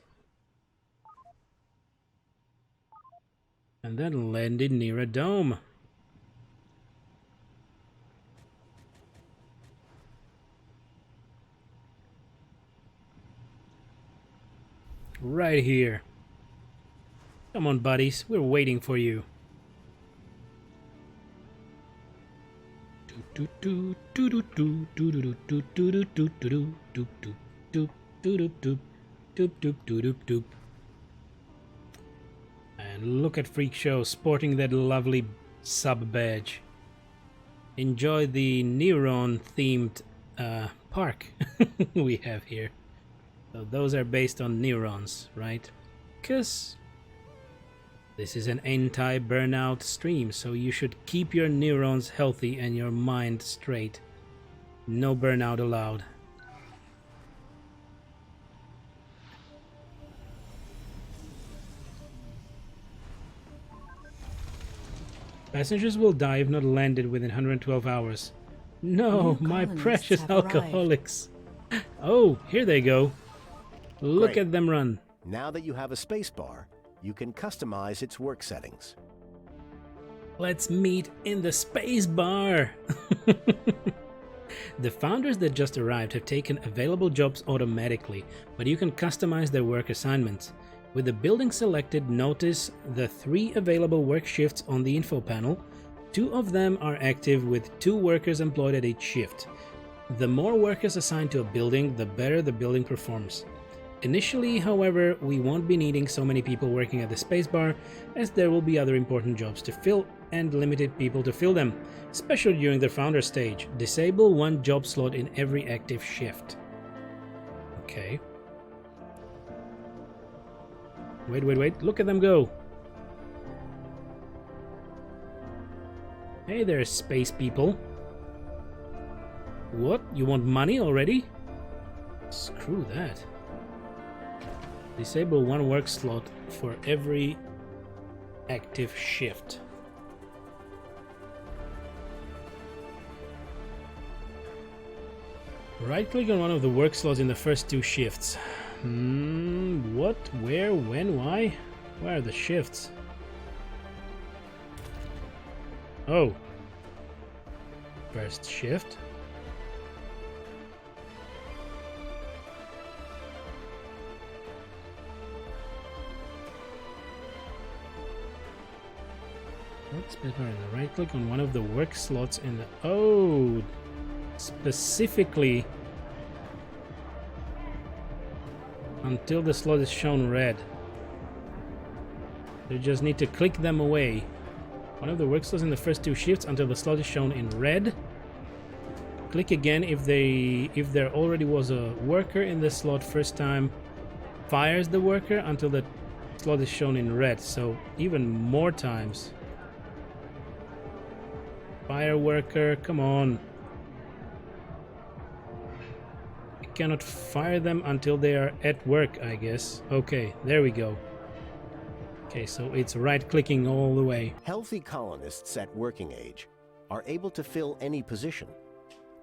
B: And then landed near a dome. Right here. Come on, buddies. We're waiting for you. And look at Freak Show sporting that lovely sub badge. Enjoy the Neuron themed park we have here. So those are based on neurons, right? Because this is an anti-burnout stream, so you should keep your neurons healthy and your mind straight. No burnout allowed. Passengers will die if not landed within 112 hours. No, my precious alcoholics. Oh, here they go. Look
C: Great.
B: at them run.
C: Now that you have a spacebar, you can customize its work settings.
B: Let's meet in the space bar. The founders that just arrived have taken available jobs automatically, but you can customize their work assignments. With the building selected, notice the 3 available work shifts on the info panel. 2 of them are active with 2 workers employed at each shift. The more workers assigned to a building, the better the building performs. Initially, however, we won't be needing so many people working at the spacebar, as there will be other important jobs to fill and limited people to fill them, especially during the founder stage. Disable 1 job slot in every active shift. Okay. Wait, look at them go. Hey there, space people. What? You want money already? Screw that. Disable 1 work slot for every active shift. Right-click on one of the work slots in the first 2 shifts. What? Where? When? Why? Where are the shifts? Oh. First shift. Right click on one of the work slots in the... Oh! Specifically until the slot is shown red. You just need to click them away. One of the work slots in the first 2 shifts until the slot is shown in red. Click again if there already was a worker in the slot first time. Fires the worker until the slot is shown in red. So even more times. Fire worker, come on. I cannot fire them until they are at work, I guess. Okay, there we go. Okay, so it's right-clicking all the way.
C: Healthy colonists at working age are able to fill any position,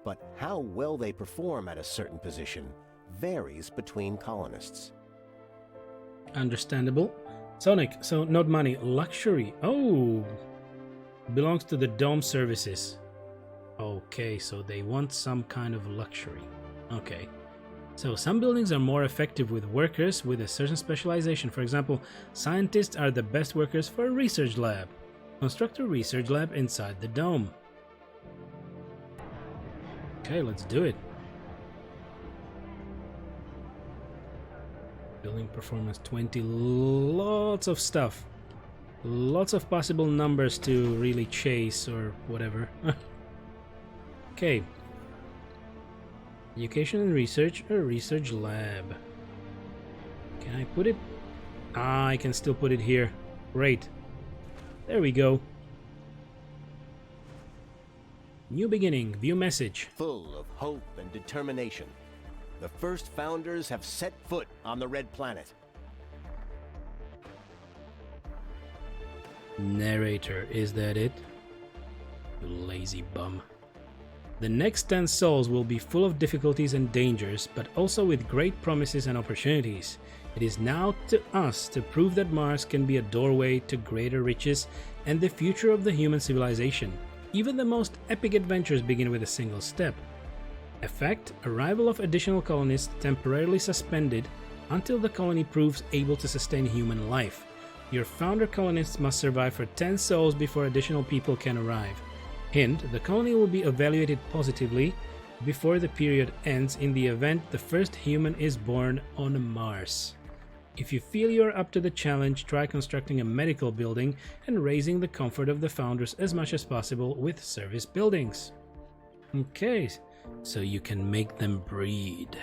C: but how well they perform at a certain position varies between colonists.
B: Understandable. Sonic, so not money, luxury. Oh, belongs to the dome services. Okay, so they want some kind of luxury. Okay. So some buildings are more effective with workers with a certain specialization. For example, scientists are the best workers for a research lab. Construct a research lab inside the dome. Okay, let's do it. Building performance 20, lots of stuff. Lots of possible numbers to really chase or whatever. Okay. Education and research, a research lab. Can I put it? Ah, I can still put it here. Great. There we go. New beginning, view message.
C: Full of hope and determination, the first founders have set foot on the Red Planet.
B: Narrator, is that it? You lazy bum. The next 10 sols will be full of difficulties and dangers, but also with great promises and opportunities. It is now to us to prove that Mars can be a doorway to greater riches and the future of the human civilization. Even the most epic adventures begin with a single step. Effect: arrival of additional colonists temporarily suspended until the colony proves able to sustain human life. Your founder colonists must survive for 10 sols before additional people can arrive. Hint: the colony will be evaluated positively before the period ends in the event the first human is born on Mars. If you feel you're up to the challenge, try constructing a medical building and raising the comfort of the founders as much as possible with service buildings. Okay, so you can make them breed.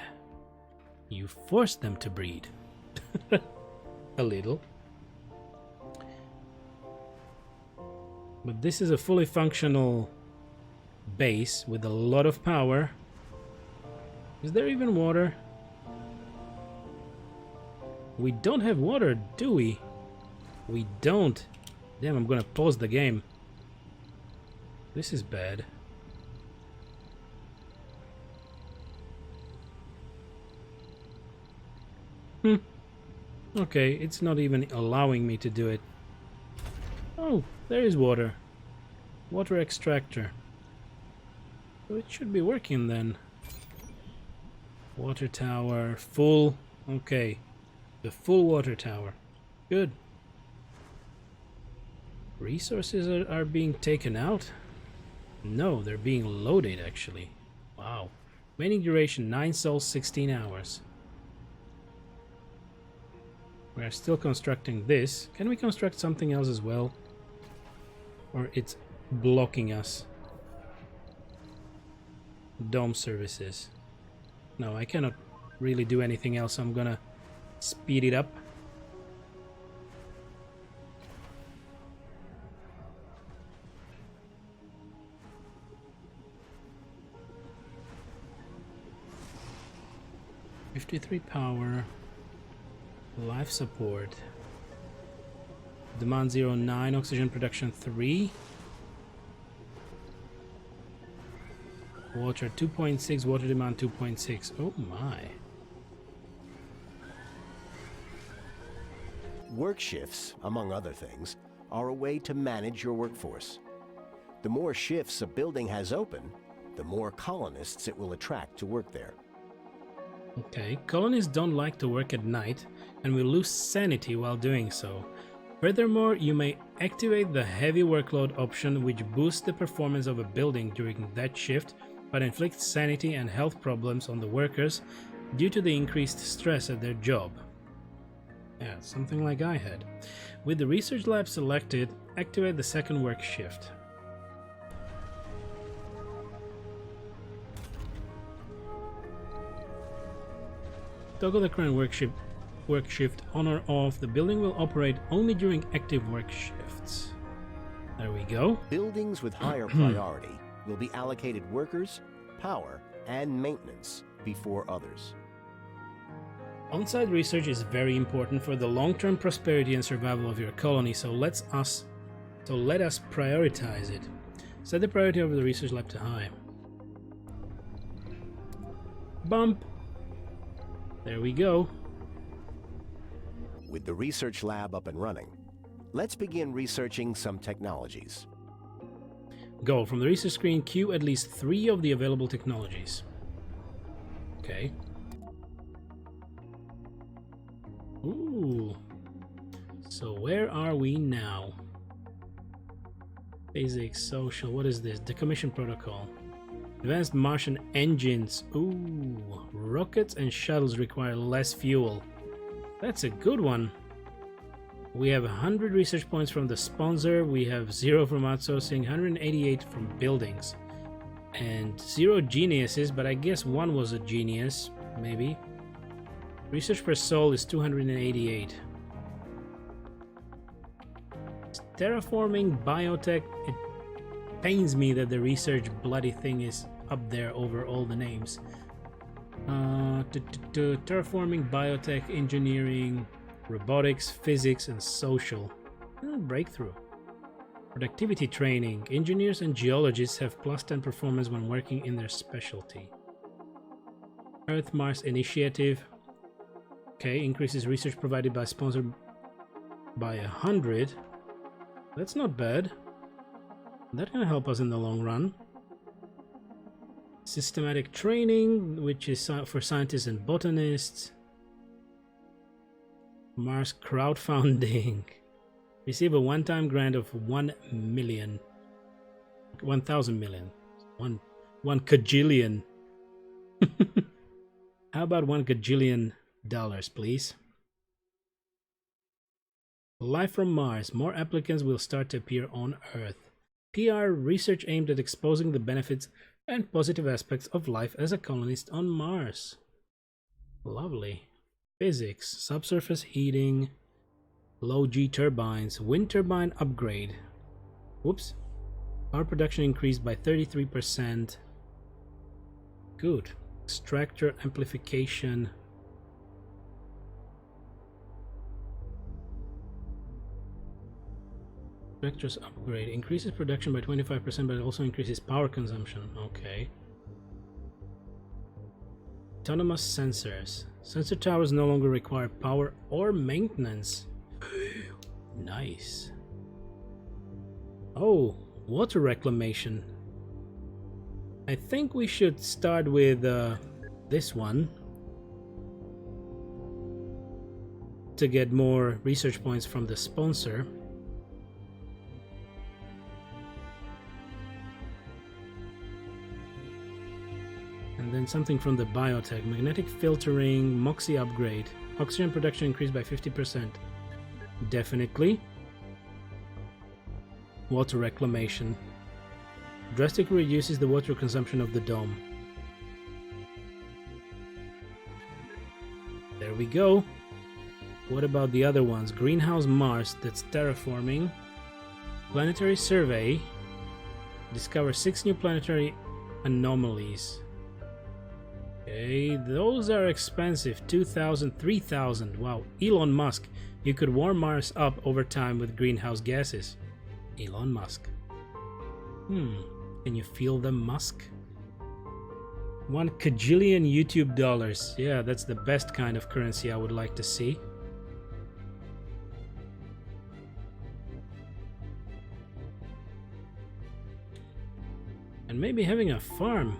B: You force them to breed. A little. But this is a fully functional base with a lot of power. Is there even water? We don't have water, do we? We don't. Damn, I'm gonna pause the game. This is bad. Okay, it's not even allowing me to do it. Oh, there is water. Water extractor. So it should be working then. Water tower, full. Okay. The full water tower. Good. Resources are being taken out? No, they're being loaded actually. Wow. Remaining duration 9 sols, 16 hours. We are still constructing this. Can we construct something else as well? Or it's blocking us? Dome services. No, I cannot really do anything else. I'm gonna speed it up. $53 power. Life support. Demand 0.9, oxygen production 3. Water 2.6, water demand 2.6. Oh my.
C: Work shifts, among other things, are a way to manage your workforce. The more shifts a building has open, the more colonists it will attract to work there.
B: Okay, colonists don't like to work at night and will lose sanity while doing so. Furthermore, you may activate the heavy workload option, which boosts the performance of a building during that shift but inflicts sanity and health problems on the workers due to the increased stress at their job. Yeah, something like I had. With the research lab selected, activate the second work shift. Toggle the current work shift on or off. The building will operate only during active work shifts. There we go.
C: Buildings with higher priority will be allocated workers, power, and maintenance before others.
B: On-site research is very important for the long-term prosperity and survival of your colony, so let us prioritize it. Set the priority of the research lab to high. Bump! There we go.
C: With the research lab up and running, let's begin researching some technologies.
B: Goal. From the research screen, queue at least 3 of the available technologies. Okay. Ooh. So where are we now? Physics, social, what is this? Decommission protocol. Advanced Martian engines. Ooh. Rockets and shuttles require less fuel. That's a good one. We have 100 research points from the sponsor. We have 0 from outsourcing, 188 from buildings. And 0 geniuses, but I guess 1 was a genius, maybe. Research per soul is 288. Terraforming, biotech. It pains me that the research bloody thing is up there over all the names. Terraforming, biotech, engineering, robotics, physics, and social. Breakthrough. Productivity training. Engineers and geologists have +10 performance when working in their specialty. Earth-Mars Initiative. Okay, increases research provided by sponsor by 100. That's not bad. That can help us in the long run. Systematic training, which is for scientists and botanists. Mars crowdfunding. Receive a one-time grant of 1 million. 1,000 million. One kajillion. How about $1 gajillion, please? Life from Mars. More applicants will start to appear on Earth. PR research aimed at exposing the benefits and positive aspects of life as a colonist on Mars. Lovely. Physics. Subsurface heating. Low G turbines. Wind turbine upgrade. Whoops. Power production increased by 33%. Good. Extractor amplification. Extractors upgrade. Increases production by 25%, but it also increases power consumption. Okay. Autonomous sensors. Sensor towers no longer require power or maintenance. Nice. Oh, water reclamation. I think we should start with this one to get more research points from the sponsor. And then something from the biotech. Magnetic filtering, Moxie upgrade. Oxygen production increased by 50%. Definitely. Water reclamation. Drastically reduces the water consumption of the dome. There we go. What about the other ones? Greenhouse Mars, that's terraforming. Planetary survey. Discover 6 new planetary anomalies. Okay, those are expensive. 2,000, 3,000. Wow. Elon Musk. You could warm Mars up over time with greenhouse gases. Elon Musk. Can you feel the Musk? 1 kajillion YouTube dollars. Yeah, that's the best kind of currency I would like to see. And maybe having a farm.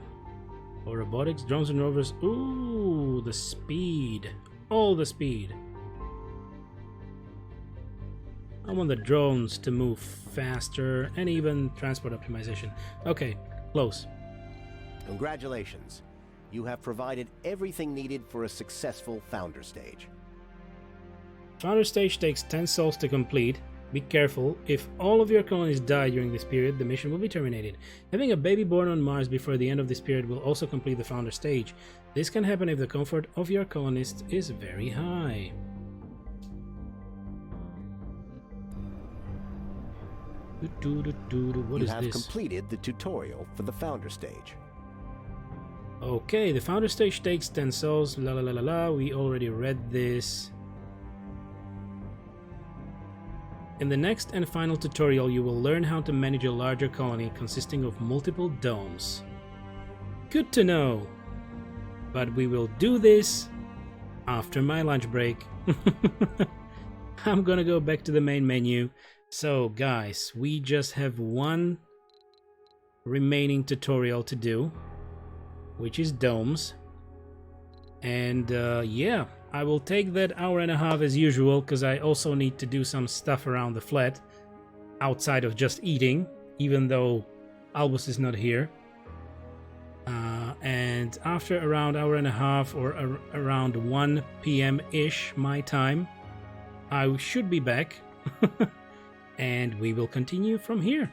B: Or robotics, drones and rovers. Ooh, the speed. All the speed. I want the drones to move faster and even transport optimization. Okay, close.
C: Congratulations. You have provided everything needed for a successful founder stage.
B: Founder stage takes 10 souls to complete. Be careful. If all of your colonies die during this period, the mission will be terminated. Having a baby born on Mars before the end of this period will also complete the founder stage. This can happen if the comfort of your colonists is very high. What
C: You
B: is
C: have
B: this?
C: completed the tutorial for the founder stage.
B: Okay, the founder stage takes 10 souls. La la la la la. We already read this. In the next and final tutorial, you will learn how to manage a larger colony consisting of multiple domes. Good to know. But we will do this after my lunch break. I'm gonna go back to the main menu. So guys, we just have one remaining tutorial to do, which is domes. And yeah, I will take that hour and a half as usual, because I also need to do some stuff around the flat outside of just eating, even though Albus is not here. And after around hour and a half, or around 1 p.m.-ish my time, I should be back. And we will continue from here.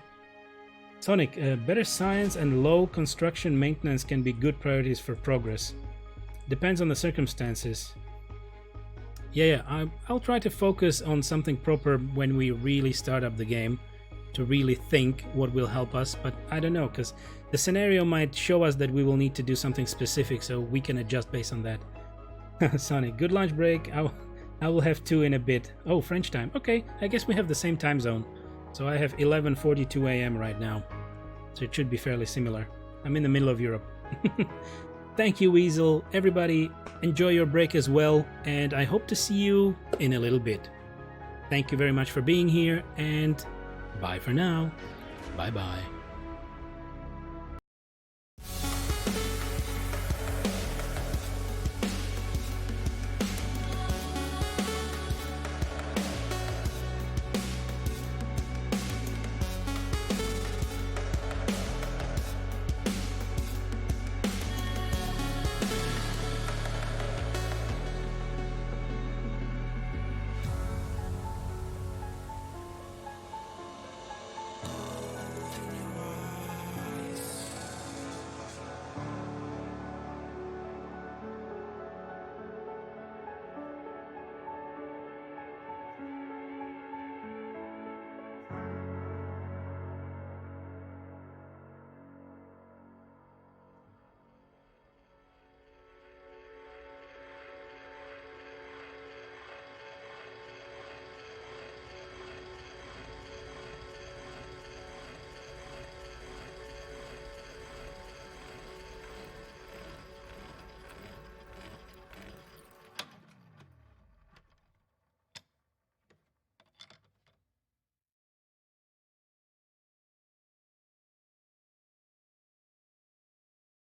B: Sonic, better science and low construction maintenance can be good priorities for progress. Depends on the circumstances. Yeah, I'll try to focus on something proper when we really start up the game, to really think what will help us, but I don't know, because the scenario might show us that we will need to do something specific, so we can adjust based on that. Sonic, good lunch break. I will have 2 in a bit. Oh, French time. Okay, I guess we have the same time zone. So I have 11:42 a.m. right now. So it should be fairly similar. I'm in the middle of Europe. Thank you, Weasel. Everybody, enjoy your break as well, and I hope to see you in a little bit. Thank you very much for being here, and bye for now. Bye-bye.